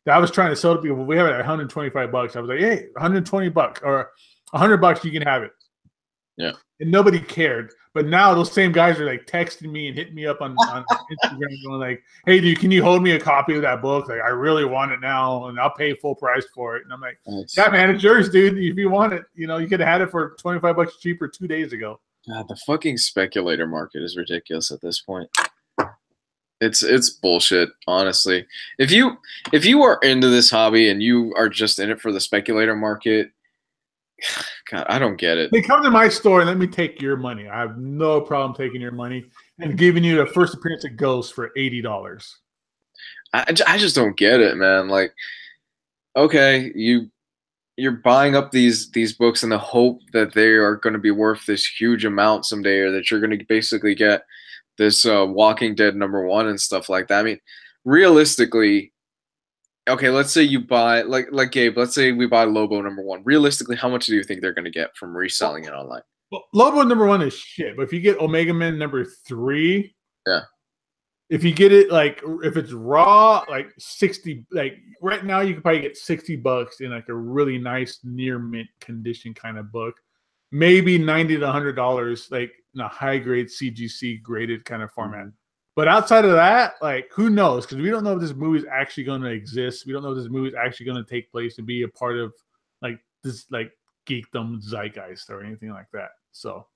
That I was trying to sell to people. We have it at $125. I was like, hey, $120 or $100, you can have it. Yeah. And nobody cared. But now those same guys are like texting me and hitting me up on Instagram going like, hey, dude, can you hold me a copy of that book? Like, I really want it now, and I'll pay full price for it. And I'm like, yeah, man, it's yours, dude. If you want it, you know, you could have had it for $25 cheaper 2 days ago. God, the fucking speculator market is ridiculous at this point. It's bullshit, honestly. If you are into this hobby and you are just in it for the speculator market, God, I don't get it. They come to my store and let me take your money. I have no problem taking your money and giving you the first appearance of Ghost for $80. I just don't get it, man. Like, okay, you're buying up these books in the hope that they are going to be worth this huge amount someday, or that you're going to basically get this Walking Dead #1 and stuff like that. I mean, realistically, okay, let's say you buy, like Gabe, let's say we buy Lobo #1. Realistically, how much do you think they're going to get from reselling it online? Well, Lobo #1 is shit, but if you get Omega Man #3, yeah. If you get it, like, if it's raw, like 60, like right now you can probably get $60 in like a really nice near mint condition kind of book. Maybe $90 to $100, like in a high grade CGC graded kind of format. Mm-hmm. But outside of that, like, who knows? Because we don't know if this movie is actually going to exist. We don't know if this movie is actually going to take place and be a part of like this like geekdom zeitgeist or anything like that. So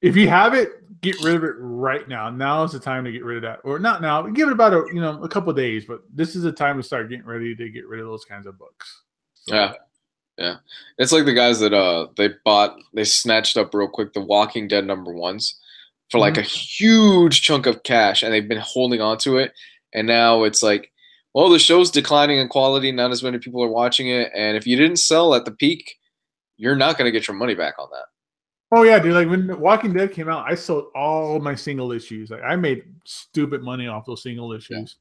if you have it, get rid of it right now. Now is the time to get rid of that. Or not now, give it about a couple of days, but this is the time to start getting ready to get rid of those kinds of books. So, yeah. Yeah. It's like the guys that they snatched up real quick the Walking Dead #1s for like a huge chunk of cash, and they've been holding on to it. And now it's like, well, the show's declining in quality. Not as many people are watching it. And if you didn't sell at the peak, you're not going to get your money back on that. Oh, yeah, dude. Like when Walking Dead came out, I sold all my single issues. Like I made stupid money off those single issues.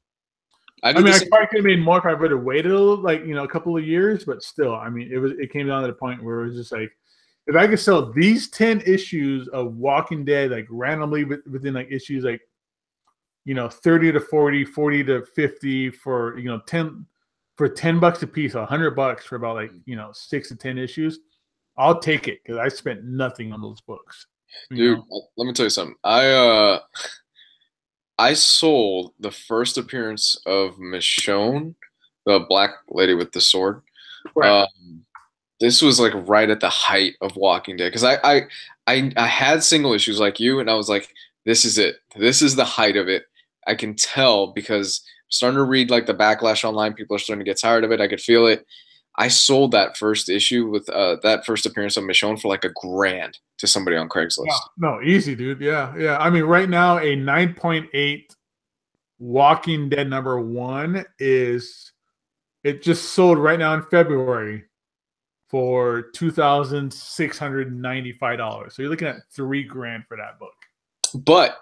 Yeah. I probably could have made more if I would have waited a couple of years, but still, I mean, it came down to the point where it was just like, if I could sell these 10 issues of Walking Dead, like randomly within like issues, like, 30 to 40, 40 to 50 for, $10 a piece, $100 for about like, 6 to 10 issues, I'll take it because I spent nothing on those books. Dude, let me tell you something. I sold the first appearance of Michonne, the black lady with the sword. Right. This was like right at the height of Walking Dead because I had single issues like you, and I was like, this is it. This is the height of it. I can tell because I'm starting to read like the backlash online. People are starting to get tired of it. I could feel it. I sold that first issue with that first appearance of Michonne for like $1,000 to somebody on Craigslist. No, easy, dude. Yeah. I mean, right now a 9.8 Walking Dead #1 it just sold right now in February for $2,695. So you're looking at $3,000 for that book. But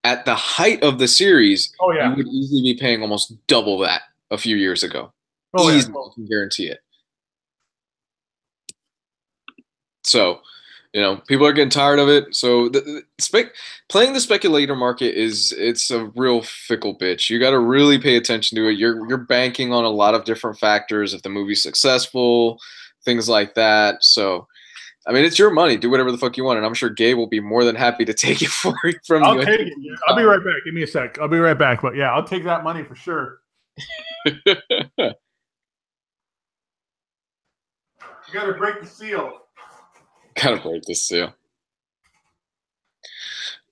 at the height of the series, oh yeah, you would easily be paying almost double that a few years ago. Oh easily, yeah, I can guarantee it. So, people are getting tired of it. So playing the speculator market it's a real fickle bitch. You got to really pay attention to it. You're banking on a lot of different factors. If the movie's successful, things like that. So, I mean, it's your money. Do whatever the fuck you want, and I'm sure Gabe will be more than happy to take it from you. I'll take it. I'll be right back. Give me a sec. I'll be right back. But yeah, I'll take that money for sure. You got to break the seal. Gotta break this seal.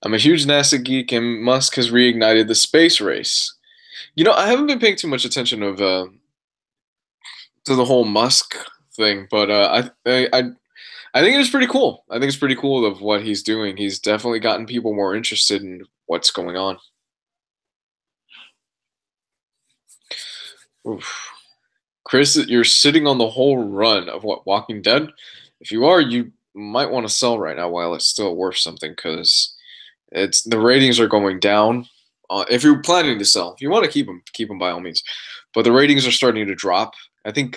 I'm a huge NASA geek, and Musk has reignited the space race. I haven't been paying too much attention to the whole Musk thing, but I think it is pretty cool. I think it's pretty cool of what he's doing. He's definitely gotten people more interested in what's going on. Oof. Chris, you're sitting on the whole run of what, Walking Dead? If you are, you might want to sell right now while it's still worth something, because the ratings are going down. If you're planning to sell, if you want to keep them by all means. But the ratings are starting to drop. I think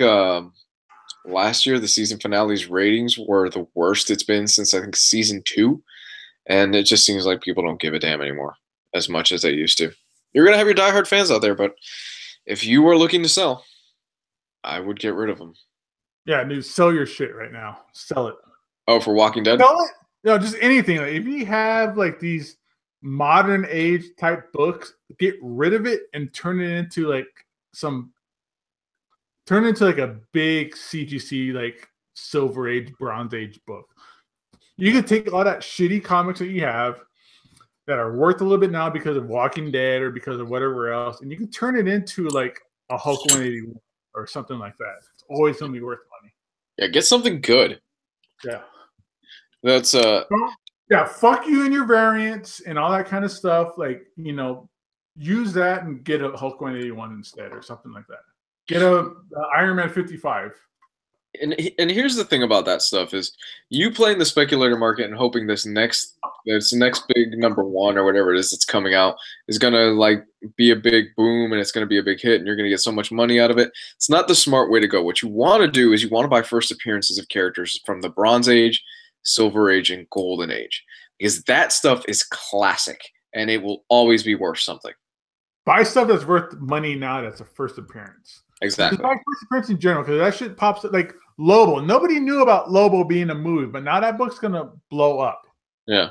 last year the season finale's ratings were the worst it's been since I think season 2, and it just seems like people don't give a damn anymore as much as they used to. You're gonna have your diehard fans out there, but if you are looking to sell, I would get rid of them. Yeah, dude, sell your shit right now. Sell it. Oh, for Walking Dead? Sell it. No, just anything. Like, if you have like these modern age type books, get rid of it and turn it into like a big CGC like Silver Age, Bronze Age book. You can take all that shitty comics that you have that are worth a little bit now because of Walking Dead or because of whatever else, and you can turn it into like a Hulk 181 or something like that. It's always going to be worth money. Yeah, get something good. Yeah. That's yeah, fuck you and your variants and all that kind of stuff. Like, use that and get a Hulk 181 instead or something like that. Get a Iron Man 55. And here's the thing about that stuff is you playing the speculator market and hoping this next big #1 or whatever it is that's coming out is gonna like be a big boom and it's gonna be a big hit and you're gonna get so much money out of it. It's not the smart way to go. What you want to do is you want to buy first appearances of characters from the Bronze Age, Silver Age, and Golden Age, because that stuff is classic and it will always be worth something. Buy stuff that's worth money now. That's a first appearance. Exactly. Just buy first appearance in general, because that shit pops up like Lobo. Nobody knew about Lobo being a movie, but now that book's gonna blow up. Yeah.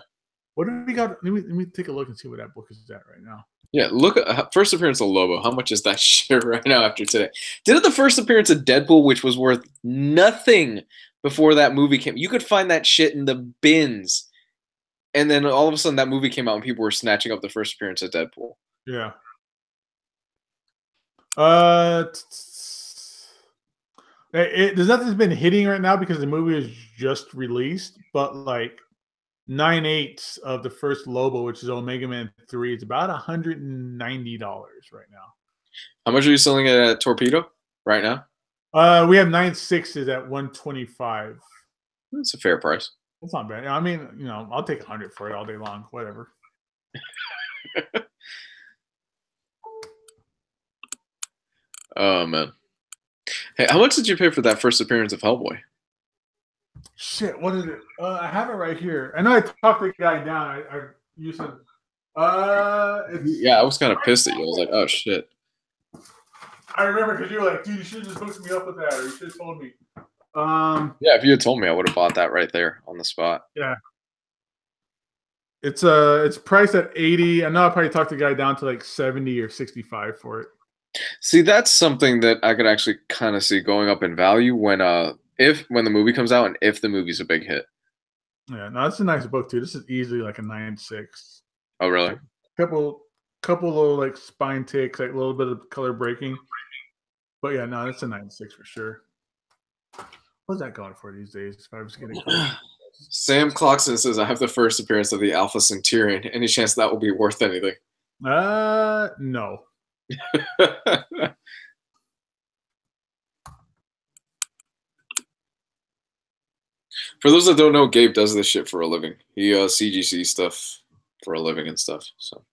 What do we got? Let me take a look and see what that book is at right now. Yeah, look at first appearance of Lobo. How much is that shit right now after today? Didn't the first appearance of Deadpool, which was worth nothing before that movie came, you could find that shit in the bins, and then all of a sudden that movie came out and people were snatching up the first appearance of Deadpool. Yeah. There's nothing that's been hitting right now because the movie is just released, but like 9/8 of the first Lobo, which is Omega Man 3, it's about $190 right now. How much are you selling it at Torpedo right now? We have 9/6s at $125. That's a fair price. That's not bad. I mean, I'll take 100 for it all day long. Whatever. Oh man. Hey, how much did you pay for that first appearance of Hellboy? Shit, what is it? I have it right here. I know I talked the guy down. You said, yeah, I was kind of pissed at you. I was like, oh shit. I remember because you were like, dude, you should have just hooked me up with that, or you should have told me. Yeah, if you had told me, I would have bought that right there on the spot. Yeah. It's priced at 80. I know I probably talked the guy down to like 70 or 65 for it. See, that's something that I could actually kind of see going up in value when the movie comes out and if the movie's a big hit. Yeah, no, it's a nice book too. This is easily like a 9.6. Oh, really? Couple little like spine ticks, like a little bit of color breaking. But yeah, no, it's a 9.6 for sure. What's that going for these days? If I was getting Sam Clockson says, I have the first appearance of the Alpha Centurion. Any chance that will be worth anything? No. For those that don't know, Gabe does this shit for a living. He CGC stuff for a living and stuff. So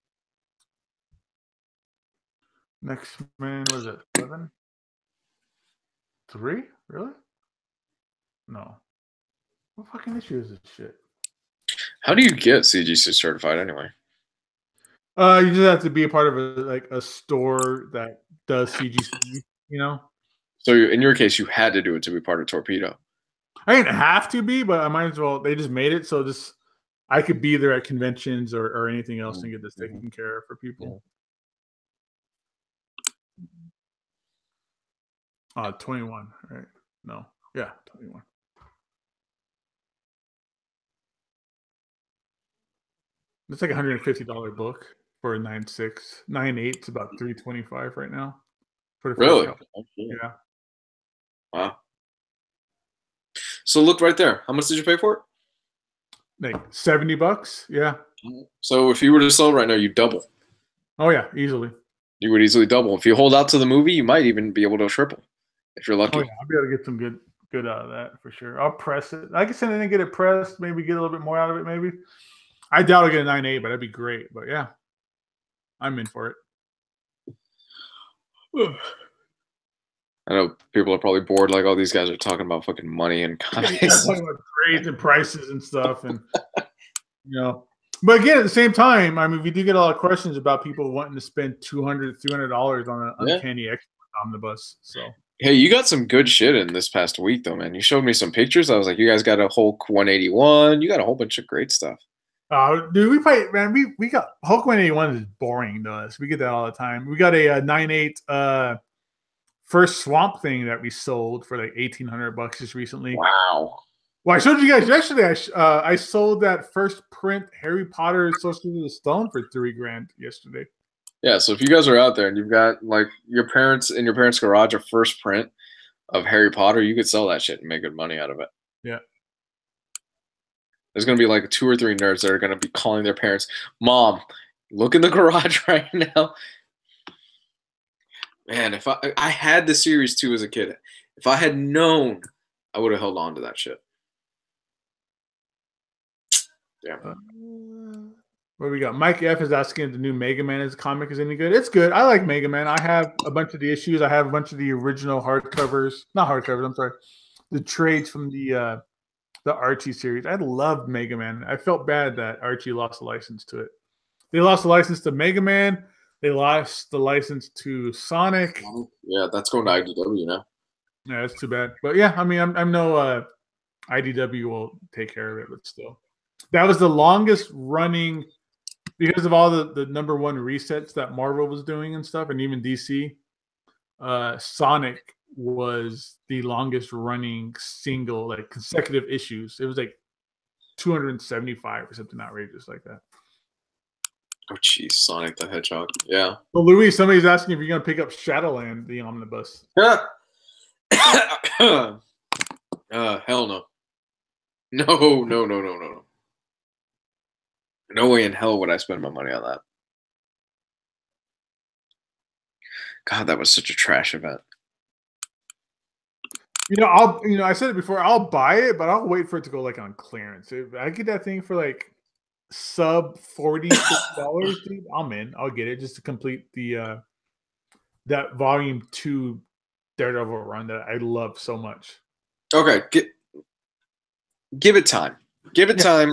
next man was it 7? 3? Really? No. What fucking issue is this shit? How do you get CGC certified anyway? You just have to be a part of a store that does CGC, you know? So in your case, you had to do it to be part of Torpedo. I didn't have to be, but I might as well. They just made it so I could be there at conventions or anything else and get this taken care of for people. 21, right? No. Yeah, 21. It's like a $150 book for a 9.6. 9.8 is about $325 right now. For the really? Yeah. Wow. So look right there. How much did you pay for it? Like $70. Yeah. So if you were to sell right now, you double. Oh yeah, easily. You would easily double. If you hold out to the movie, you might even be able to triple if you're lucky. Oh yeah, I'll be able to get some good out of that for sure. I'll press it. I can send it and get it pressed. Maybe get a little bit more out of it. Maybe. I doubt I'll get a 9.8, but that'd be great. But yeah, I'm in for it. I know people are probably bored. Like, all these guys are talking about fucking money and comics. Talking about grades and prices and stuff, and you know. But again, at the same time, I mean, we do get a lot of questions about people wanting to spend $200, $300 on an Uncanny X Omnibus. So hey, you got some good shit in this past week, though, man. You showed me some pictures. I was like, you guys got a Hulk 181. You got a whole bunch of great stuff. Dude, we got Hulk 181 is boring to us. We get that all the time. We got a 9.8 first Swamp Thing that we sold for like $1,800 just recently. Wow. Well, I showed you guys yesterday. I sold that first print Harry Potter Sorcerer of the Stone for $3,000 yesterday. Yeah, so if you guys are out there and you've got like your parents in your parents' garage a first print of Harry Potter, you could sell that shit and make good money out of it. Yeah. There's going to be like 2 or 3 nerds that are going to be calling their parents, Mom, look in the garage right now. Man, if I had the series 2 as a kid, if I had known, I would have held on to that shit. Yeah. What do we got? Mike F is asking if the new Mega Man comic is any good. It's good. I like Mega Man. I have a bunch of the issues. I have a bunch of the original hardcovers. Not hardcovers, I'm sorry. The trades from the Archie series. I loved Mega Man. I felt bad that Archie lost the license to it. They lost the license to Mega Man. They lost the license to Sonic. Yeah, that's going to IDW now. Yeah, that's too bad. But yeah, I mean, I'm no IDW will take care of it, but still. That was the longest running, because of all the number 1 resets that Marvel was doing and stuff, and even DC. Sonic was the longest running single, like consecutive issues. It was like 275 or something outrageous like that. Oh, jeez, Sonic the Hedgehog. Yeah. Well, Louis, somebody's asking if you're going to pick up Shadowland, the omnibus. Hell no. No. No way in hell would I spend my money on that. God, that was such a trash event. I said it before, I'll buy it, but I'll wait for it to go like on clearance. If I get that thing for like sub $46, dude, I'm in. I'll get it just to complete the that volume 2 Daredevil run that I love so much. Okay, give it time. Give it time.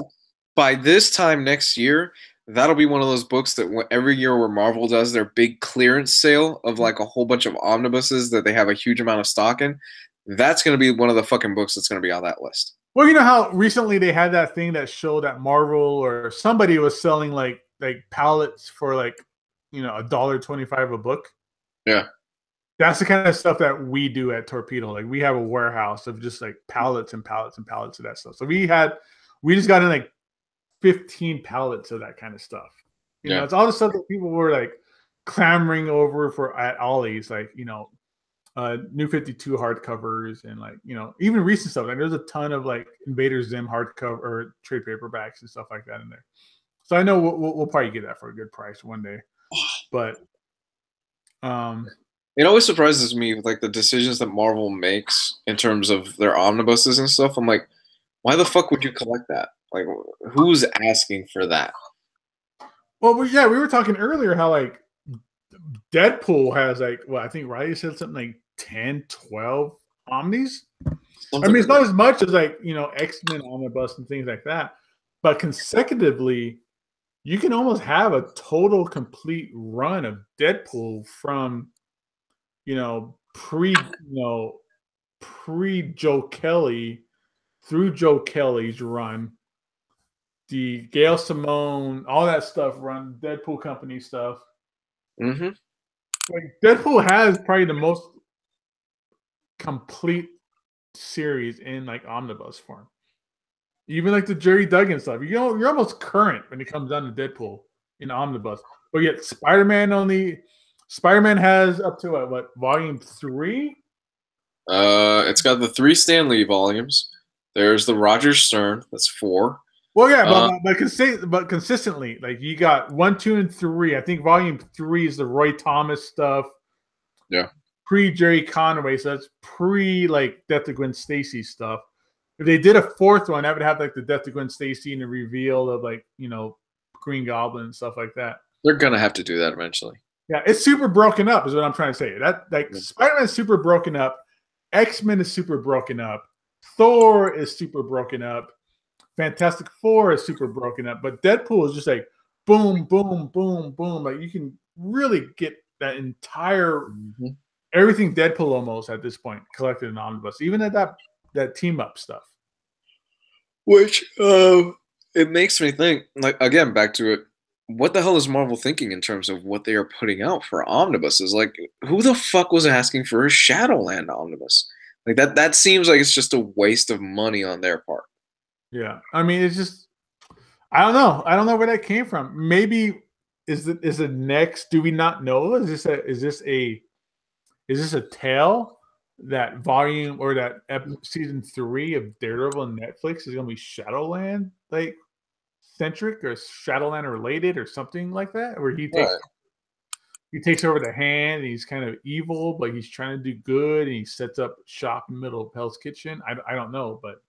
By this time next year, that'll be one of those books that every year where Marvel does their big clearance sale of like a whole bunch of omnibuses that they have a huge amount of stock in, that's going to be one of the fucking books that's going to be on that list. Well, you know how recently they had that thing that showed that Marvel or somebody was selling like pallets for like, you know, $1.25 a book. Yeah. That's the kind of stuff that we do at Torpedo. Like we have a warehouse of just like pallets and pallets and pallets of that stuff. So we just got in like 15 pallets of that kind of stuff. You know, it's all the stuff that people were like clamoring over for at Ollie's, like, you know, New 52 hardcovers and like, you know, even recent stuff. Like there's a ton of like Invader Zim hardcover or trade paperbacks and stuff like that in there. So I know we'll probably get that for a good price one day. But it always surprises me with like the decisions that Marvel makes in terms of their omnibuses and stuff. I'm like, why the fuck would you collect that? Like, who's asking for that? Well, yeah, we were talking earlier how like Deadpool has like, well, I think Riley said something like 10, 12 Omnis. I mean, it's not as much as like, you know, X-Men Omnibus and things like that, but consecutively, you can almost have a total complete run of Deadpool from, you know, pre-Joe Kelly through Joe Kelly's run, the Gail Simone, all that stuff run, Deadpool Company stuff. Mm-hmm. Like Deadpool has probably the most complete series in like omnibus form. Even like the Jerry Duggan stuff, you know, you're almost current when it comes down to Deadpool in omnibus. But yet Spider-Man has up to what volume 3? It's got the 3 Stan Lee volumes. There's the Roger Stern, that's 4. Well, yeah, but consistently, like you got 1, 2, and 3. I think volume 3 is the Roy Thomas stuff. Yeah. Pre Jerry Conway, so that's pre like Death of Gwen Stacy stuff. If they did a 4th one, that would have like the Death of Gwen Stacy and the reveal of like, you know, Green Goblin and stuff like that. They're gonna have to do that eventually. Yeah, it's super broken up, is what I'm trying to say. That like Spider-Man is super broken up, X-Men is super broken up, Thor is super broken up, Fantastic Four is super broken up, but Deadpool is just like boom, boom, boom, boom. Like you can really get that entire everything Deadpool almost at this point collected in omnibus, even at that team up stuff. Which it makes me think, like, again, back to it, what the hell is Marvel thinking in terms of what they are putting out for omnibuses? Like, who the fuck was asking for a Shadowland omnibus? Like that seems like it's just a waste of money on their part. Yeah, I mean, it's just I don't know. I don't know where that came from. Maybe is the next? Do we not know? Is this a tale that volume or that season 3 of Daredevil on Netflix is going to be Shadowland like centric or Shadowland related or something like that, where he takes over the hand and he's kind of evil, but he's trying to do good and he sets up shop in the middle of Hell's Kitchen. I don't know, but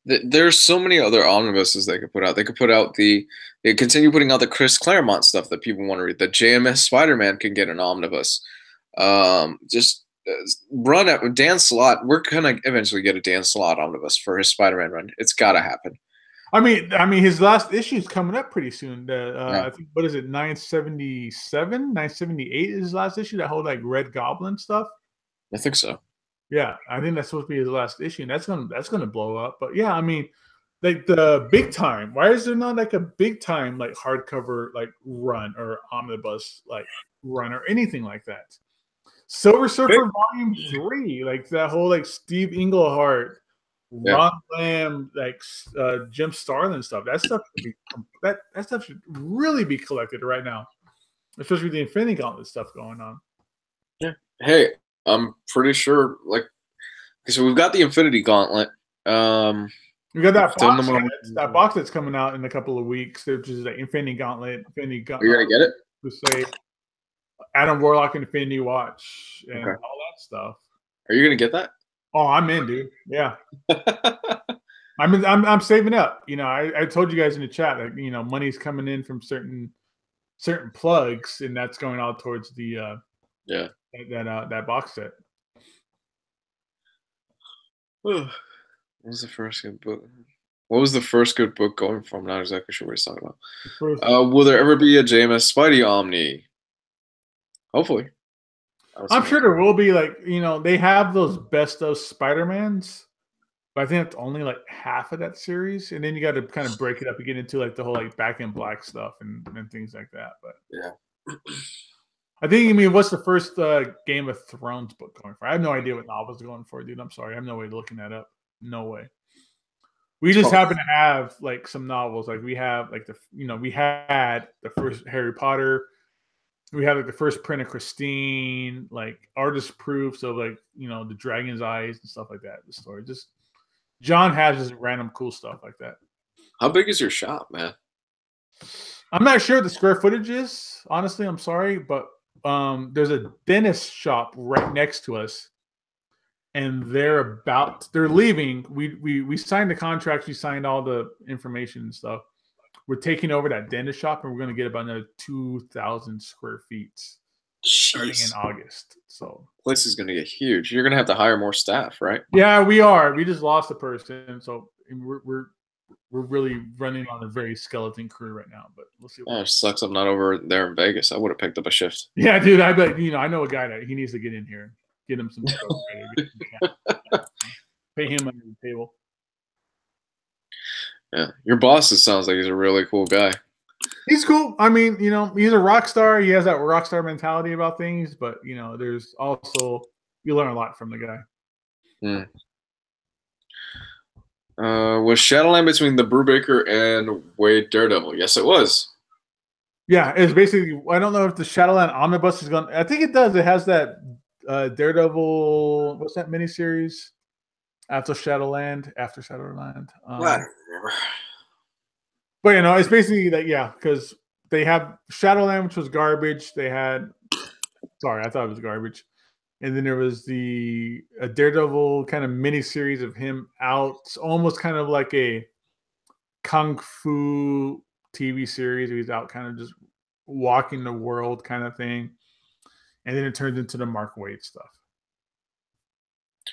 there's so many other omnibuses they could put out. They could put out they continue putting out the Chris Claremont stuff that people want to read. The JMS Spider-Man can get an omnibus. Just run at Dan Slott. We're gonna eventually get a Dan Slott omnibus for his Spider-Man run. It's gotta happen. I mean, his last issue is coming up pretty soon. I think, what is it, 977, 978 is his last issue. That whole like Red Goblin stuff. I think so. Yeah, I think that's supposed to be his last issue, and that's gonna blow up. But yeah, I mean, like the big time. Why is there not like a big time like hardcover like run or omnibus like run or anything like that? Silver Surfer Volume 3, like that whole like Steve Englehart, Ron Lamb, like Jim Starlin stuff. That stuff should really be collected right now, especially with the Infinity Gauntlet stuff going on. Yeah. Hey, I'm pretty sure. Like, so we've got the Infinity Gauntlet. We got that box that's coming out in a couple of weeks, which is the Infinity Gauntlet. Are you gonna get it? To say Adam Warlock Infinity Watch and all that stuff. Are you gonna get that? Oh, I'm in, dude. Yeah. I'm saving up. You know, I told you guys in the chat that, you know, money's coming in from certain plugs, and that's going all towards the that box set. What was the first good book? What was the first good book going from? I'm not exactly sure what he's talking about. Will there ever be a JMS Spidey Omni? Hopefully. I'm sure there will be. Like, you know, they have those best of Spider-Mans But I think that's only like half of that series, and then you got to kind of break it up and get into like the whole like Back in Black stuff and things like that. But yeah, I think, I mean, what's the first Game of Thrones book going for? I have no idea what novel's going for, dude. I'm sorry, I have no way of looking that up. No way. We just happen to have like some novels. Like we have like we had the first Harry Potter. We had like the first print of Christine, like artist proofs of like the Dragon's Eyes and stuff like that. The story just. John has just random cool stuff like that. How big is your shop, man? I'm not sure what the square footage is. Honestly, I'm sorry, but there's a dentist shop right next to us, and they're leaving. We signed the contracts. We signed all the information and stuff. We're taking over that dentist shop, and we're going to get about another 2,000 square feet starting in August. So place is going to get huge. You're going to have to hire more staff, right? Yeah, we are. We just lost a person, so we're really running on a very skeleton crew right now. But we'll see. Oh, it sucks. I'm not over there in Vegas. I would have picked up a shift. Yeah, dude. I bet I know a guy that he needs to get in here, get him some stuff. Pay him under the table. Yeah, your boss sounds like he's a really cool guy. He's cool. I mean, he's a rock star. He has that rock star mentality about things, but there's also you learn a lot from the guy. Was Shadowland between the Brubaker and Wade Daredevil? Yes, it was. Yeah, it's basically. I don't know if the Shadowland Omnibus is going. I think it does. It has that Daredevil. What's that miniseries? After Shadowland. I don't remember. But it's basically that, yeah, because they have Shadowland, which was garbage. They had, sorry, I thought it was garbage, and then there was a Daredevil kind of mini series of him out, almost kind of like a kung fu TV series. He's out, kind of just walking the world, kind of thing, and then it turns into the Mark Waid stuff.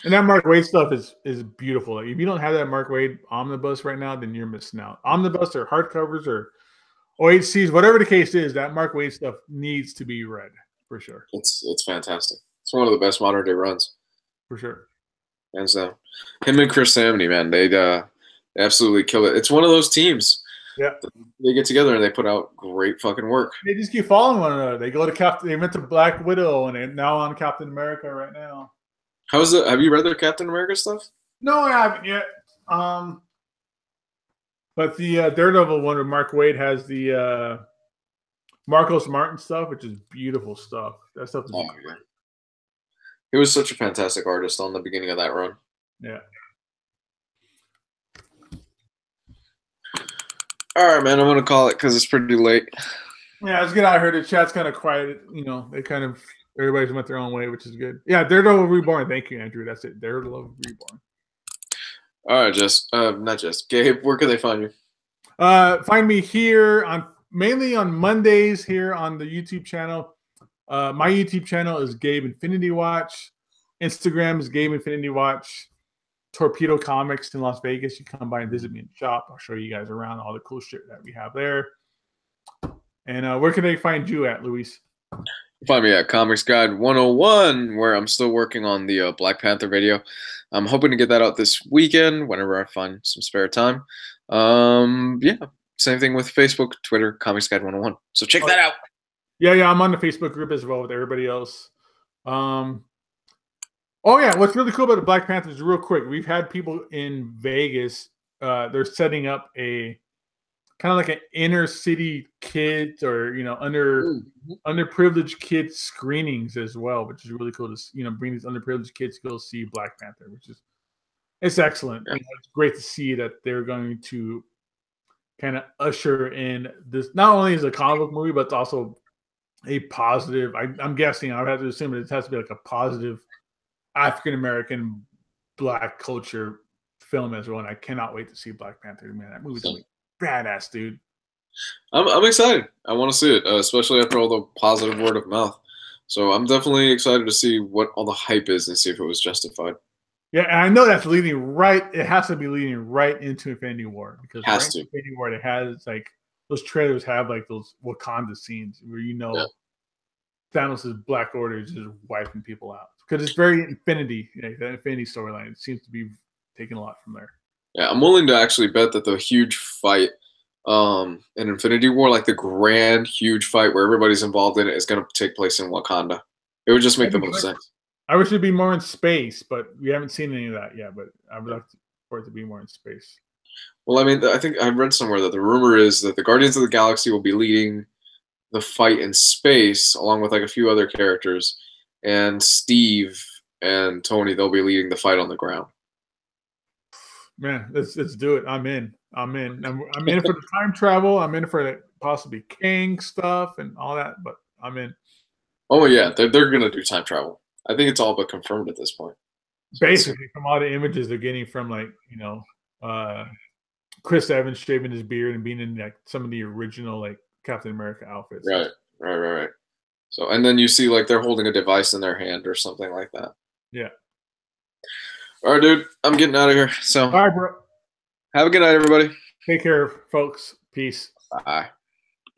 And that Mark Waid stuff is beautiful. Like, if you don't have that Mark Waid omnibus right now, then you're missing out. Omnibus or hardcovers or OHCs, whatever the case is, that Mark Waid stuff needs to be read for sure. It's fantastic. It's one of the best modern day runs. For sure. And so him and Chris Samney, man, they absolutely kill it. It's one of those teams. Yeah. They get together and they put out great fucking work. They just keep following one another. They go to they went to Black Widow and they're now on Captain America right now. How's it? Have you read their Captain America stuff? No, I haven't yet. But the Daredevil one with Mark Waid has the Marcos Martin stuff, which is beautiful stuff. That stuff is yeah. He was such a fantastic artist on the beginning of that run. Yeah. All right, man. I'm gonna call it because it's pretty late. Yeah, let's get out of here. The chat's kind of quiet. They kind of. Everybody's went their own way, which is good. Yeah, Daredevil Reborn. Thank you, Andrew. That's it. Daredevil Reborn. All right, not just Gabe. Where can they find you? Find me here mainly on Mondays here on the YouTube channel. My YouTube channel is Gabe Infinity Watch. Instagram is Gabe Infinity Watch. Torpedo Comics in Las Vegas. You come by and visit me in the shop. I'll show you guys around all the cool shit that we have there. And where can they find you at, Luis? Find me at Comics Guide 101, where I'm still working on the Black Panther video. I'm hoping to get that out this weekend whenever I find some spare time. Yeah, same thing with Facebook, Twitter, Comics Guide 101. So check that out. Yeah, I'm on the Facebook group as well with everybody else. Oh yeah, what's really cool about the Black Panthers, real quick, we've had people in Vegas. They're setting up a kind of like an inner city kids or underprivileged kids screenings as well, which is really cool to bring these underprivileged kids to go see Black Panther, it's excellent. Yeah. It's great to see that they're going to kind of usher in this. Not only is a comic book movie, but it's also a positive. I'm guessing I would have to assume it has to be like a positive African American Black culture film as well. And I cannot wait to see Black Panther. Man, that movie's gonna be badass, dude. I'm excited. I want to see it, especially after all the positive word of mouth. So I'm definitely excited to see what all the hype is and see if it was justified. Yeah, and I know that's leading right. It has to be leading right into Infinity War because Infinity War it has like those trailers have like those Wakanda scenes where Thanos' Black Order is just wiping people out because it's very Infinity, that Infinity storyline. It seems to be taking a lot from there. Yeah, I'm willing to actually bet that the huge fight in Infinity War, like the grand, huge fight where everybody's involved in it, is going to take place in Wakanda. It would just make the most sense. I wish it'd be more in space, but we haven't seen any of that yet. But I would like for it to be more in space. Well, I mean, I think I read somewhere that the rumor is that the Guardians of the Galaxy will be leading the fight in space, along with like a few other characters, and Steve and Tony, they'll be leading the fight on the ground. Man, let's do it. I'm in. I'm in for the time travel. I'm in for the possibly King stuff and all that. But I'm in. Oh yeah, they're gonna do time travel. I think it's all but confirmed at this point. Basically, from all the images they're getting from Chris Evans shaving his beard and being in like some of the original like Captain America outfits. Right. So and then you see like they're holding a device in their hand or something like that. Yeah. All right, dude. I'm getting out of here. So all right, bro. Have a good night, everybody. Take care, folks. Peace. Bye.